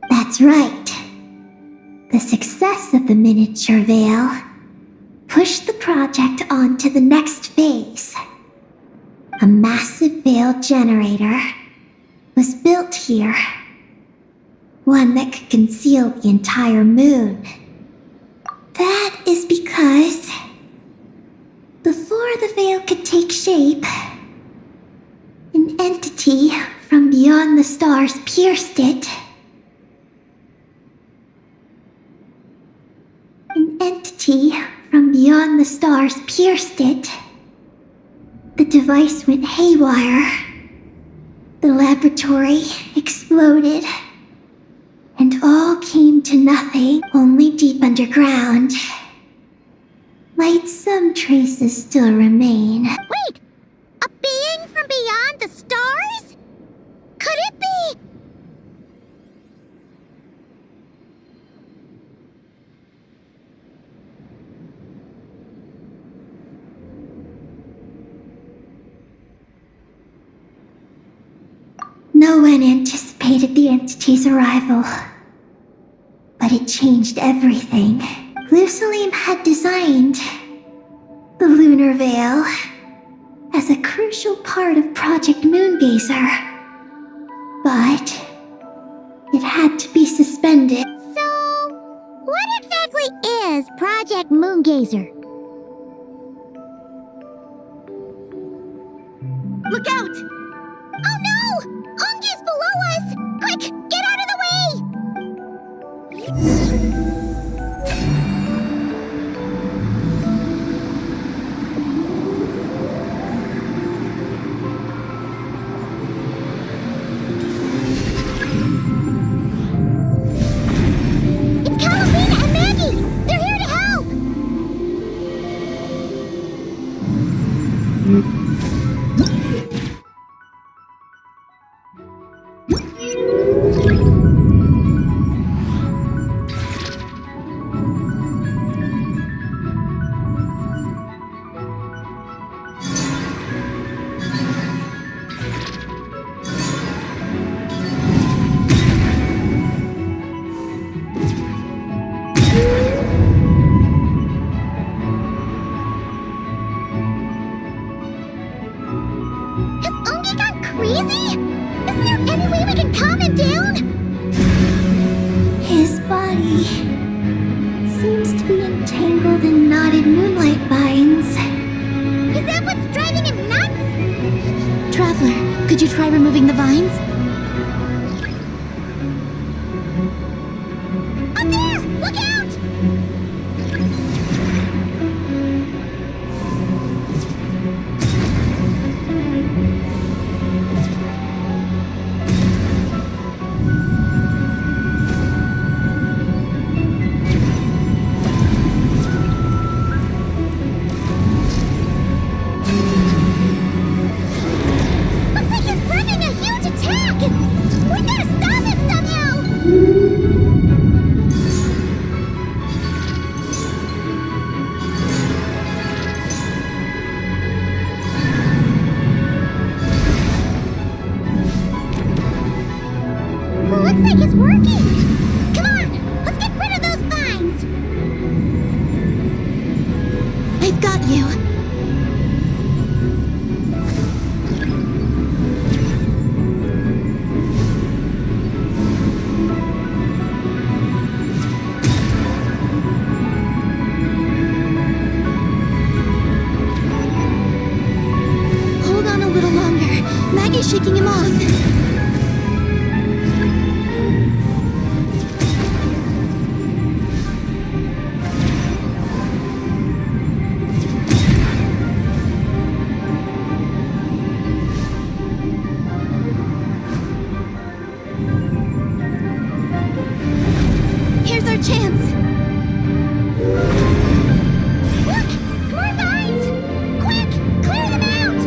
That's right. The success of the miniature veil pushed the project on to the next phase. A massive veil generator was built here. One that could conceal the entire moon. That is because before the veil could take shape, an entity from beyond the stars pierced it. An entity from beyond the stars pierced it. The device went haywire. The laboratory exploded. And all came to nothing, only deep underground. Might some traces still remain? Wait! A being from beyond the stars? Could it be? No one anticipated the entity's arrival, but it changed everything. Luceline had designed the lunar veil as a crucial part of Project Moongazer, but it had to be suspended. So, what exactly is Project Moongazer? Look out! Oh no! Ungi's below us! Quick, get out of the way! It's Columbina and Maggie! They're here to help! Has Ungi gone crazy? Isn't there any way we can calm him down? His body seems to be entangled in knotted moonlight vines. Is that what's driving him nuts? Traveler, could you try removing the vines? Up there! Look out! Looks like he's planning a huge attack! We gotta stop him somehow! Looks like it's working! Come on! Let's get rid of those vines! I've got you. shaking him off. Here's our chance. Look! More vines! Quick! Clear them out!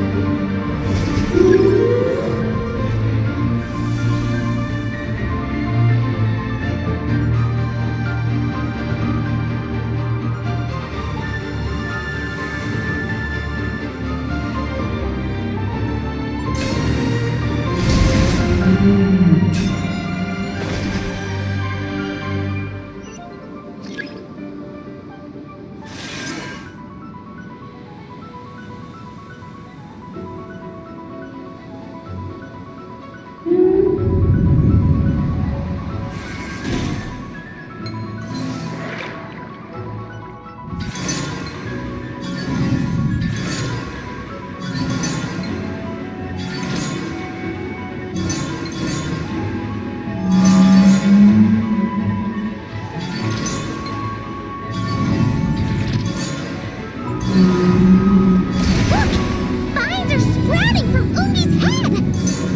Vines are sprouting from Ungi's head!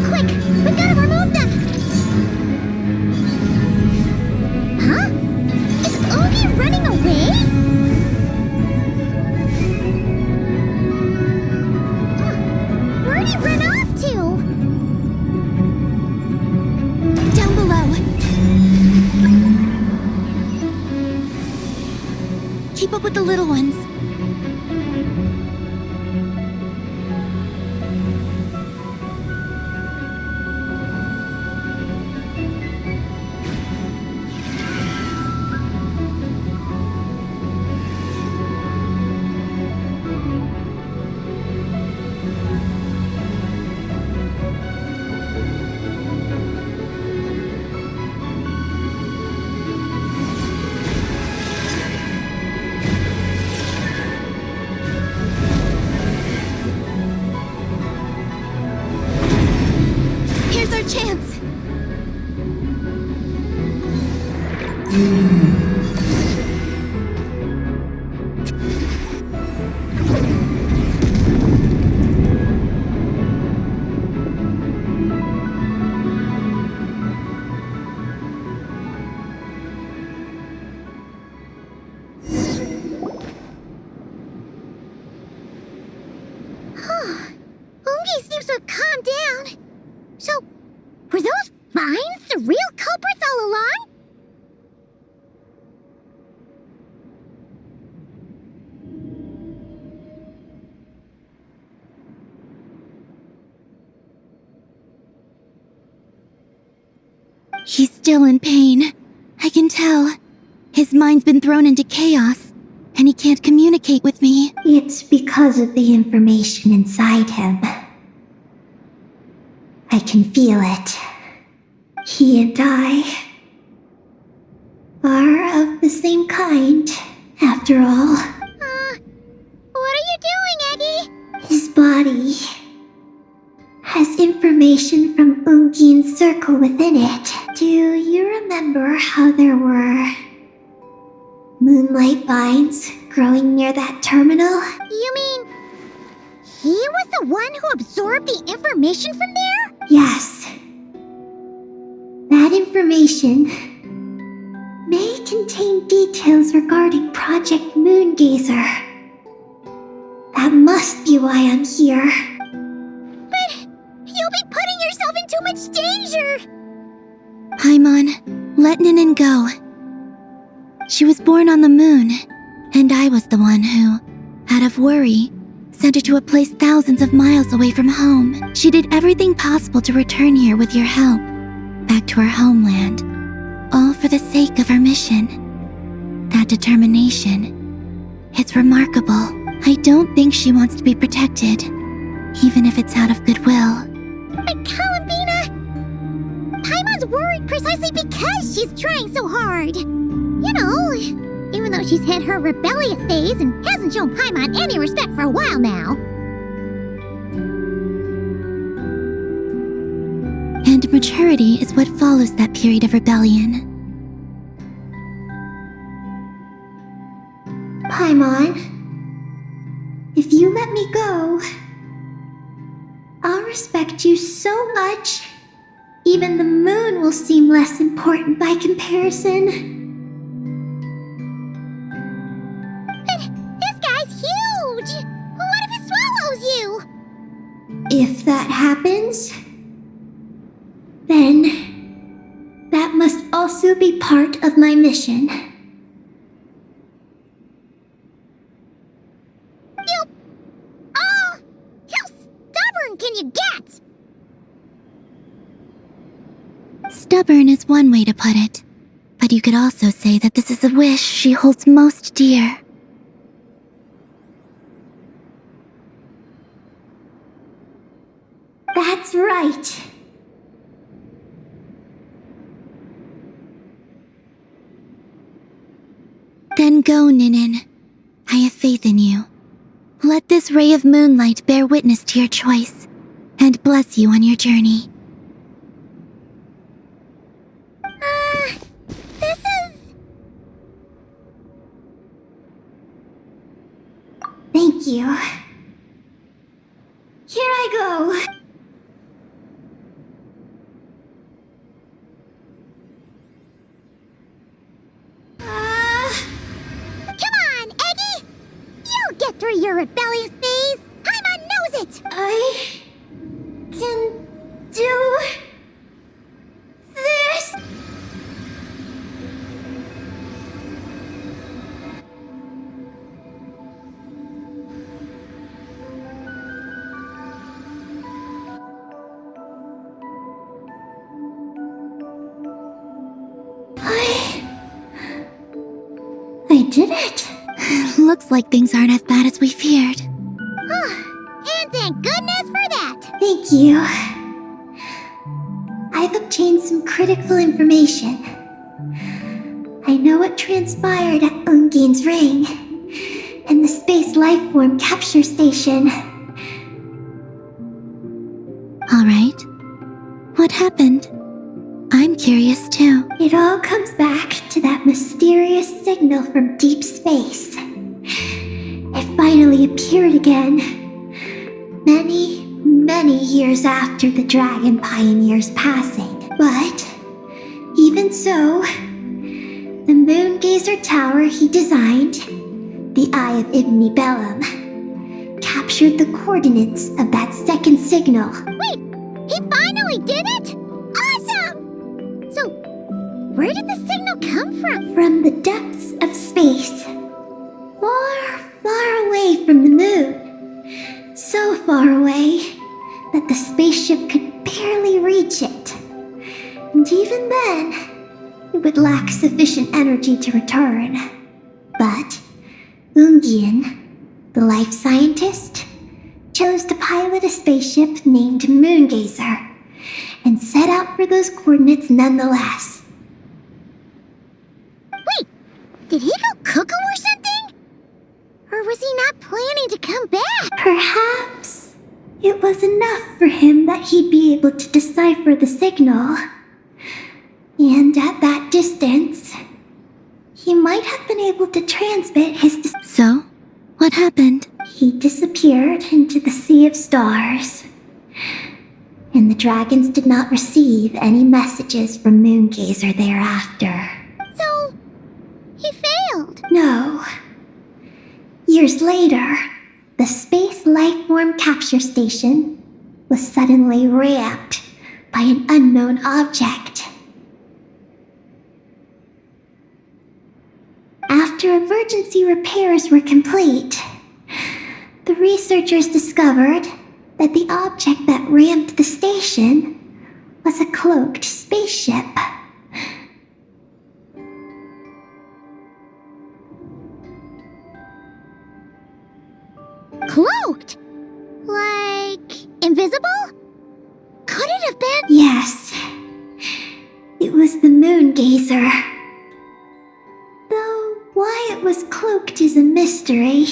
Quick! We've got to remove them! Huh? Is Ungi running away? Where'd he run off to? Down below. Keep up with the little ones. Here's our chance. Ungi seems to have calmed down. So, were those vines the real culprits all along? He's still in pain. I can tell. His mind's been thrown into chaos, and he can't communicate with me. It's because of the information inside him. I can feel it. He and I are of the same kind, after all. What are you doing, Eggy? His body has information from Ungi's circle within it. Do you remember how there were moonlight vines growing near that terminal? You mean he was the one who absorbed the information from there? Yes. That information may contain details regarding Project Moongazer. That must be why I'm here. But you'll be putting yourself in too much danger! Paimon, let Ninin go. She was born on the moon, and I was the one who, out of worry, sent her to a place thousands of miles away from home. She did everything possible to return here with your help, back to her homeland, all for the sake of our mission. That determination, it's remarkable. I don't think she wants to be protected, even if it's out of goodwill. But Columbina, Paimon's worried precisely because she's trying so hard. You know, even though she's had her rebellious days and hasn't shown Paimon any respect for a while now. and maturity is what follows that period of rebellion. Paimon, if you let me go, I'll respect you so much, even the moon will seem less important by comparison. This guy's huge! What if it swallows you? If that happens, then that must also be part of my mission. How stubborn can you get? Stubborn is one way to put it, but you could also say that this is a wish she holds most dear. That's right. Then go, Ninin. I have faith in you. Let this ray of moonlight bear witness to your choice, and bless you on your journey. This is... Thank you. Here I go. Come on, Eggy! You'll get through your rebellious phase! Paimon knows it! I can do this. I did it. Looks like things aren't as bad as we feared. And thank goodness for that! Thank you. I've obtained some critical information. I know what transpired at Ungain's ring and the space lifeform capture station. All right. What happened? I'm curious too. It all comes back to that mysterious signal from deep space. It finally appeared again. Many years after the Dragon Pioneer's passing. But, even so, the Moon Gazer Tower he designed, the Eye of Ibn Bellum, captured the coordinates of that second signal. Wait! He finally did it?! Awesome! So, where did the signal come from? From the depths of space. Far away from the moon. So far away that the spaceship could barely reach it. And even then, it would lack sufficient energy to return. But Ungian, the life scientist, chose to pilot a spaceship named Moongazer and set out for those coordinates nonetheless. Wait, did he go cuckoo or something? Or was he not planning to come back? Perhaps it was enough for him that he'd be able to decipher the signal. And at that distance, he might have been able to transmit his... So, what happened? He disappeared into the sea of stars. And the dragons did not receive any messages from Moongazer thereafter. So, he failed. No. Years later, the Space Lifeform Capture Station was suddenly ramped by an unknown object. After emergency repairs were complete, the researchers discovered that the object that ramped the station was a cloaked spaceship. Cloaked? Like, invisible? Could it have been? Yes, it was the Moongazer. Though why it was cloaked is a mystery.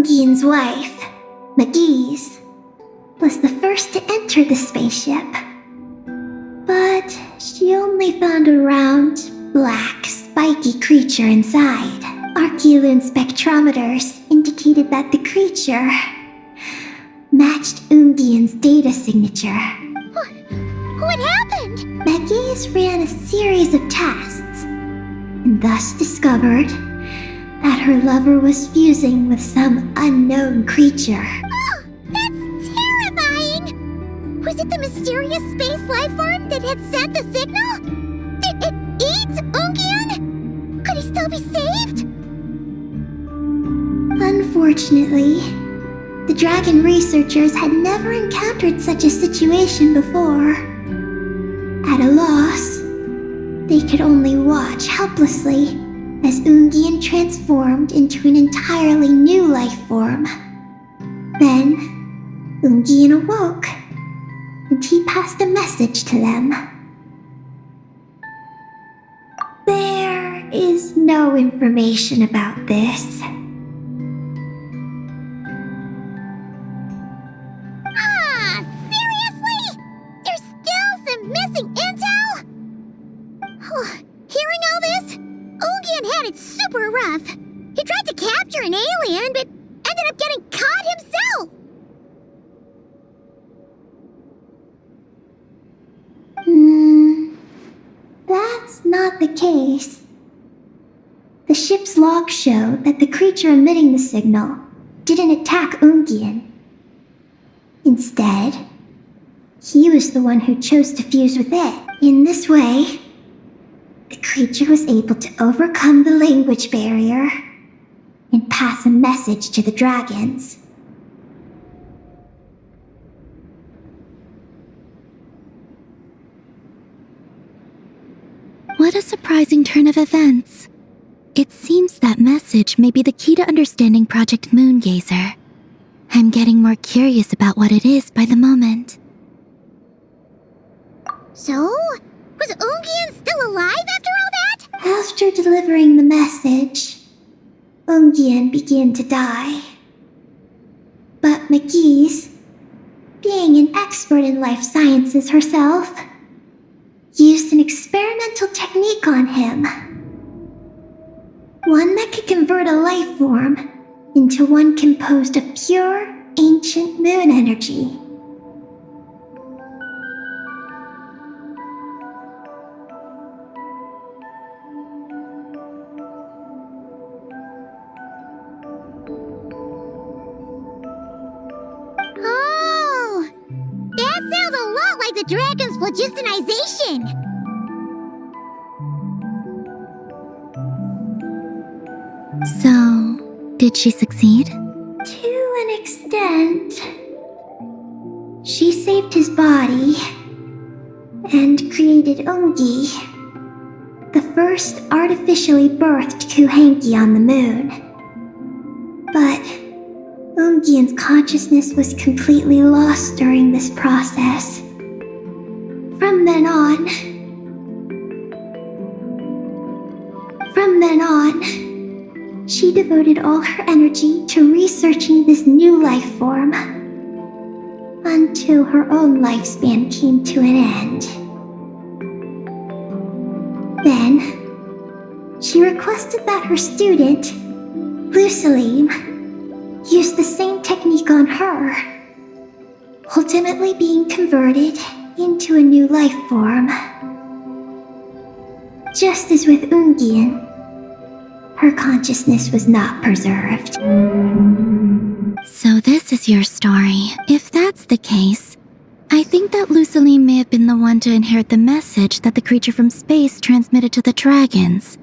Ungian's wife, McGee's, was the first to enter the spaceship. But she only found a round, black, spiky creature inside. Archeloon spectrometers indicated that the creature matched Ungian's data signature. What happened? McGee's ran a series of tests, and thus discovered that her lover was fusing with some unknown creature. Oh, that's terrifying! Was it the mysterious space life form that had sent the signal? Did it eat Ungian? Could he still be saved? Unfortunately, the dragon researchers had never encountered such a situation before. At a loss, they could only watch helplessly as Ungian transformed into an entirely new life form. Then, Ungian awoke, and he passed a message to them. There is no information about this. Seriously? There's still some missing intel? Hearing all this, Ungian had it super rough. He tried to capture an alien, but ended up getting caught himself. That's not the case. The ship's logs show that the creature emitting the signal didn't attack Ungian. Instead, he was the one who chose to fuse with it. In this way, the creature was able to overcome the language barrier and pass a message to the dragons. What a surprising turn of events. It seems that message may be the key to understanding Project Moongazer. I'm getting more curious about what it is by the moment. So, was Ungian still alive after all that? After delivering the message, Ungian began to die. But McGee's, being an expert in life sciences herself, used an experimental technique on him. One that could convert a life form into one composed of pure, ancient moon energy. Oh! That sounds a lot like the dragon's phlogistonization! So, did she succeed? To an extent. She saved his body and created Ungi, the first artificially birthed Kuhanki on the moon. But Ungian's consciousness was completely lost during this process. From then on, she devoted all her energy to researching this new life form until her own lifespan came to an end. Then, she requested that her student, Lusalim, use the same technique on her, ultimately being converted into a new life form. Just as with Ungian, her consciousness was not preserved. So this is your story. If that's the case, I think that Lusaline may have been the one to inherit the message that the creature from space transmitted to the dragons.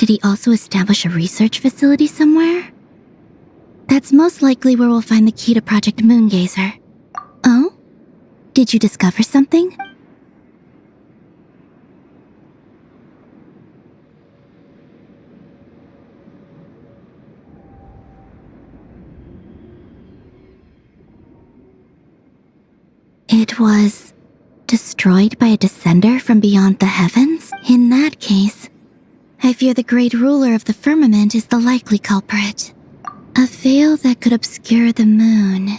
Did he also establish a research facility somewhere? That's most likely where we'll find the key to Project Moongazer. Oh? Did you discover something? It was Destroyed by a descender from beyond the heavens? In that case, I fear the great ruler of the firmament is the likely culprit. A veil that could obscure the moon.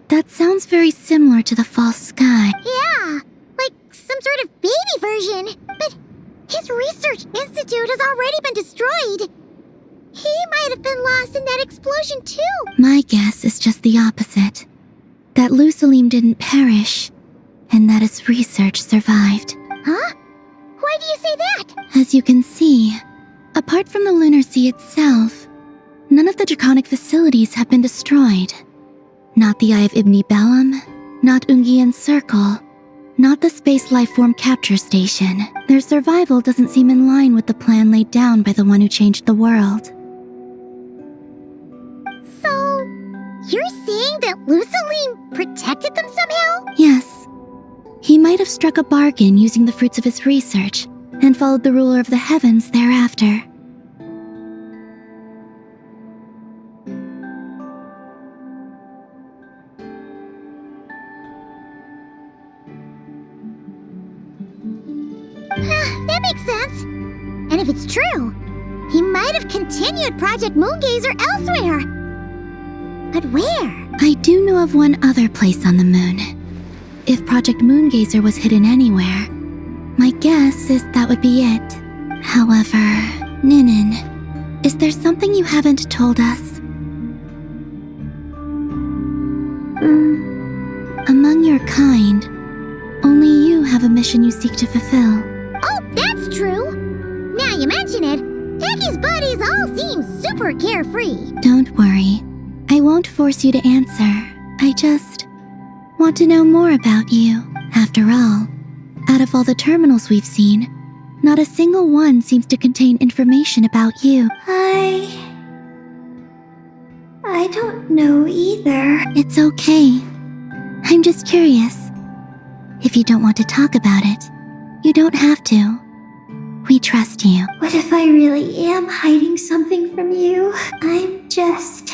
That sounds very similar to the false sky. Yeah, like some sort of baby version. But his research institute has already been destroyed. He might have been lost in that explosion too. My guess is just the opposite. That Lusalim didn't perish, and that his research survived. Huh? Why do you say that? As you can see, apart from the lunar sea itself, none of the draconic facilities have been destroyed. Not the Eye of Ibn Bellum, not Ungian's Circle, not the space lifeform capture station. Their survival doesn't seem in line with the plan laid down by the one who changed the world. So, you're saying that Lusalim protected them somehow? Yes. He might have struck a bargain using the fruits of his research and followed the ruler of the heavens thereafter. That makes sense. And if it's true, he might have continued Project Moongazer elsewhere. But where? I do know of one other place on the moon. If Project Moongazer was hidden anywhere, my guess is that would be it. However, Ninin, is there something you haven't told us? Among your kind, only you have a mission you seek to fulfill. Oh, that's true. Now you mention it, Heki's buddies all seem super carefree. Don't worry. I won't force you to answer. I just want to know more about you. After all, out of all the terminals we've seen, not a single one seems to contain information about you. I don't know either. It's okay. I'm just curious. If you don't want to talk about it, you don't have to. We trust you. What if I really am hiding something from you? I'm just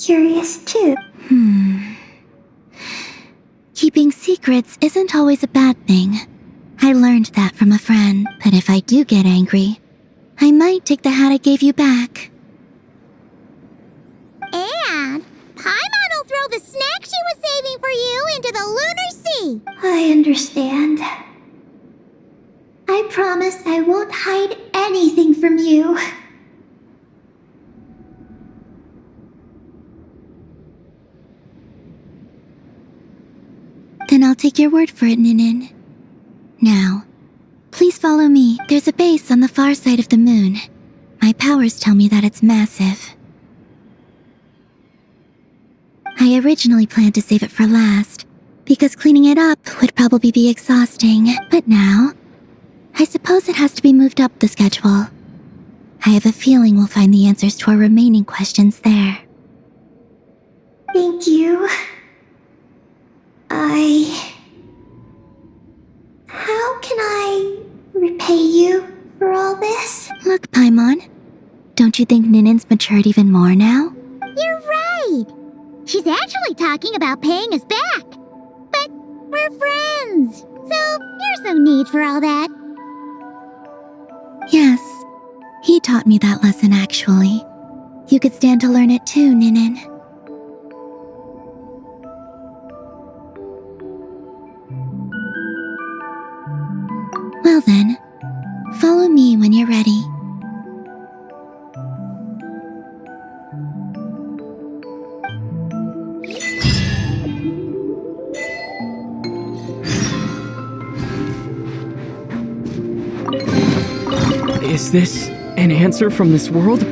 curious too. Keeping secrets isn't always a bad thing. I learned that from a friend. But if I do get angry, I might take the hat I gave you back. And Paimon will throw the snack she was saving for you into the lunar sea. I understand. I promise I won't hide anything from you. Then I'll take your word for it, Ninin. Now, please follow me. There's a base on the far side of the moon. My powers tell me that it's massive. I originally planned to save it for last, because cleaning it up would probably be exhausting. But now, I suppose it has to be moved up the schedule. I have a feeling we'll find the answers to our remaining questions there. Thank you. How can I repay you for all this? Look, Paimon, don't you think Ninin's matured even more now? You're right. She's actually talking about paying us back. But we're friends, so there's no need for all that. Yes, he taught me that lesson actually. You could stand to learn it too, Ninin. Well then, follow me when you're ready. Is this an answer from this world?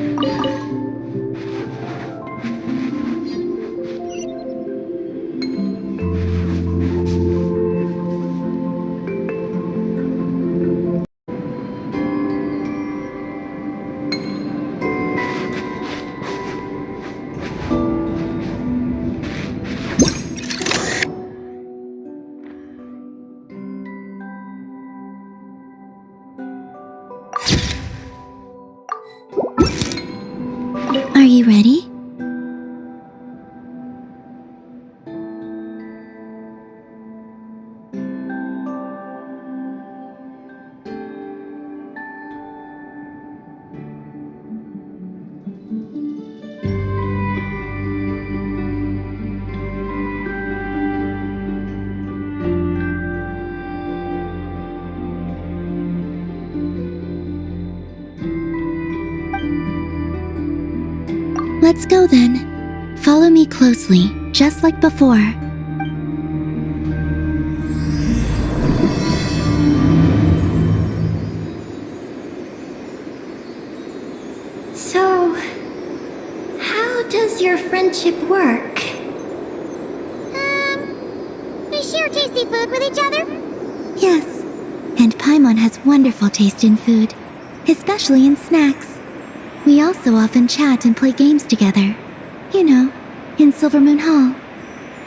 Are you ready? Let's go then. Follow me closely, just like before. So, how does your friendship work? We share tasty food with each other? Yes, and Paimon has wonderful taste in food, especially in snacks. We also often chat and play games together. You know, in Silvermoon Hall.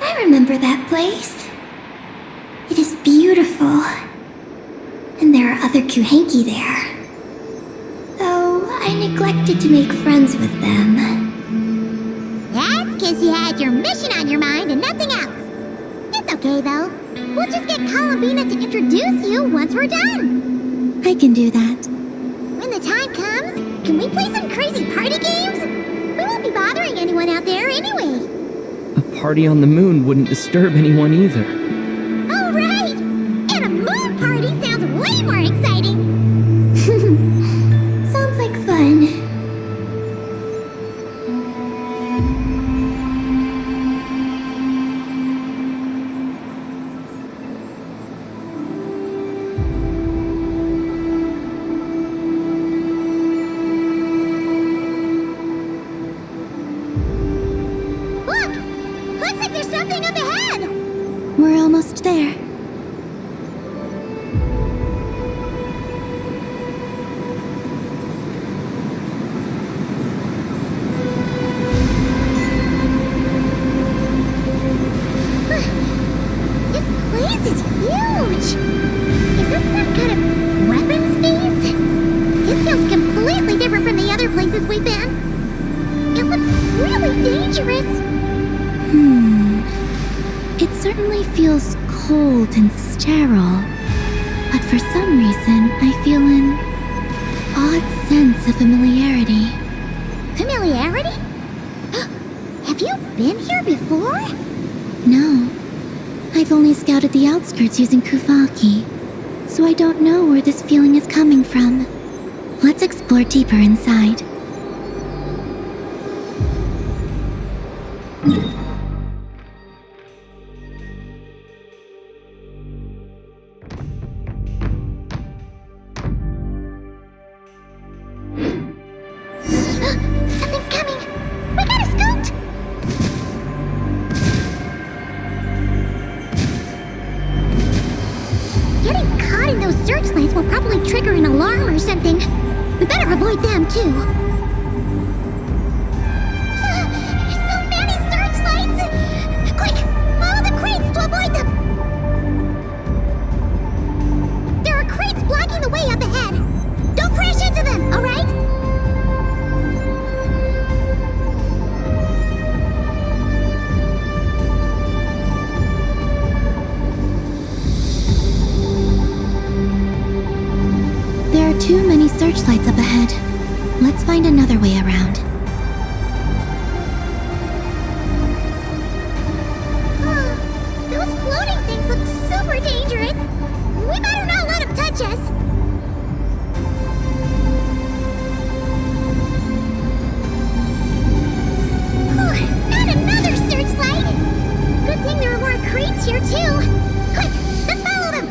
I remember that place. It is beautiful. And there are other Kuhenki there. Though I neglected to make friends with them. That's because you had your mission on your mind and nothing else. It's okay, though. We'll just get Columbina to introduce you once we're done. I can do that. When the time comes, can we play some crazy party games? We won't be bothering anyone out there anyway. A party on the moon wouldn't disturb anyone either. Oh, right! And a moon party sounds way more exciting. Sounds like fun. Look! Looks like there's something up ahead! We're almost there. This place is huge! Is this some kind of weapons base? This feels completely different from the other places we've been. It looks really dangerous. It certainly feels cold and sterile. But for some reason, I feel an odd sense of familiarity. Familiarity? Have you been here before? No. I've only scouted the outskirts using Kuvaki, so I don't know where this feeling is coming from. Let's explore deeper inside. Something's coming! We gotta scoot! Getting caught in those searchlights will probably trigger an alarm or something. We better avoid them, too. So many searchlights! Quick! Follow the crates to avoid them! There are crates blocking the way up ahead. Don't crash into them, alright? There are too many searchlights up ahead. Let's find another way around. Those floating things look super dangerous. We better not let them touch us. Not another searchlight! Good thing there are more crates here, too. Quick, let's follow them!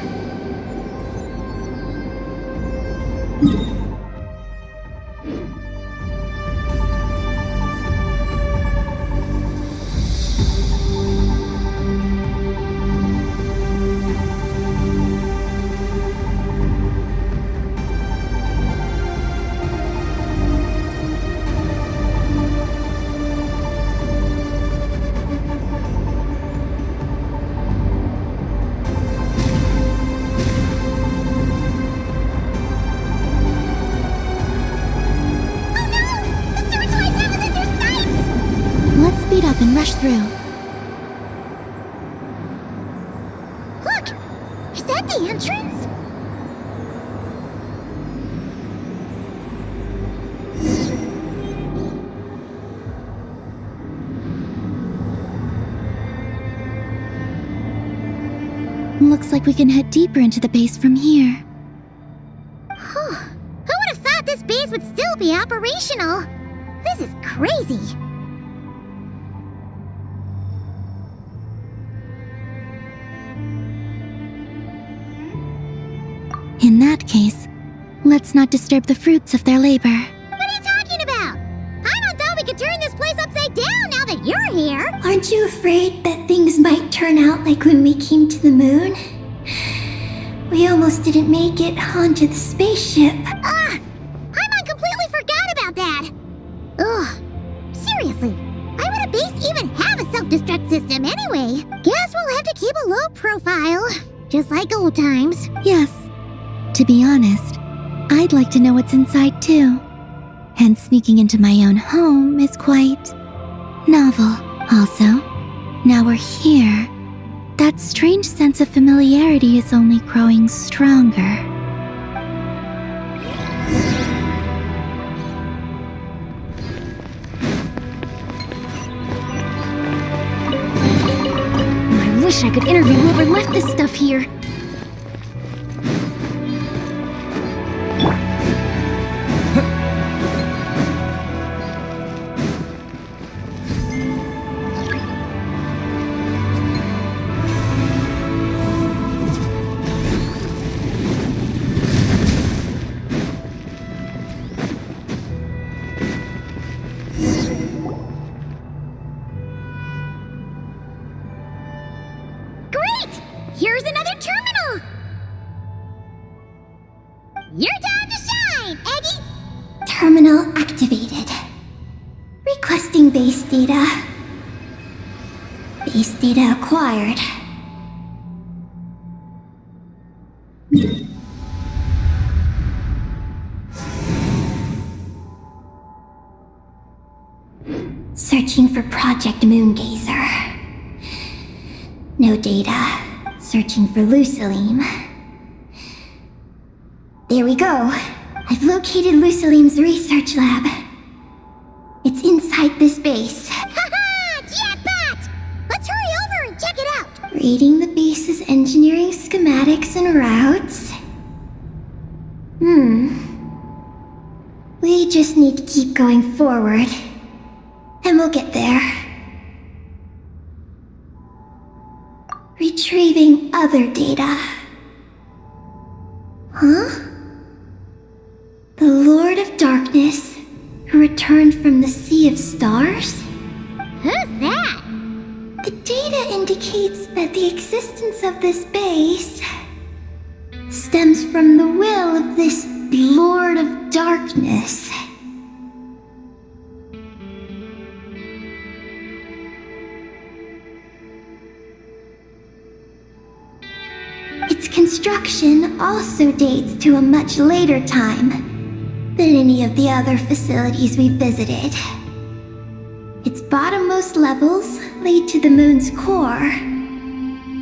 Speed up and rush through. Look! Is that the entrance? Looks like we can head deeper into the base from here. Who would have thought this base would still be operational? This is crazy. that case, let's not disturb the fruits of their labor. What are you talking about? Paimon thought we could turn this place upside down now that you're here. Aren't you afraid that things might turn out like when we came to the moon? We almost didn't make it onto the spaceship. Paimon completely forgot about that. Ugh. Seriously, why would a base even have a self-destruct system anyway? Guess we'll have to keep a low profile, just like old times. Yes. To be honest, I'd like to know what's inside too. And sneaking into my own home is quite novel. Also, now we're here. That strange sense of familiarity is only growing stronger. I wish I could interview whoever left this stuff here. Here's another terminal! Your time to shine, Eggy! Terminal activated. Requesting base data. Base data acquired. Searching for Project Moongazer. No data. Searching for Lucilim. There we go. I've located Lucilim's research lab. It's inside this base. Haha! Jackpot! Let's hurry over and check it out! Reading the base's engineering schematics and routes. We just need to keep going forward. And we'll get there. Retrieving other data. Huh? The Lord of Darkness, who returned from the Sea of Stars? Who's that? The data indicates that the existence of this base stems from the will of this Lord of Darkness. Its construction also dates to a much later time than any of the other facilities we visited. Its bottommost levels lead to the moon's core,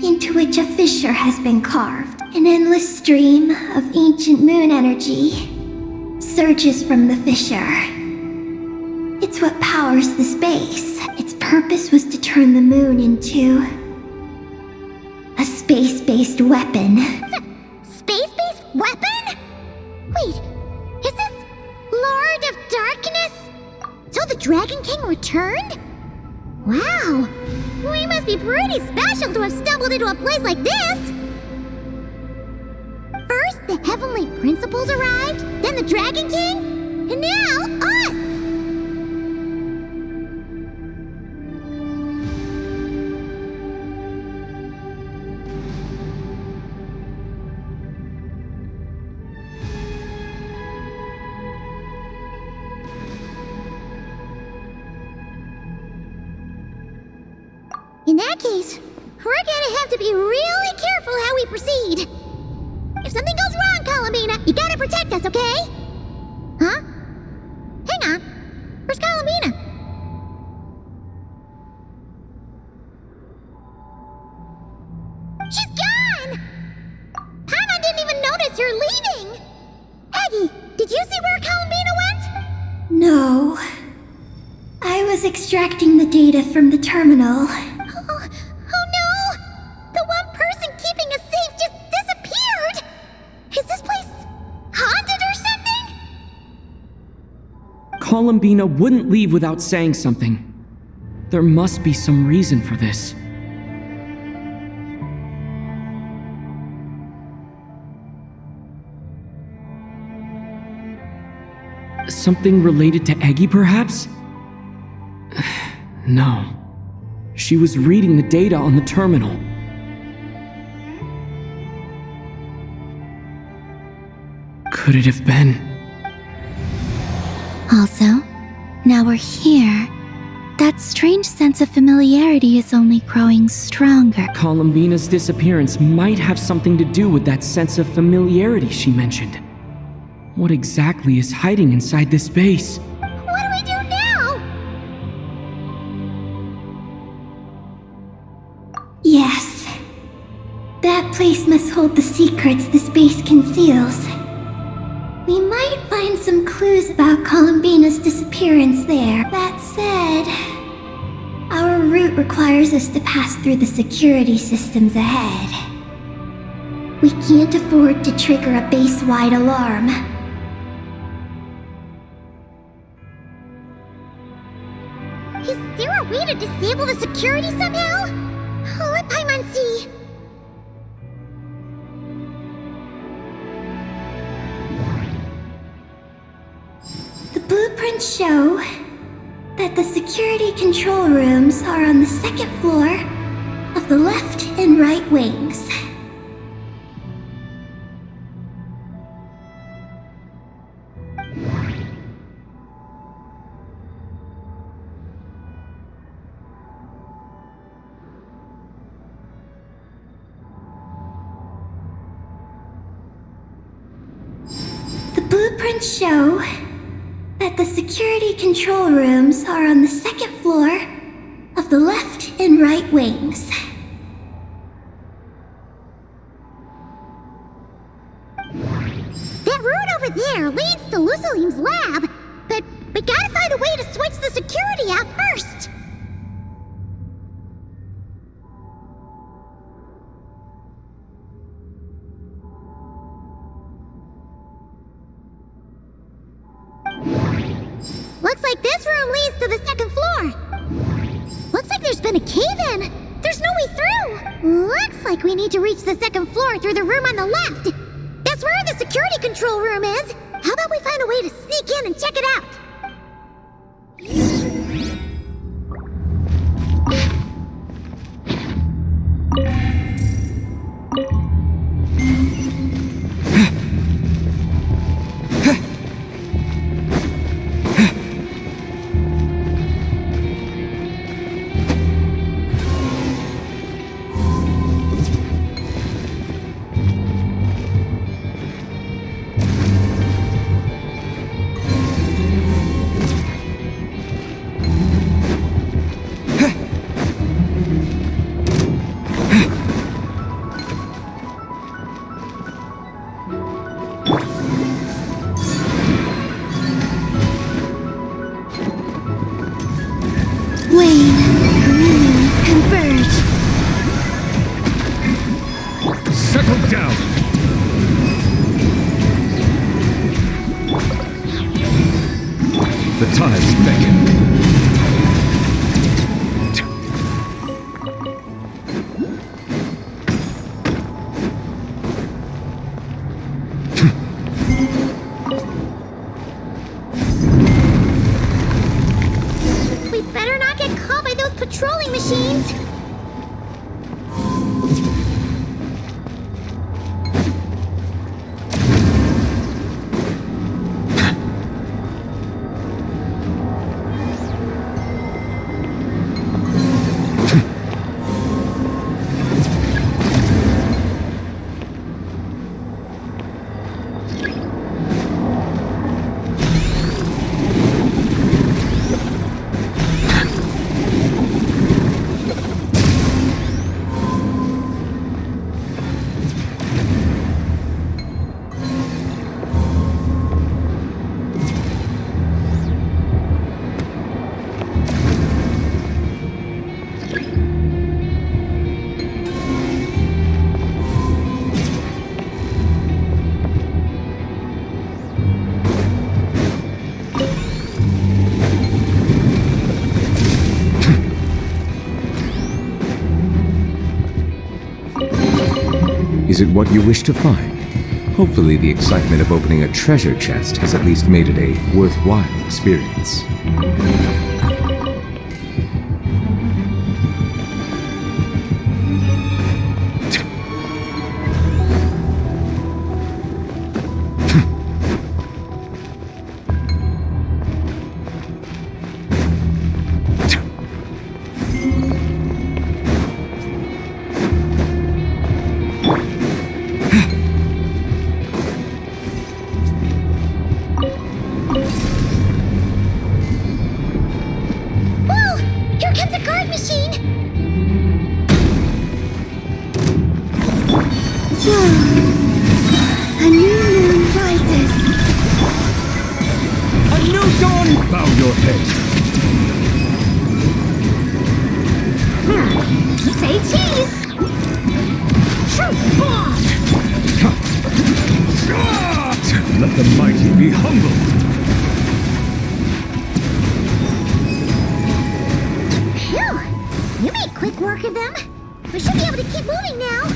into which a fissure has been carved. An endless stream of ancient moon energy surges from the fissure. It's what powers the space. Its purpose was to turn the moon into a space-based weapon. Space-based weapon? Wait, is this Lord of Darkness? So the Dragon King returned? Wow, we must be pretty special to have stumbled into a place like this! First, the Heavenly Principles arrived, then the Dragon King, and now us! In that case, we're gonna have to be really careful how we proceed. If something goes wrong, Columbina, you gotta protect us, okay? Huh? Hang on. Where's Columbina? She's gone! Paimon didn't even notice you're leaving! Aggie, did you see where Columbina went? No. I was extracting the data from the terminal. Oh no! The one person keeping us safe just disappeared! Is this place haunted or something? Columbina wouldn't leave without saying something. There must be some reason for this. Something related to Eggy, perhaps? No. She was reading the data on the terminal. Could it have been? Also, now we're here. That strange sense of familiarity is only growing stronger. Columbina's disappearance might have something to do with that sense of familiarity she mentioned. What exactly is hiding inside this base? What do we do now? Yes. That place must hold the secrets this base conceals. We might find some clues about Columbina's disappearance there. That said, our route requires us to pass through the security systems ahead. We can't afford to trigger a base-wide alarm. Is there a way to disable the security somehow? Let Paimon see. The blueprints show that the security control rooms are on the second floor of the left and right wings. The blueprints show that the security control rooms are on the second floor of the left and right wings. That route over there leads to Lucilim's lab, but we gotta find a way to switch the security out first. Looks like this room leads to the second floor. Looks like there's been a cave-in. There's no way through. Looks like we need to reach the second floor through the room on the left. That's where the security control room is. How about we find a way to sneak in and check it out? Settle down! The tides beckon. We better not get caught by those patrolling machines. Is it what you wish to find? Hopefully the excitement of opening a treasure chest has at least made it a worthwhile experience. Whoa! Here comes a guard machine! A new moon rises. A new dawn! Bow your head. Say cheese! Let the mighty be humbled. Phew! You made quick work of them. We should be able to keep moving now.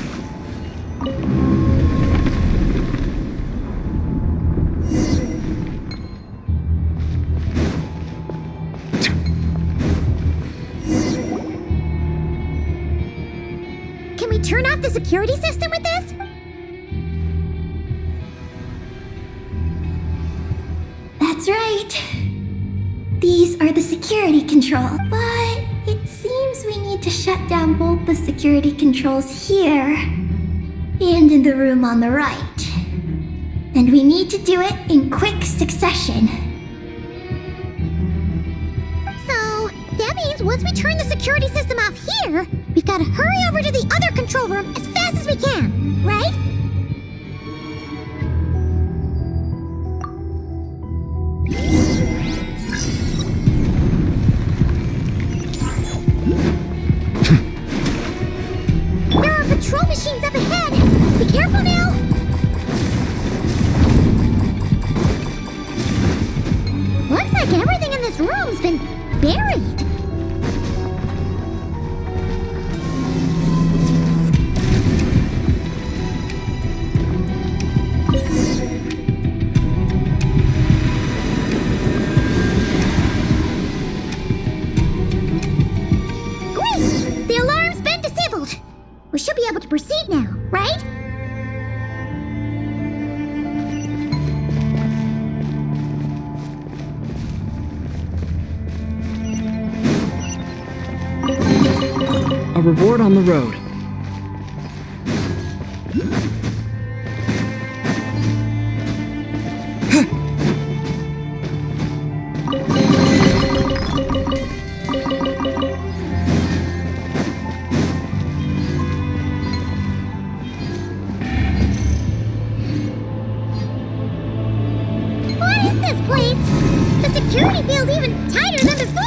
Can we turn off the security system with this? That's right. These are the security controls, but it seems we need to shut down both the security controls here and in the room on the right. And we need to do it in quick succession. So, that means once we turn the security system off here, we've got to hurry over to the other control room as fast as we can, right? There are patrol machines up ahead! Be careful now! Looks like everything in this room's been buried. Great! The alarm's been disabled. We should be able to proceed now, right? A reward on the road. What is this place? The security feels even tighter than before!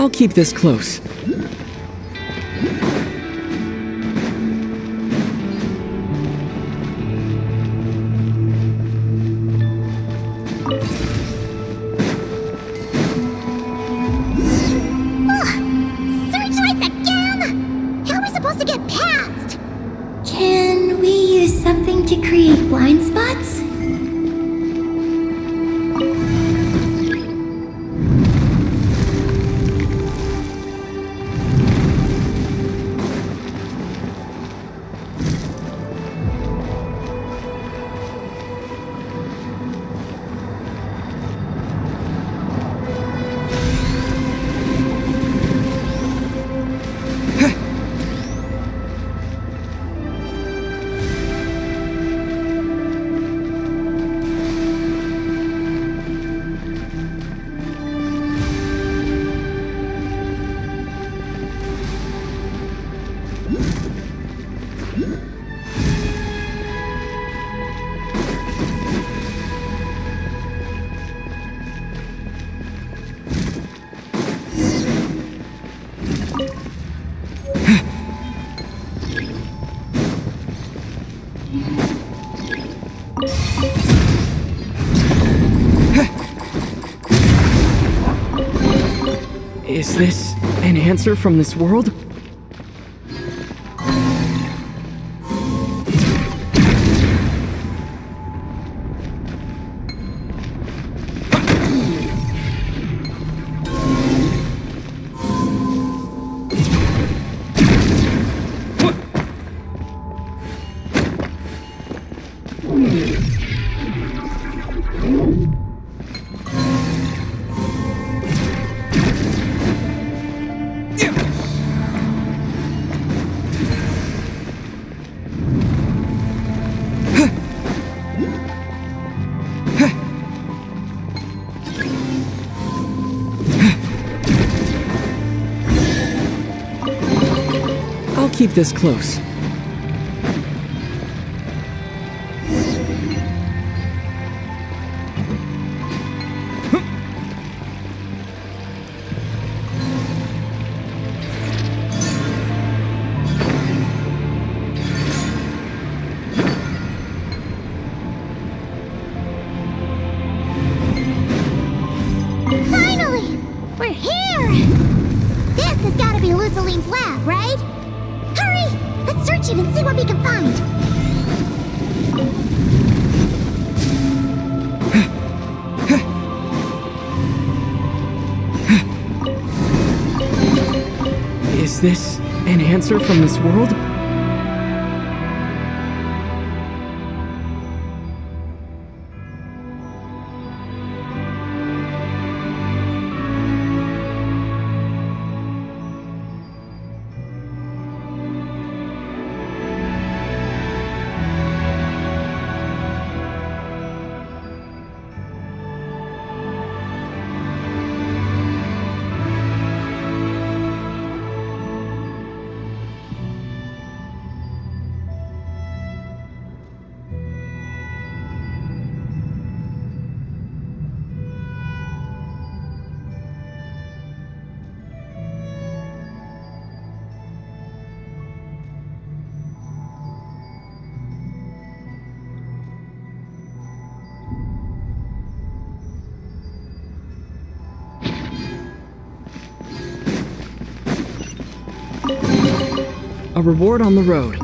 I'll keep this close. Searchlights again! How are we supposed to get past? Can we use something to create blind spots? Is this an answer from this world? I'll keep this close. Finally! We're here! This has got to be Luciline's lab, right? Hurry! Let's search it and see what we can find. Is this an answer from this world? A reward on the road.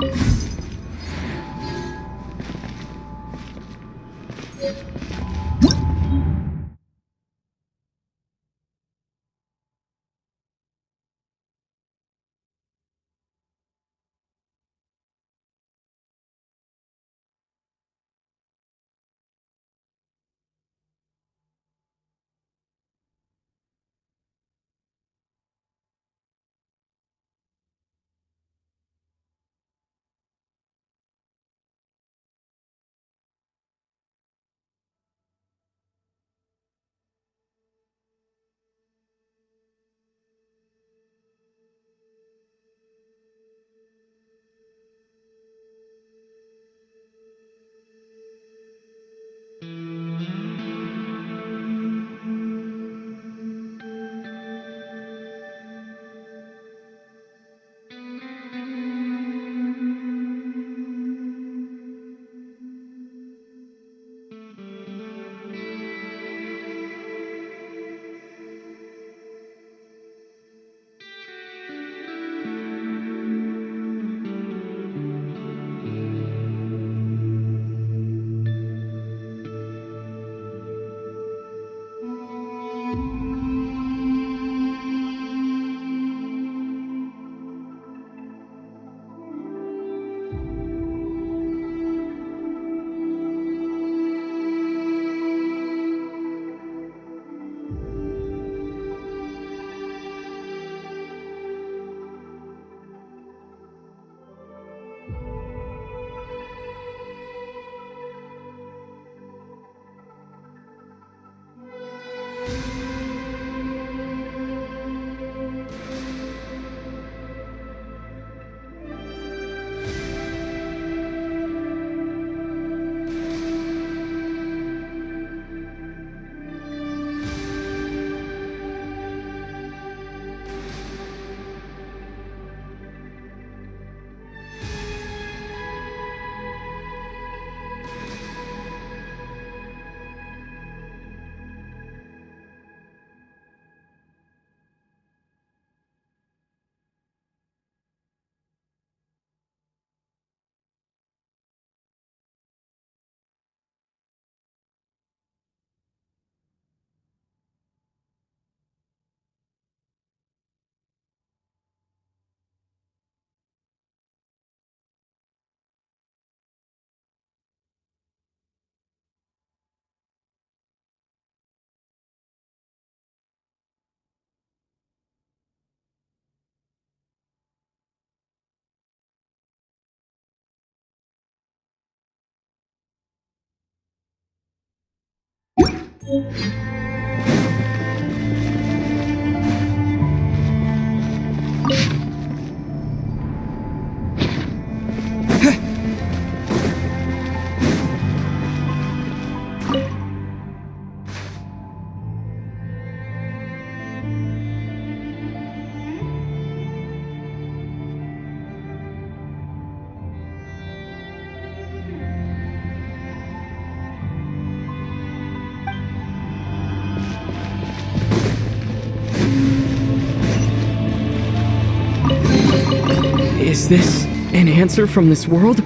Is this an answer from this world?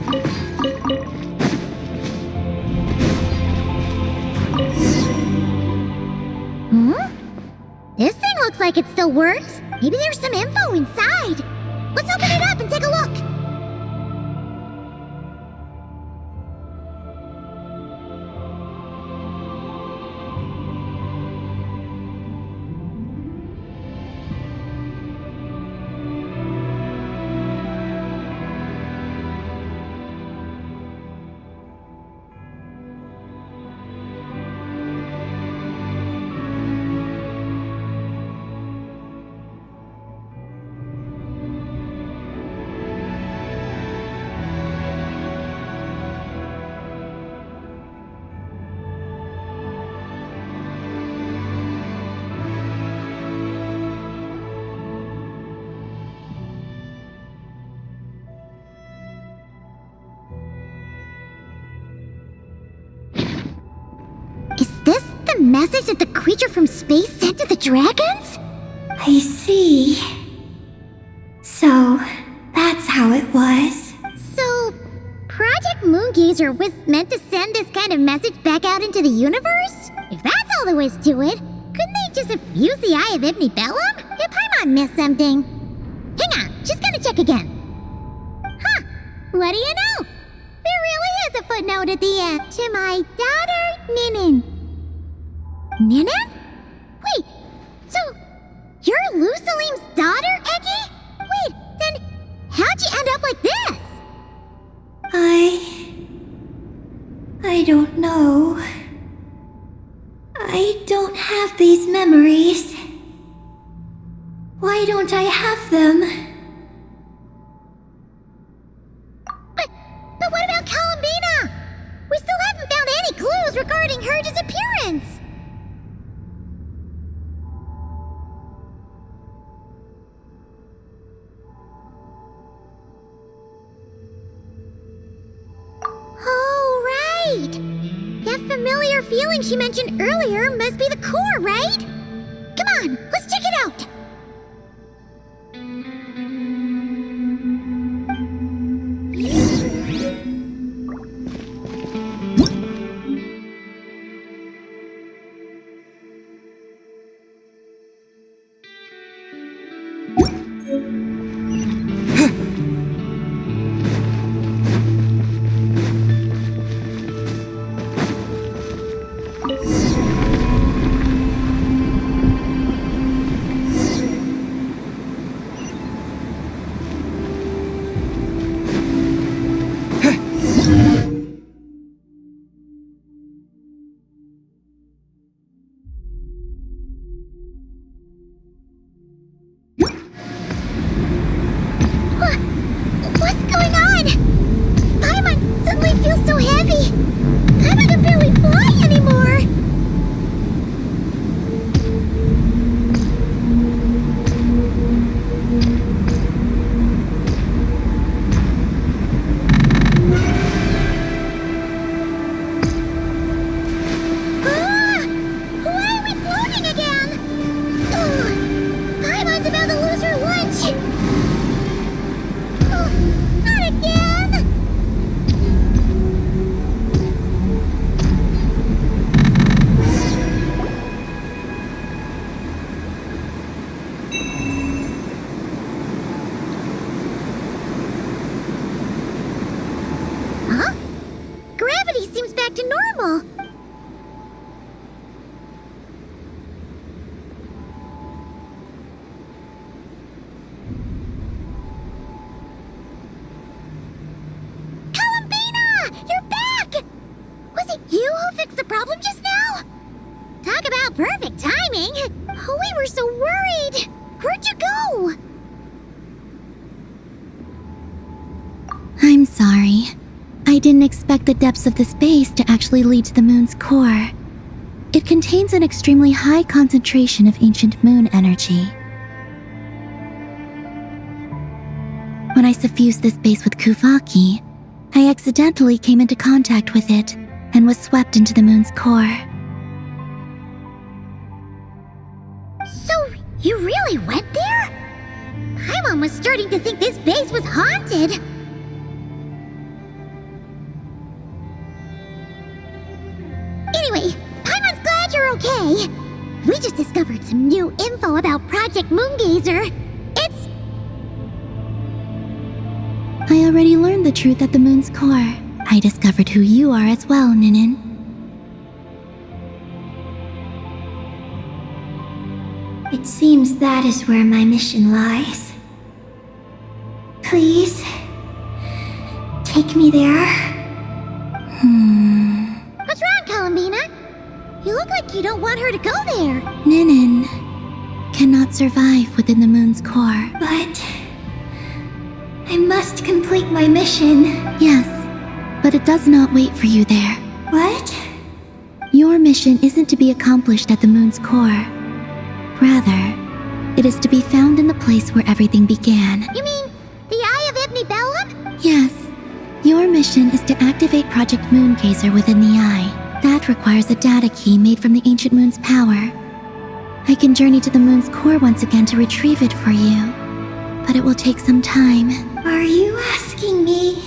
This thing looks like it still works. Maybe there's some info inside. Let's open it up and take a look. Is this the message that the creature from space sent to the dragons? I see. So, that's how it was. So, Project Moongazer was meant to send this kind of message back out into the universe? If that's all there was to it, couldn't they just have used the Eye of Ibn Bellum? Did Paimon miss something? Hang on, just gonna check again. Huh, what do you know? There really is a footnote at the end. To my daughter, Ninin. Ninin? Wait, so you're Lusalim's daughter, Eggy? Wait, then how'd you end up like this? I don't know. I don't have these memories. Why don't I have them? But what about Columbina? We still haven't found any clues regarding her disappearance. Oh, right! That familiar feeling she mentioned earlier must be the core, right? Come on, let's check it out! What's going on? Paimon suddenly feels so heavy. Paimon can barely fly anymore. Ah! Why are we floating again? Oh, Paimon's about to lose her lunch. Not again! Huh? Gravity seems back to normal. Columbina! You're back! Was it you who fixed the problem just now? Oh, we were so worried! Where'd you go? I'm sorry. I didn't expect the depths of the space to actually lead to the moon's core. It contains an extremely high concentration of ancient moon energy. When I suffused this base with Kuvaki, I accidentally came into contact with it and was swept into the moon's core. So, you really went there? Paimon was starting to think this base was haunted. Anyway, Paimon's glad you're okay. We just discovered some new info about Project Moongazer. It's... I already learned the truth at the moon's core. I discovered who you are as well, Ninin. It seems that is where my mission lies. Please, take me there. What's wrong, Columbina? You look like you don't want her to go there. Ninin cannot survive within the moon's core. But I must complete my mission. Yes, but it does not wait for you there. What? Your mission isn't to be accomplished at the moon's core. Rather, it is to be found in the place where everything began. You mean the Eye of Ibn Bellum? Yes. Your mission is to activate Project Moongazer within the Eye. That requires a data key made from the ancient moon's power. I can journey to the moon's core once again to retrieve it for you, but it will take some time. Are you asking me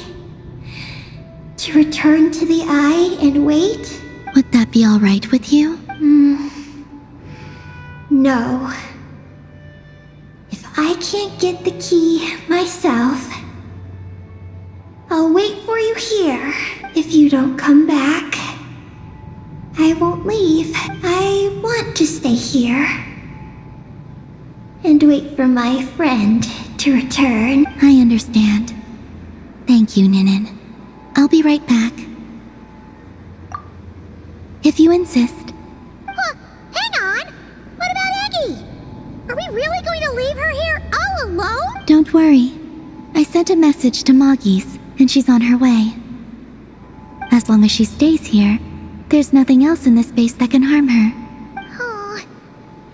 to return to the Eye and wait? Would that be all right with you? No. If I can't get the key myself, I'll wait for you here. If you don't come back, I won't leave. I want to stay here and wait for my friend to return. I understand. Thank you, Ninin. I'll be right back. If you insist. Huh, hang on! What about Eggy? Are we really going to leave her here all alone? Don't worry. I sent a message to Moggy's, and she's on her way. As long as she stays here, there's nothing else in this space that can harm her. Oh,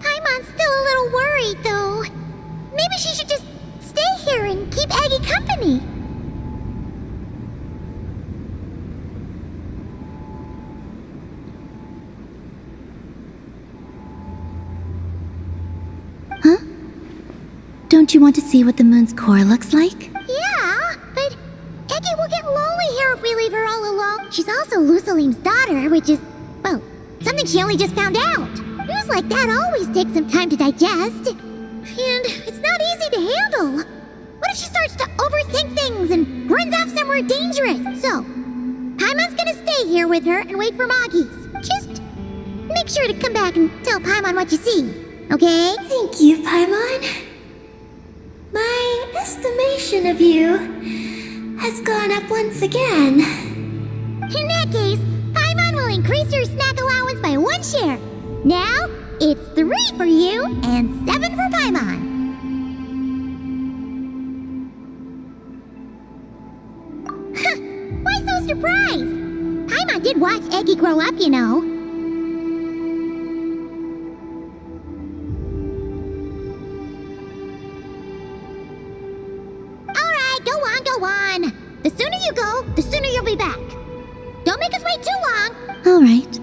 Paimon's still a little worried, though. Maybe she should just stay here and keep Eggy company. Huh? Don't you want to see what the moon's core looks like? Yeah, but Eggy will get lonely here if we leave her all alone. She's also Lusalim's daughter, which is, well, something she only just found out. News like that always takes some time to digest. And it's not easy to handle. What if she starts to overthink things and runs off somewhere dangerous? So, Paimon's gonna stay here with her and wait for Moggy's. Just make sure to come back and tell Paimon what you see, okay? Thank you, Paimon. My estimation of you has gone up once again. In that case, Paimon will increase your snack allowance by 1 share. Now, it's 3 for you and 7 for Paimon. Why so surprised? Paimon did watch Eggy grow up, you know. Alright, go on. The sooner you go, the sooner you'll be back. Don't make us wait too long. All right.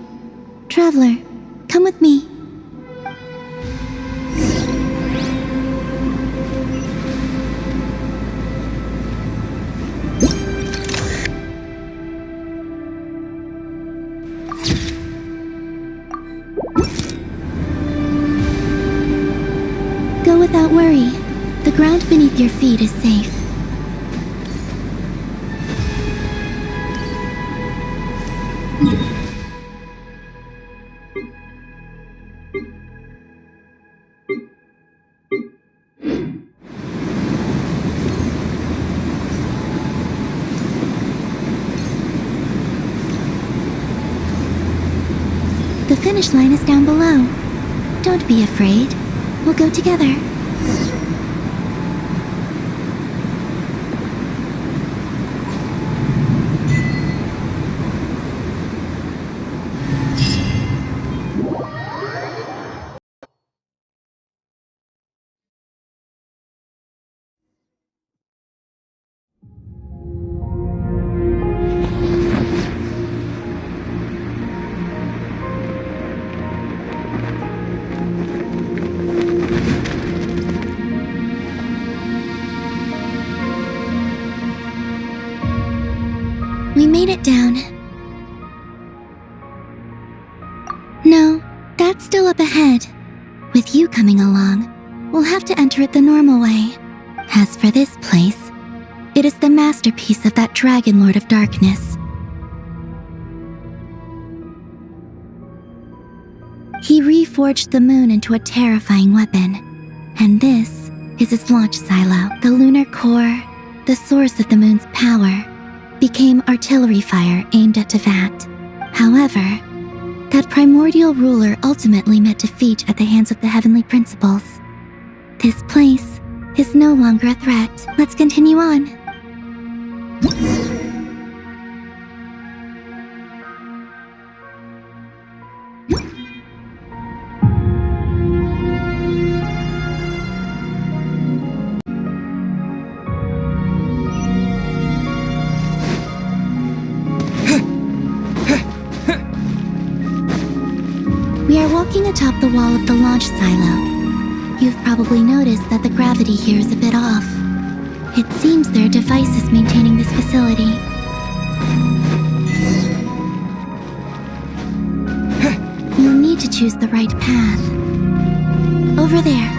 Traveler, come with me. Go without worry. The ground beneath your feet is safe. The finish line is down below. Don't be afraid. We'll go together. We made it down. No, that's still up ahead. With you coming along, we'll have to enter it the normal way. As for this place, it is the masterpiece of that Dragon Lord of Darkness. He reforged the moon into a terrifying weapon, and this is its launch silo. The lunar core, the source of the moon's power, became artillery fire aimed at Tevat. However, that primordial ruler ultimately met defeat at the hands of the heavenly principles. This place is no longer a threat. Let's continue on. We are walking atop the wall of the launch silo. You've probably noticed that the gravity here is a bit off. It seems there are devices maintaining this facility. You'll need to choose the right path. Over there.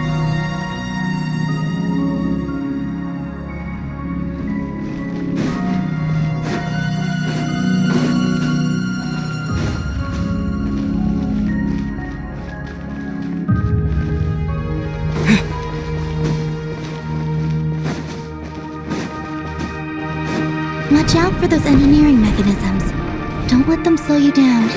Watch out for those engineering mechanisms. Don't let them slow you down.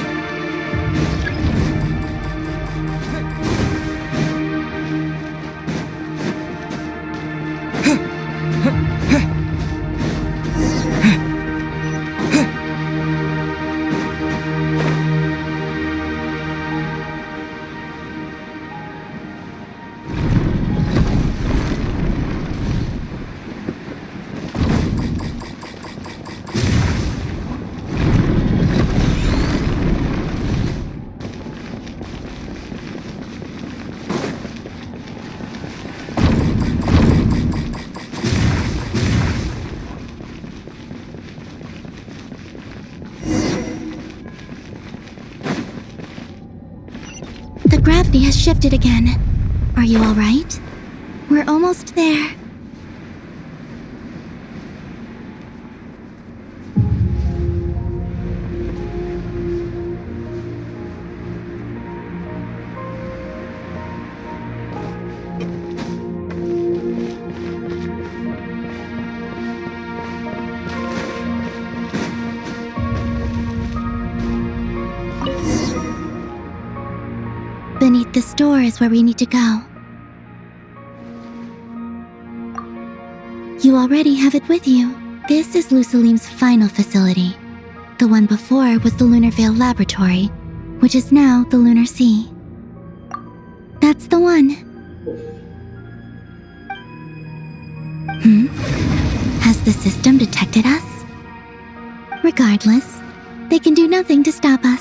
The gravity has shifted again. Are you all right? We're almost there. Beneath this door is where we need to go. You already have it with you. This is Lusalim's final facility. The one before was the Lunar Veil Laboratory, which is now the Lunar Sea. That's the one. Has the system detected us? Regardless, they can do nothing to stop us.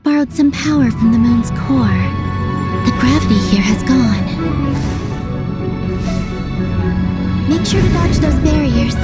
borrowed some power from the moon's core. The gravity here has gone. Make sure to dodge those barriers.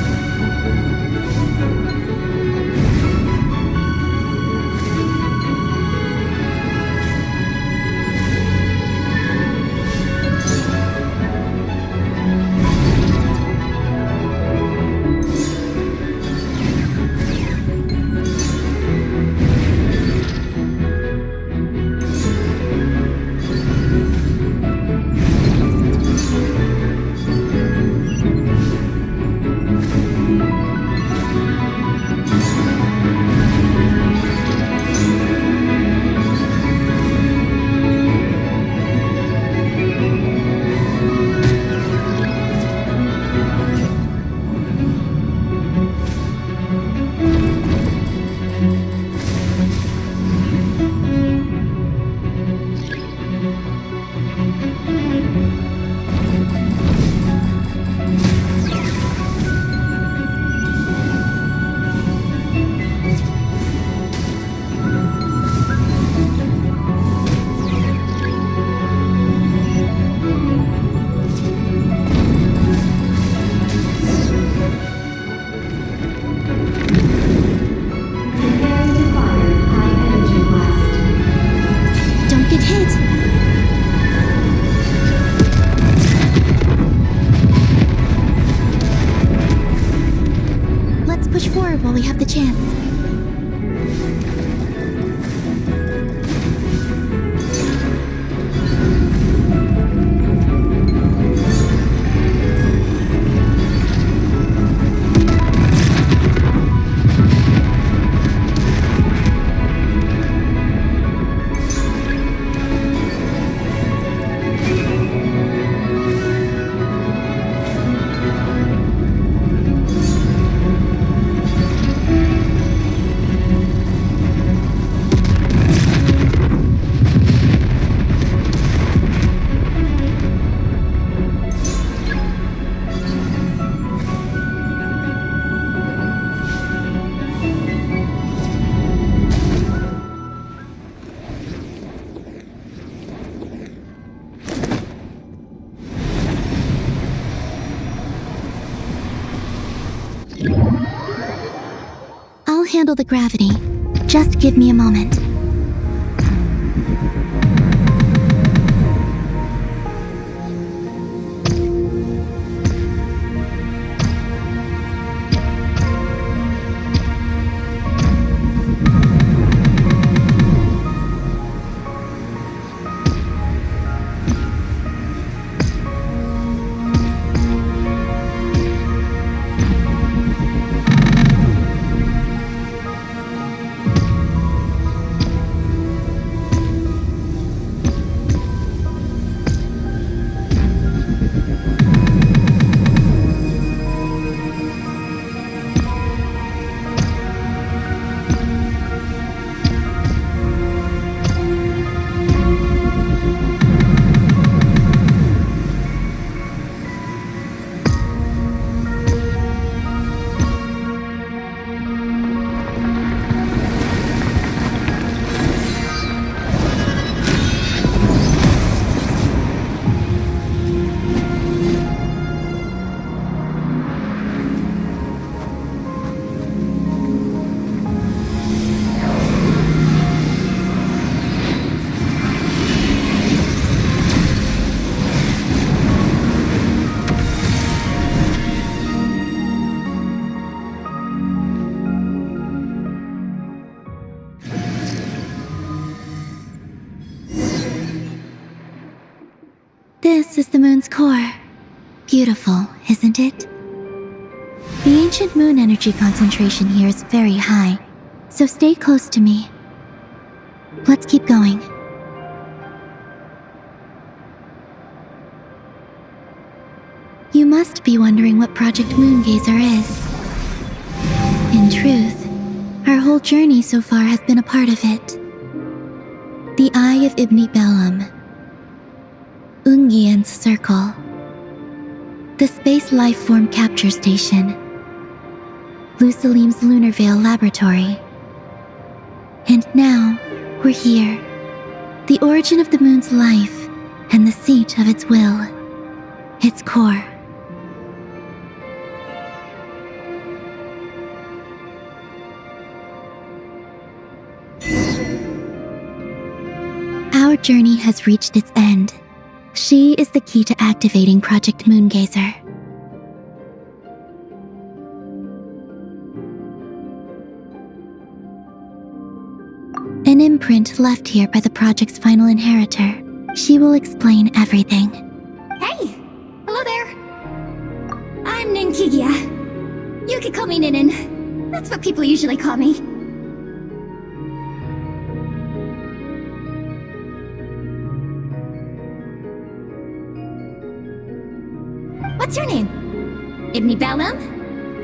While we have the chance. I'll handle the gravity. Just give me a moment. This is the moon's core. Beautiful, isn't it? The ancient moon energy concentration here is very high, so stay close to me. Let's keep going. You must be wondering what Project Moongazer is. In truth, our whole journey so far has been a part of it. The Eye of Ibni Bellum, Ungian's Circle, the Space Lifeform Capture Station, Lusalim's Lunar Veil Laboratory, and now, We're here. The origin of the moon's life and the seat of its will. Its core. Our journey has reached its end. She is the key to activating Project Moongazer. An imprint left here by the project's final inheritor. She will explain everything. Hey! Hello there! I'm Ninkigia. You could call me Ninin. That's what people usually call me. What's your name? Ibni Bellum?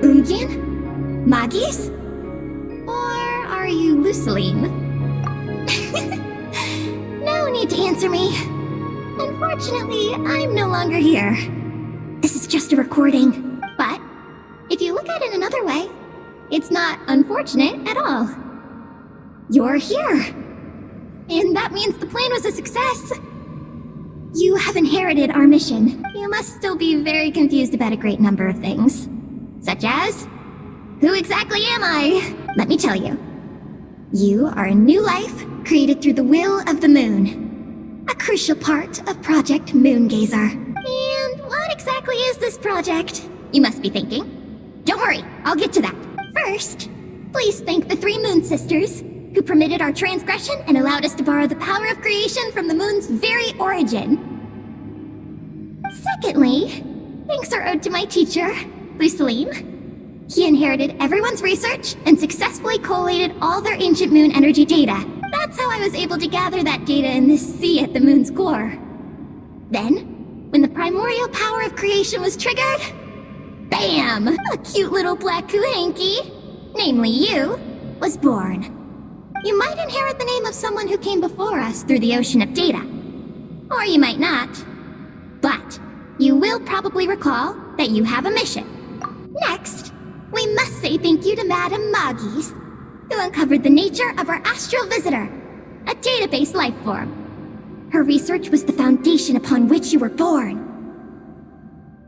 Umgin? Magis? Or are you Luceline? No need to answer me. Unfortunately, I'm no longer here. This is just a recording. But, if you look at it another way, it's not unfortunate at all. You're here. And that means the plan was a success. You have inherited our mission. You must still be very confused about a great number of things. Such as, who exactly am I? Let me tell you. You are a new life created through the will of the moon. A crucial part of Project Moongazer. And what exactly is this project? You must be thinking. Don't worry, I'll get to that. First, please thank the 3 Moon Sisters, who permitted our transgression and allowed us to borrow the power of creation from the moon's very origin. Secondly, thanks are owed to my teacher, Luceline. He inherited everyone's research and successfully collated all their ancient moon energy data. That's how I was able to gather that data in this sea at the moon's core. Then, when the primordial power of creation was triggered, bam! A cute little black kuhanky, namely you, was born. You might inherit the name of someone who came before us through the ocean of data. Or you might not. But, you will probably recall that you have a mission. Next, we must say thank you to Madame Magis, who uncovered the nature of our astral visitor, a database life form. Her research was the foundation upon which you were born.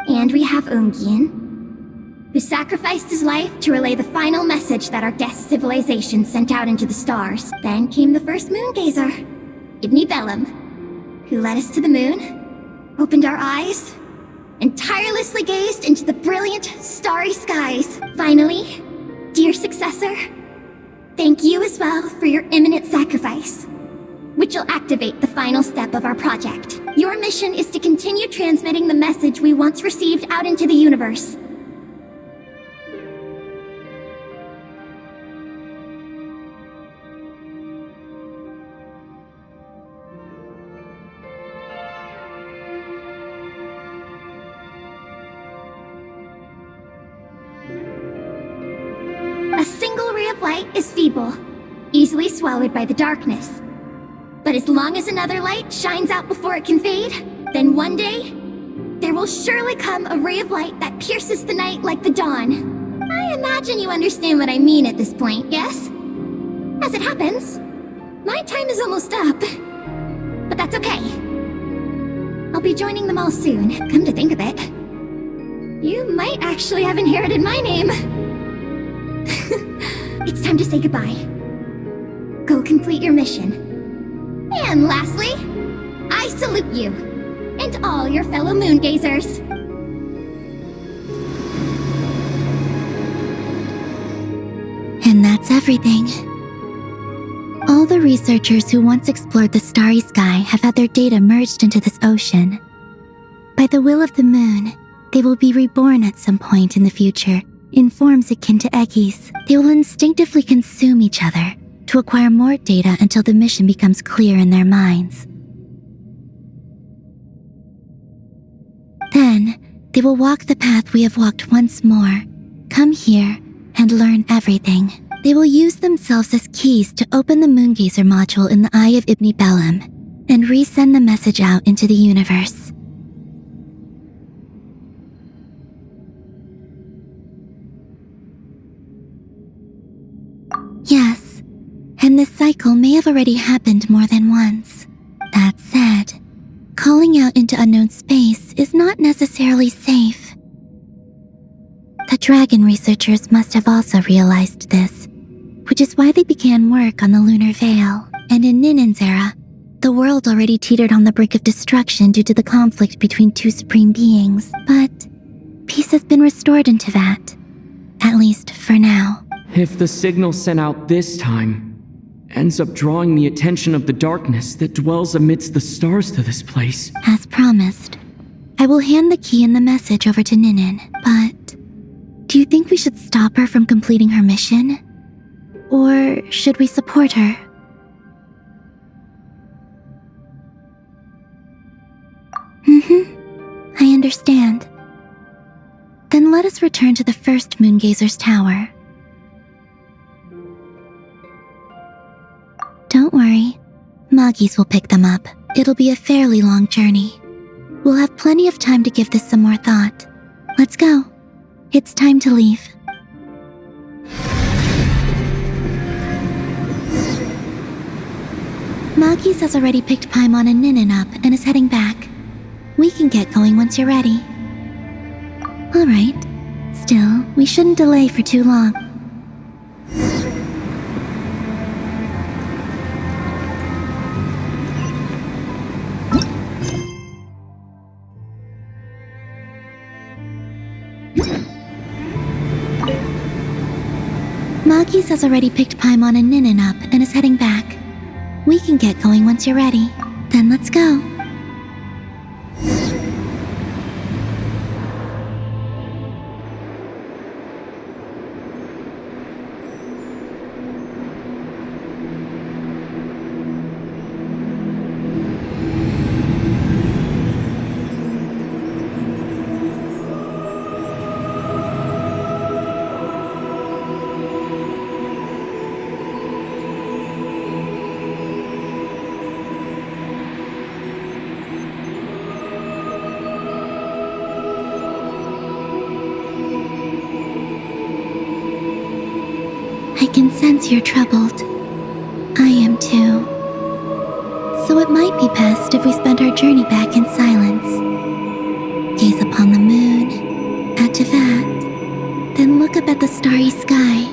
And we have Ungien, who sacrificed his life to relay the final message that our guest civilization sent out into the stars. Then came the first Moongazer, Ibni Bellum, who led us to the moon, opened our eyes, and tirelessly gazed into the brilliant, starry skies. Finally, dear successor, thank you as well for your imminent sacrifice, which will activate the final step of our project. Your mission is to continue transmitting the message we once received out into the universe. A single ray of light is feeble, easily swallowed by the darkness. But as long as another light shines out before it can fade, then one day, there will surely come a ray of light that pierces the night like the dawn. I imagine you understand what I mean at this point, yes? As it happens, my time is almost up. But that's okay. I'll be joining them all soon, come to think of it. You might actually have inherited my name. It's time to say goodbye. Go complete your mission. And lastly, I salute you, and all your fellow moongazers. And that's everything. All the researchers who once explored the starry sky have had their data merged into this ocean. By the will of the moon, they will be reborn at some point in the future in forms akin to eggies. They will instinctively consume each other to acquire more data until the mission becomes clear in their minds. Then, they will walk the path we have walked once more, come here, and learn everything. They will use themselves as keys to open the Moongazer module in the Eye of Ibni Bellum and resend the message out into the universe. Yes, and this cycle may have already happened more than once. That said, calling out into unknown space is not necessarily safe. The dragon researchers must have also realized this, which is why they began work on the lunar veil. And in Ninen's era, the world already teetered on the brink of destruction due to the conflict between two supreme beings, but peace has been restored into that, at least for now. If the signal sent out this time ends up drawing the attention of the darkness that dwells amidst the stars to this place. As promised, I will hand the key and the message over to Ninen, but do you think we should stop her from completing her mission? Or should we support her? I understand. Then let us return to the first Moongazer's tower. Don't worry, Moggies will pick them up. It'll be a fairly long journey. We'll have plenty of time to give this some more thought. Let's go. It's time to leave. Moggies has already picked Paimon and Ninen up and is heading back. We can get going once you're ready. Alright. Still, we shouldn't delay for too long. Moggies has already picked Paimon and Ninen up and is heading back. We can get going once you're ready. Then let's go. I can sense you're troubled. I am too. So it might be best if we spend our journey back in silence. Gaze upon the moon, add to that, then look up at the starry sky.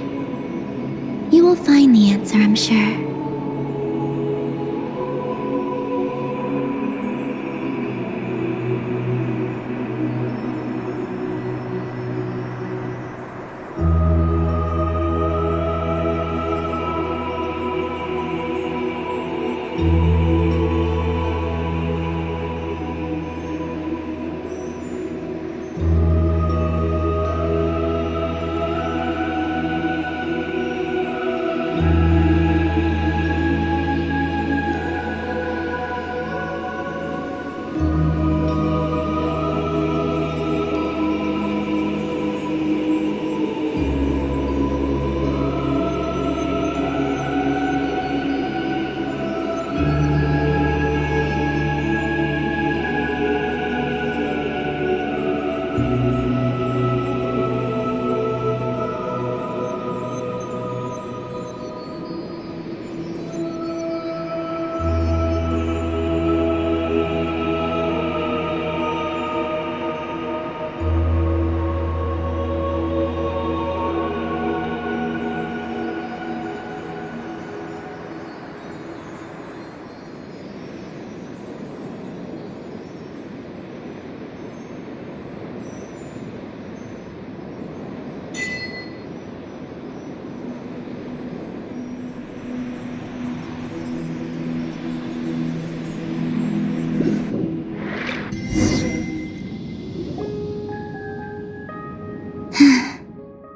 You will find the answer, I'm sure.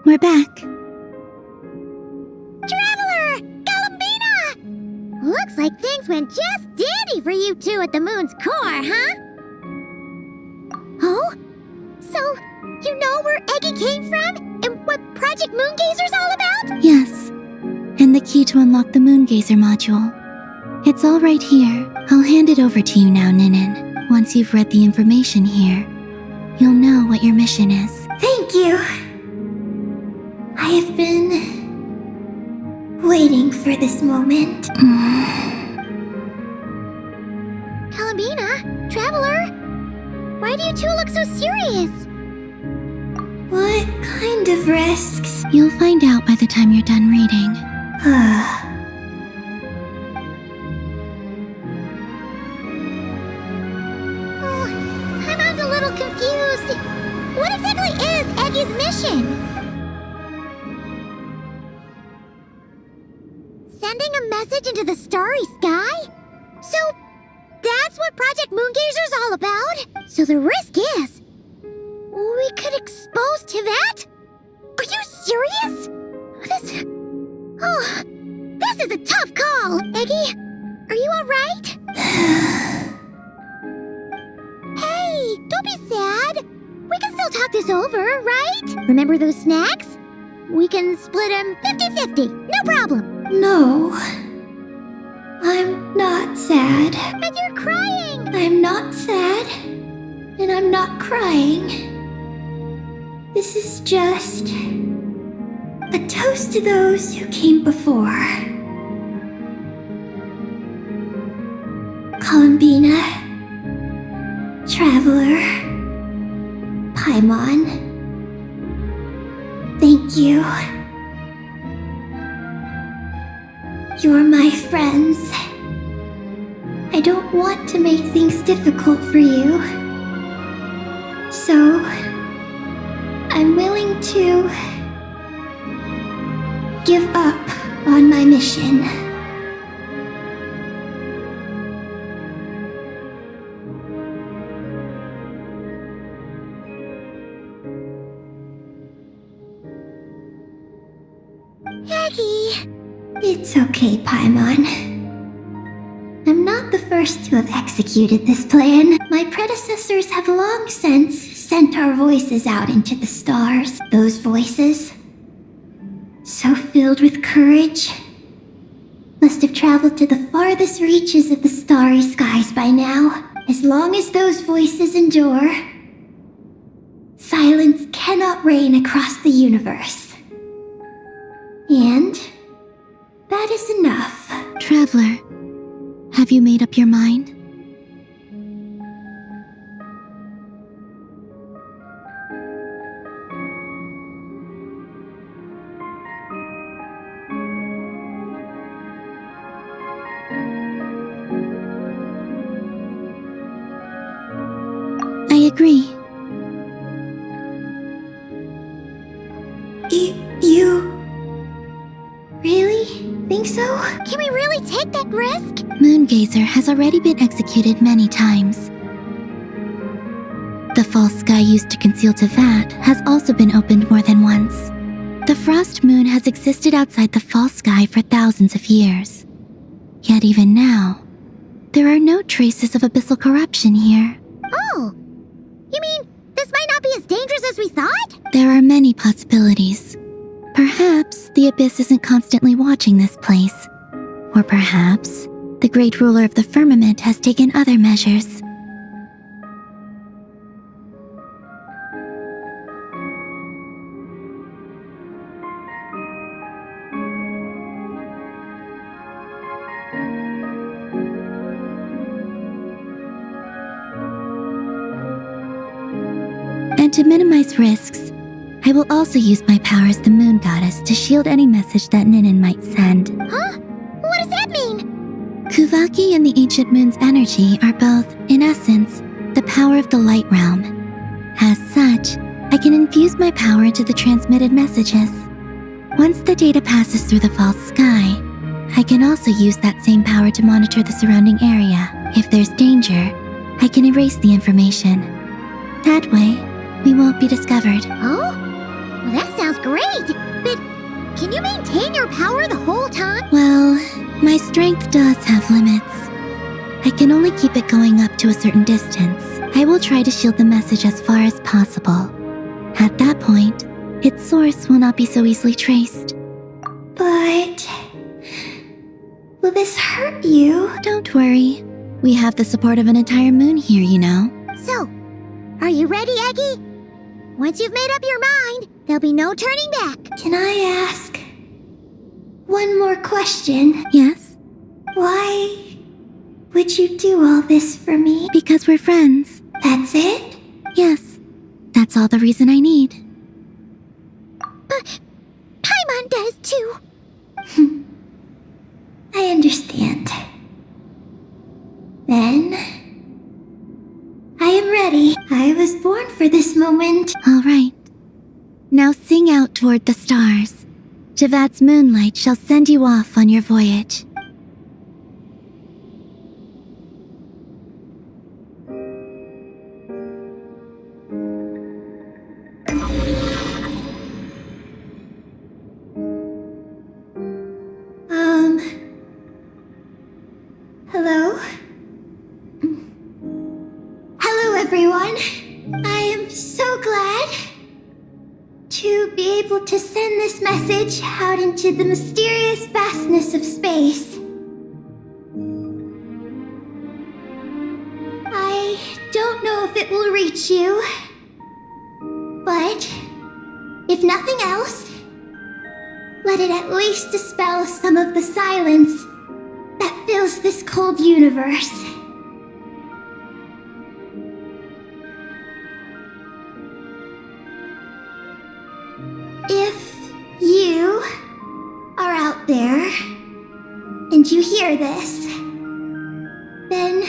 We're back. Traveler! Columbina! Looks like things went just dandy for you two at the moon's core, huh? Oh? So, you know where Eggy came from? And what Project Moongazer's all about? Yes. And the key to unlock the Moongazer module. It's all right here. I'll hand it over to you now, Ninen. Once you've read the information here, you'll know what your mission is. Thank you. I have been waiting for this moment. Columbina, Traveler, why do you two look so serious? What kind of risks? You'll find out by the time you're done reading. Paimon's a little confused. What exactly is Eggy's mission? Sending a message into the starry sky? So, that's what Project Moongazer's all about? So the risk is, we could expose to that? Are you serious? This is a tough call. Eggy, are you alright? Hey, don't be sad. We can still talk this over, right? Remember those snacks? We can split them 50-50, no problem. No. I'm not sad. And you're crying. I'm not sad. And I'm not crying. This is just a toast to those who came before. Columbina, Traveler, Paimon, thank you. You're my friends. I don't want to make things difficult for you. So, I'm willing to give up on my mission. Eggy. It's okay, Paimon. I'm not the first to have executed this plan. My predecessors have long since sent our voices out into the stars. Those voices, so filled with courage, must have traveled to the farthest reaches of the starry skies by now. As long as those voices endure, silence cannot reign across the universe. And that is enough. Traveler, have you made up your mind? I agree. You really think so? Can we really take that risk? Moongazer has already been executed many times. The false sky used to conceal Tevat has also been opened more than once. The frost moon has existed outside the false sky for thousands of years. Yet even now, there are no traces of abyssal corruption here. Oh, you mean this might not be as dangerous as we thought? There are many possibilities. Perhaps the abyss isn't constantly watching this place. Or perhaps the great ruler of the firmament has taken other measures. And to minimize risks, I will also use my power as the moon goddess to shield any message that Ninin might send. Huh? What does that mean? Kuvaki and the ancient moon's energy are both, in essence, the power of the light realm. As such, I can infuse my power into the transmitted messages. Once the data passes through the false sky, I can also use that same power to monitor the surrounding area. If there's danger, I can erase the information. That way, we won't be discovered. Oh? Well, that sounds great! But can you maintain your power the whole time? Well, my strength does have limits. I can only keep it going up to a certain distance. I will try to shield the message as far as possible. At that point, its source will not be so easily traced. But will this hurt you? Don't worry. We have the support of an entire moon here, you know. So, are you ready, Eggy? Once you've made up your mind, there'll be no turning back. Can I ask, One more question. Yes? Why would you do all this for me? Because we're friends. That's it? Yes. That's all the reason I need. Paimon does too. I understand. Then, I am ready. I was born for this moment. All right. Now sing out toward the stars. Javat's moonlight shall send you off on your voyage. Hello? Hello, everyone. I am so glad to be able to send this message out into the mysterious vastness of space. I don't know if it will reach you, but if nothing else, let it at least dispel some of the silence that fills this cold universe. If you are out there and you hear this, then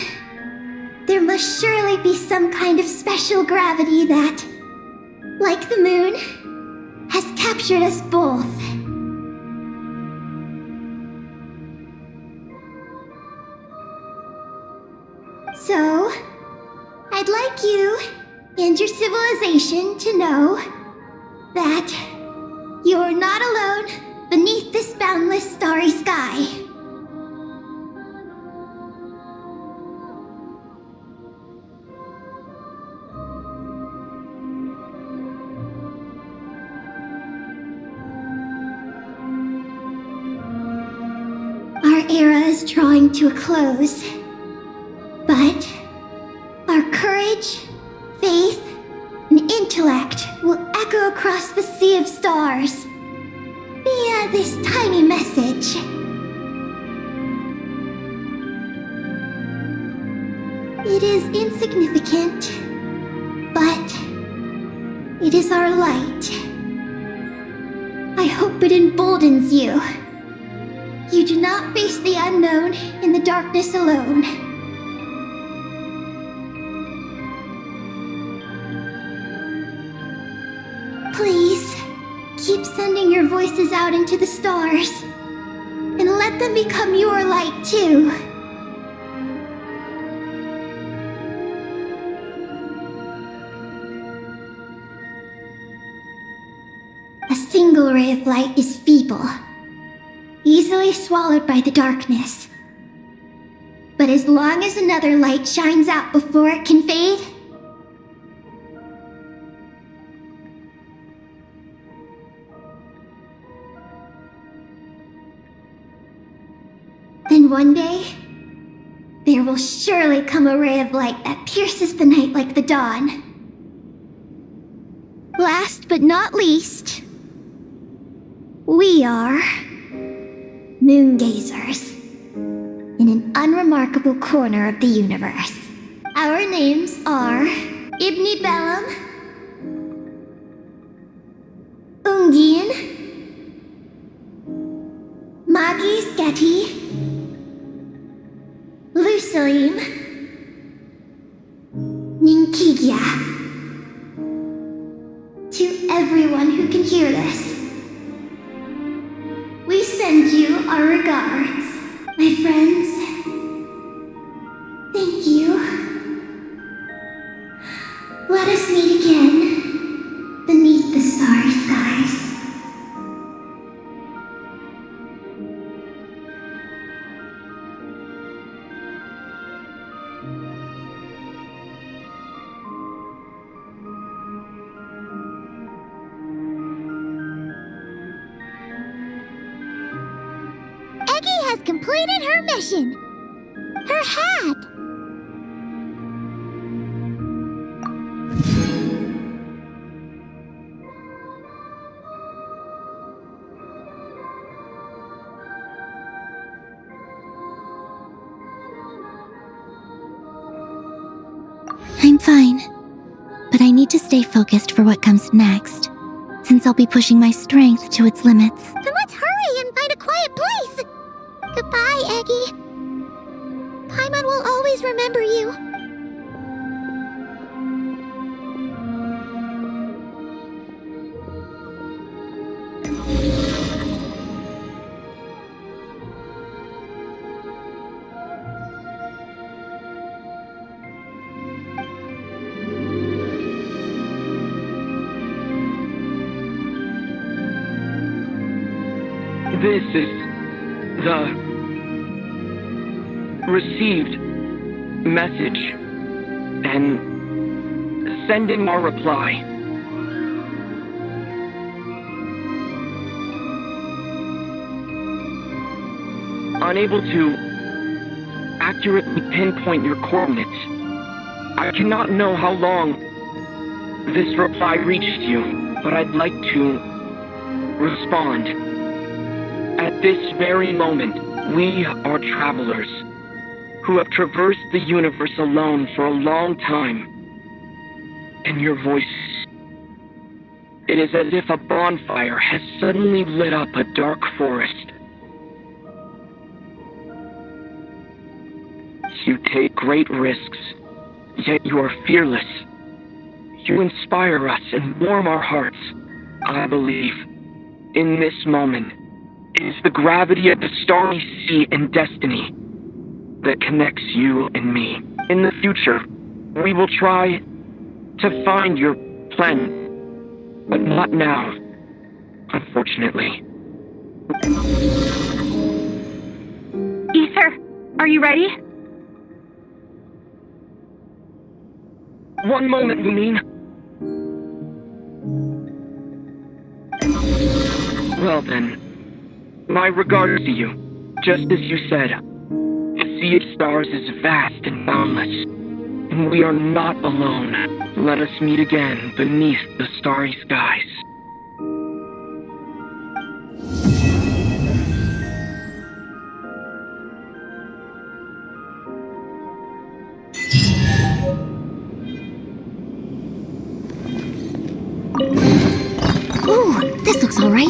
there must surely be some kind of special gravity that, like the moon, has captured us both. So, I'd like you and your civilization to know that you're not alone beneath this boundless starry sky. Our era is drawing to a close, but our courage, faith, and intellect will echo across the sea of stars via this tiny message. It is insignificant, but it is our light. I hope it emboldens you. You do not face the unknown in the darkness alone. Please, keep sending your voices out into the stars, and let them become your light too. A single ray of light is feeble, easily swallowed by the darkness. But as long as another light shines out before it can fade, then one day, there will surely come a ray of light that pierces the night like the dawn. Last but not least, we are moon gazers in an unremarkable corner of the universe. Our names are Ibni Bellum, Ungin, Magis Getty, Lusalim, Ninkigya. To everyone who can hear this, we send you our regards. My friends, thank you. Let us meet again beneath the starry skies. Eggie has completed her mission. Her hat. I'm fine, but I need to stay focused for what comes next, since I'll be pushing my strength to its limits. Then let's hurry and find a quiet place. Goodbye, Eggie. Paimon will always remember you. This is the received message and sending our reply. Unable to accurately pinpoint your coordinates. I cannot know how long this reply reached you, but I'd like to respond. At this very moment, we are travelers who have traversed the universe alone for a long time. And your voice, it is as if a bonfire has suddenly lit up a dark forest. You take great risks, yet you are fearless. You inspire us and warm our hearts. I believe, in this moment, it is the gravity of the starry sea and destiny that connects you and me. In the future, we will try to find your planet, but not now, unfortunately. Ether, are you ready? One moment, Lumine. Well then, my regards to you. Just as you said, the sea of stars is vast and boundless, and we are not alone. Let us meet again beneath the starry skies. Ooh, this looks all right.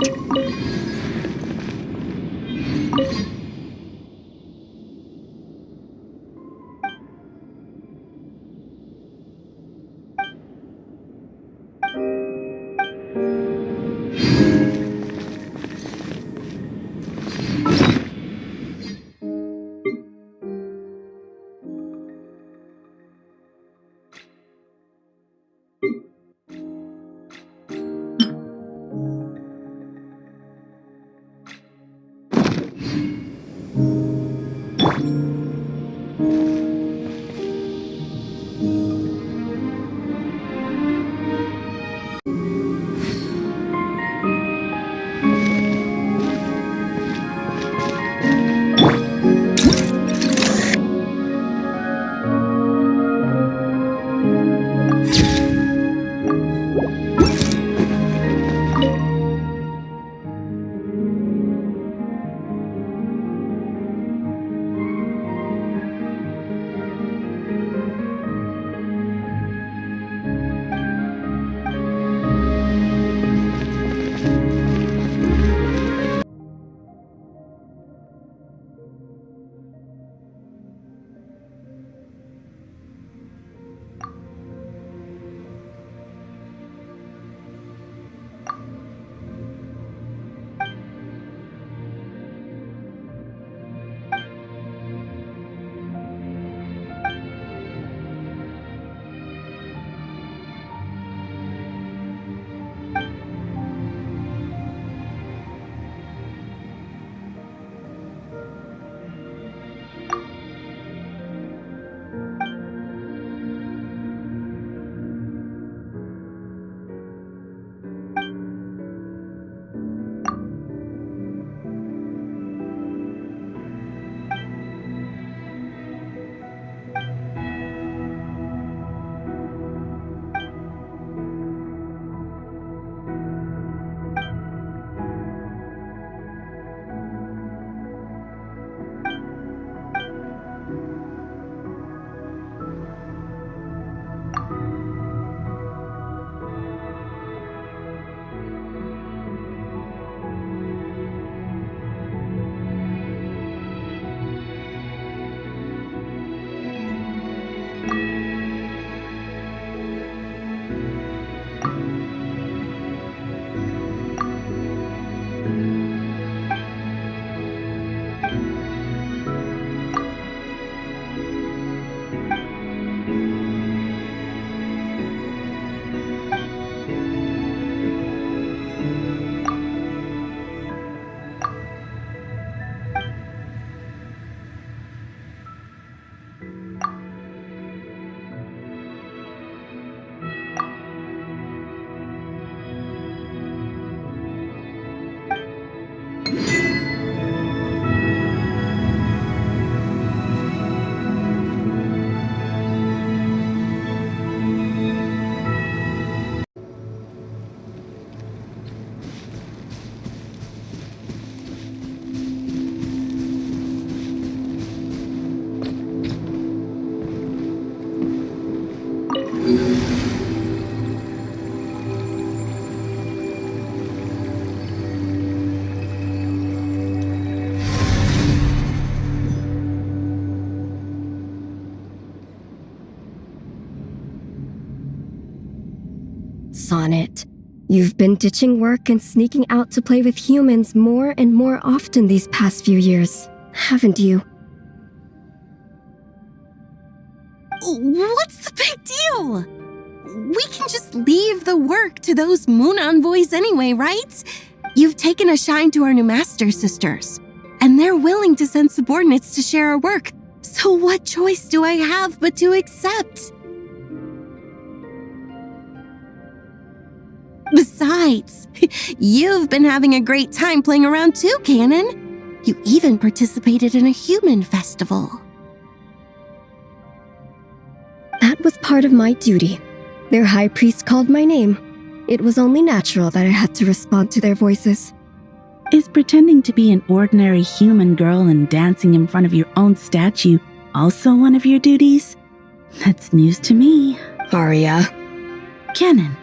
Sonnet. You've been ditching work and sneaking out to play with humans more and more often these past few years, haven't you? What's the big deal? We can just leave the work to those moon envoys anyway, right? You've taken a shine to our new master sisters, and they're willing to send subordinates to share our work. So what choice do I have but to accept? Besides, you've been having a great time playing around too, Canon. You even participated in a human festival. That was part of my duty. Their high priest called my name. It was only natural that I had to respond to their voices. Is pretending to be an ordinary human girl and dancing in front of your own statue also one of your duties? That's news to me. Aria. Canon.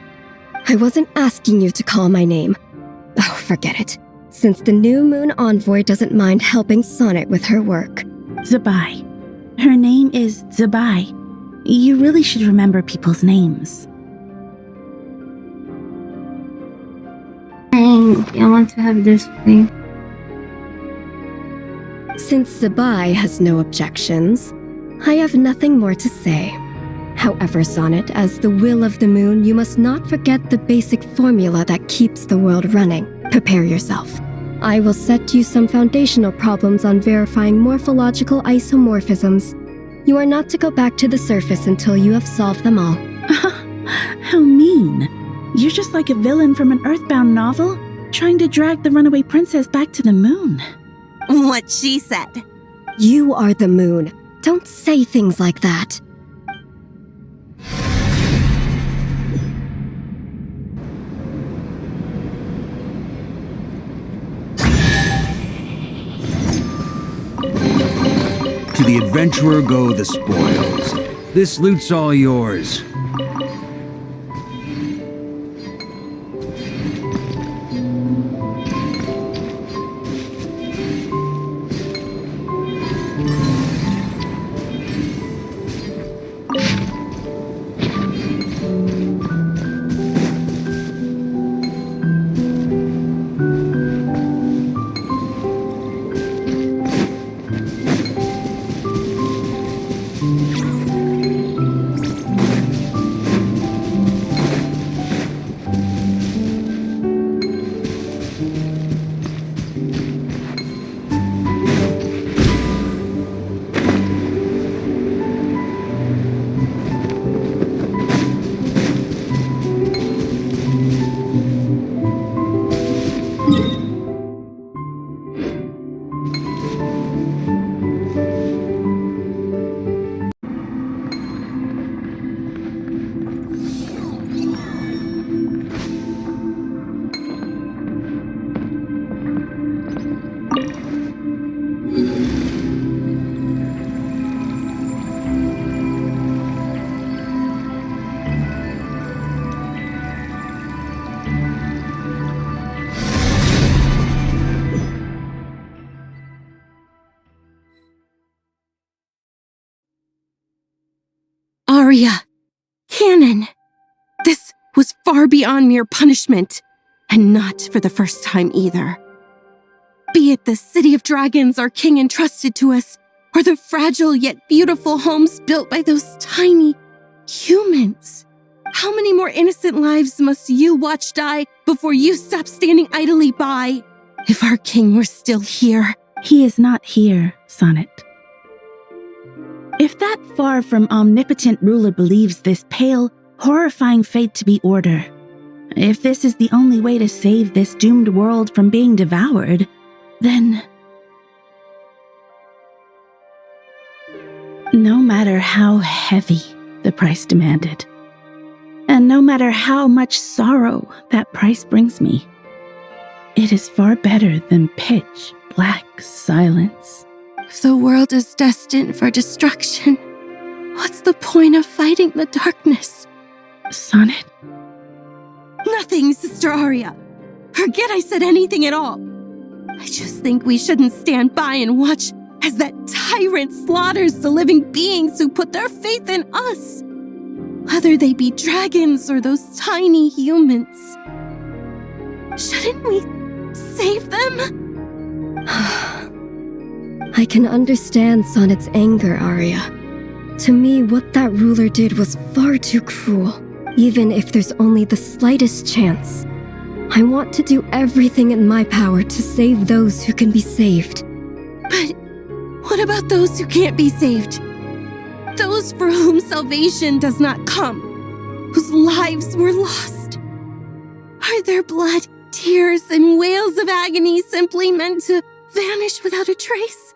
I wasn't asking you to call my name. Oh, forget it. Since the new moon envoy doesn't mind helping Sonnet with her work. Zabai. Her name is Zabai. You really should remember people's names. I want to have this thing. Since Zabai has no objections, I have nothing more to say. However, Sonnet, as the will of the moon, you must not forget the basic formula that keeps the world running. Prepare yourself. I will set you some foundational problems on verifying morphological isomorphisms. You are not to go back to the surface until you have solved them all. How mean. You're just like a villain from an Earthbound novel, trying to drag the runaway princess back to the moon. What she said. You are the moon. Don't say things like that. To the adventurer go the spoils. This loot's all yours. Aria. Canon. This was far beyond mere punishment, and not for the first time either. Be it the city of dragons our king entrusted to us, or the fragile yet beautiful homes built by those tiny humans. How many more innocent lives must you watch die before you stop standing idly by? If our king were still here. He is not here, Sonnet. If that far from omnipotent ruler believes this pale, horrifying fate to be order, if this is the only way to save this doomed world from being devoured, then no matter how heavy the price demanded, and no matter how much sorrow that price brings me, it is far better than pitch black silence. If the world is destined for destruction, what's the point of fighting the darkness? Sonnet? Nothing, Sister Aria. Forget I said anything at all. I just think we shouldn't stand by and watch as that tyrant slaughters the living beings who put their faith in us. Whether they be dragons or those tiny humans. Shouldn't we save them? I can understand Sonnet's anger, Arya. To me, what that ruler did was far too cruel. Even if there's only the slightest chance, I want to do everything in my power to save those who can be saved. But what about those who can't be saved? Those for whom salvation does not come, whose lives were lost? Are their blood, tears, and wails of agony simply meant to vanish without a trace?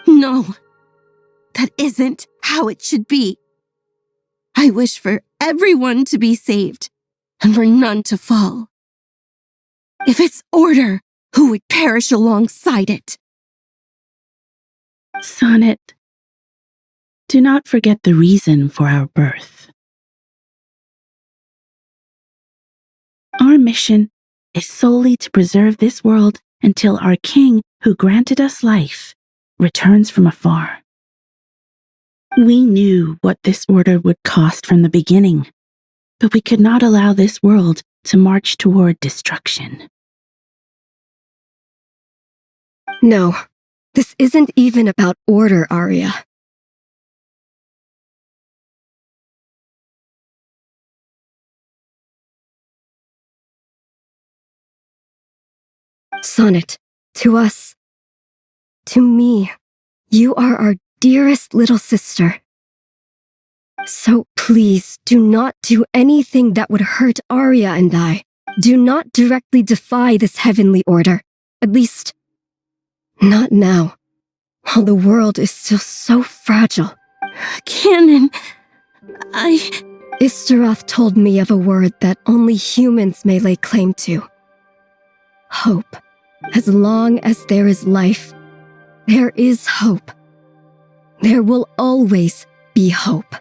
No, that isn't how it should be. I wish for everyone to be saved, and for none to fall. If it's order, who would perish alongside it? Sonnet, do not forget the reason for our birth. Our mission is solely to preserve this world until our king, who granted us life, returns from afar. We knew what this order would cost from the beginning, but we could not allow this world to march toward destruction. No, this isn't even about order, Arya. Sonnet, to us, to me, you are our dearest little sister. So please do not do anything that would hurt Arya and I. Do not directly defy this heavenly order. At least, not now, while the world is still so fragile. Canon, Istaroth told me of a word that only humans may lay claim to. Hope. As long as there is life, there is hope. There will always be hope.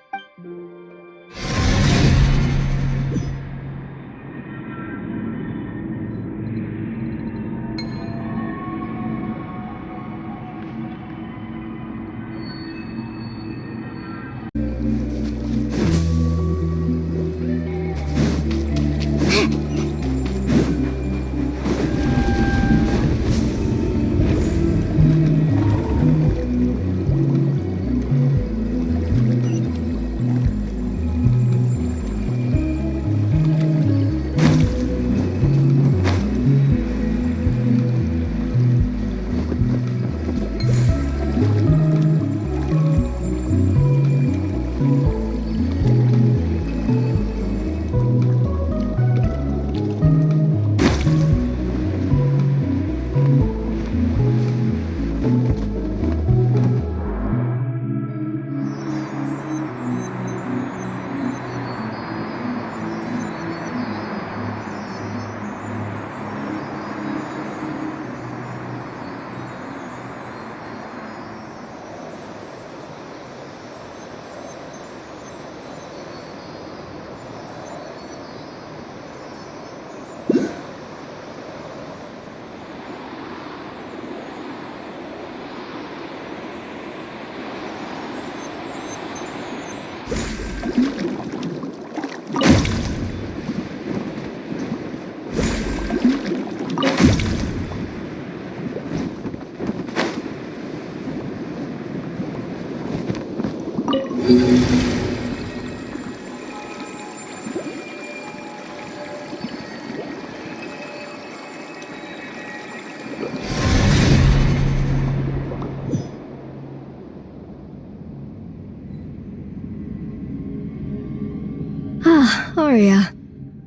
Ah, Arya.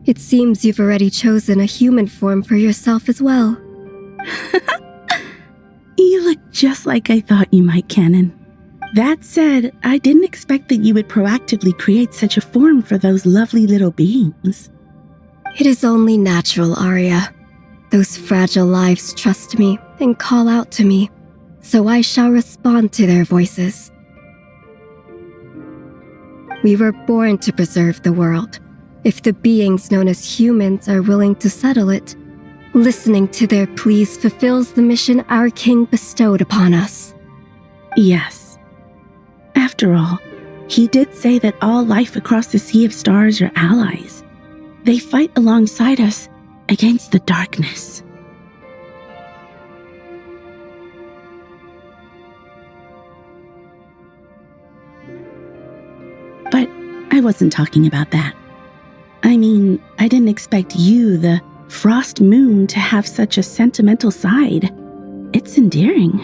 It seems you've already chosen a human form for yourself as well. You look just like I thought you might, Canon. That said, I didn't expect that you would proactively create such a form for those lovely little beings. It is only natural, Arya. Those fragile lives trust me and call out to me, so I shall respond to their voices. We were born to preserve the world. If the beings known as humans are willing to settle it, listening to their pleas fulfills the mission our king bestowed upon us. Yes. After all, He did say that all life across the Sea of Stars are allies. They fight alongside us against the darkness. But I wasn't talking about that. I mean, I didn't expect you, the Frost Moon, to have such a sentimental side. It's endearing.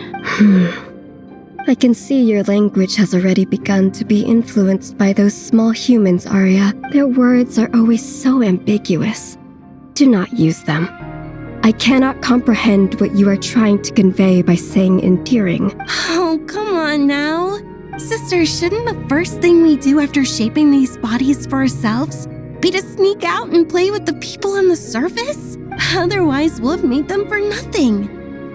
I can see your language has already begun to be influenced by those small humans, Arya. Their words are always so ambiguous. Do not use them. I cannot comprehend what you are trying to convey by saying endearing. Oh, come on now. Sister, shouldn't the first thing we do after shaping these bodies for ourselves be to sneak out and play with the people on the surface? Otherwise, we'll have made them for nothing.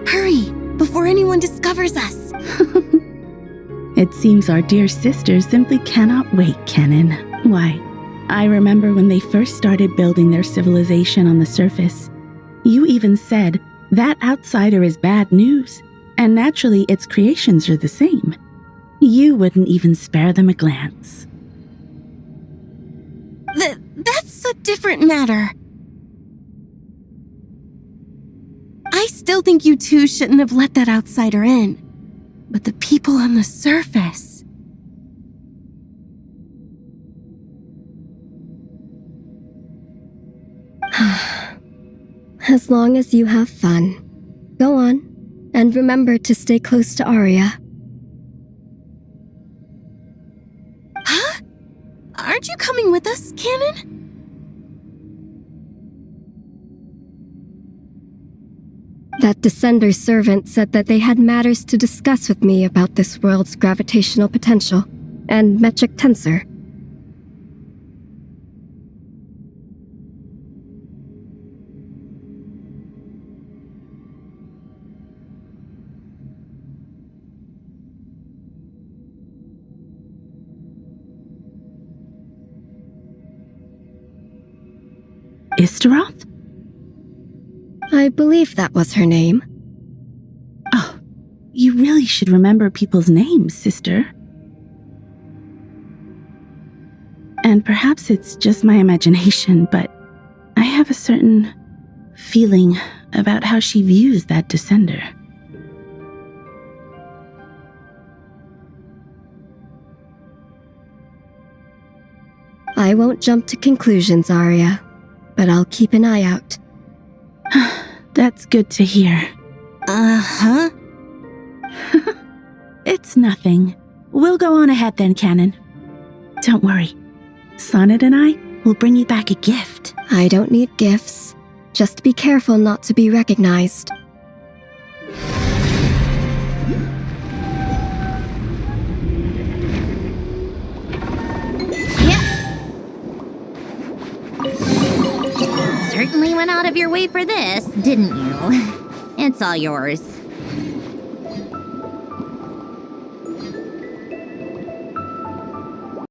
Hurry, before anyone discovers us. It seems our dear sister simply cannot wait, Kennen. Why, I remember when they first started building their civilization on the surface. You even said, that outsider is bad news, and naturally its creations are the same. You wouldn't even spare them a glance. That's a different matter. I still think you two shouldn't have let that outsider in. But the people on the surface... As long as you have fun. Go on, and remember to stay close to Arya. Huh? Aren't you coming with us, Canon? That Descender servant said that they had matters to discuss with me about this world's gravitational potential and metric tensor. Istaroth? I believe that was her name. Oh, you really should remember people's names, sister. And perhaps it's just my imagination, but I have a certain feeling about how she views that Descender. I won't jump to conclusions, Arya, but I'll keep an eye out. That's good to hear. Uh-huh. It's nothing. We'll go on ahead then, Canon. Don't worry. Sonnet and I will bring you back a gift. I don't need gifts. Just be careful not to be recognized. Certainly went out of your way for this, didn't you? It's all yours.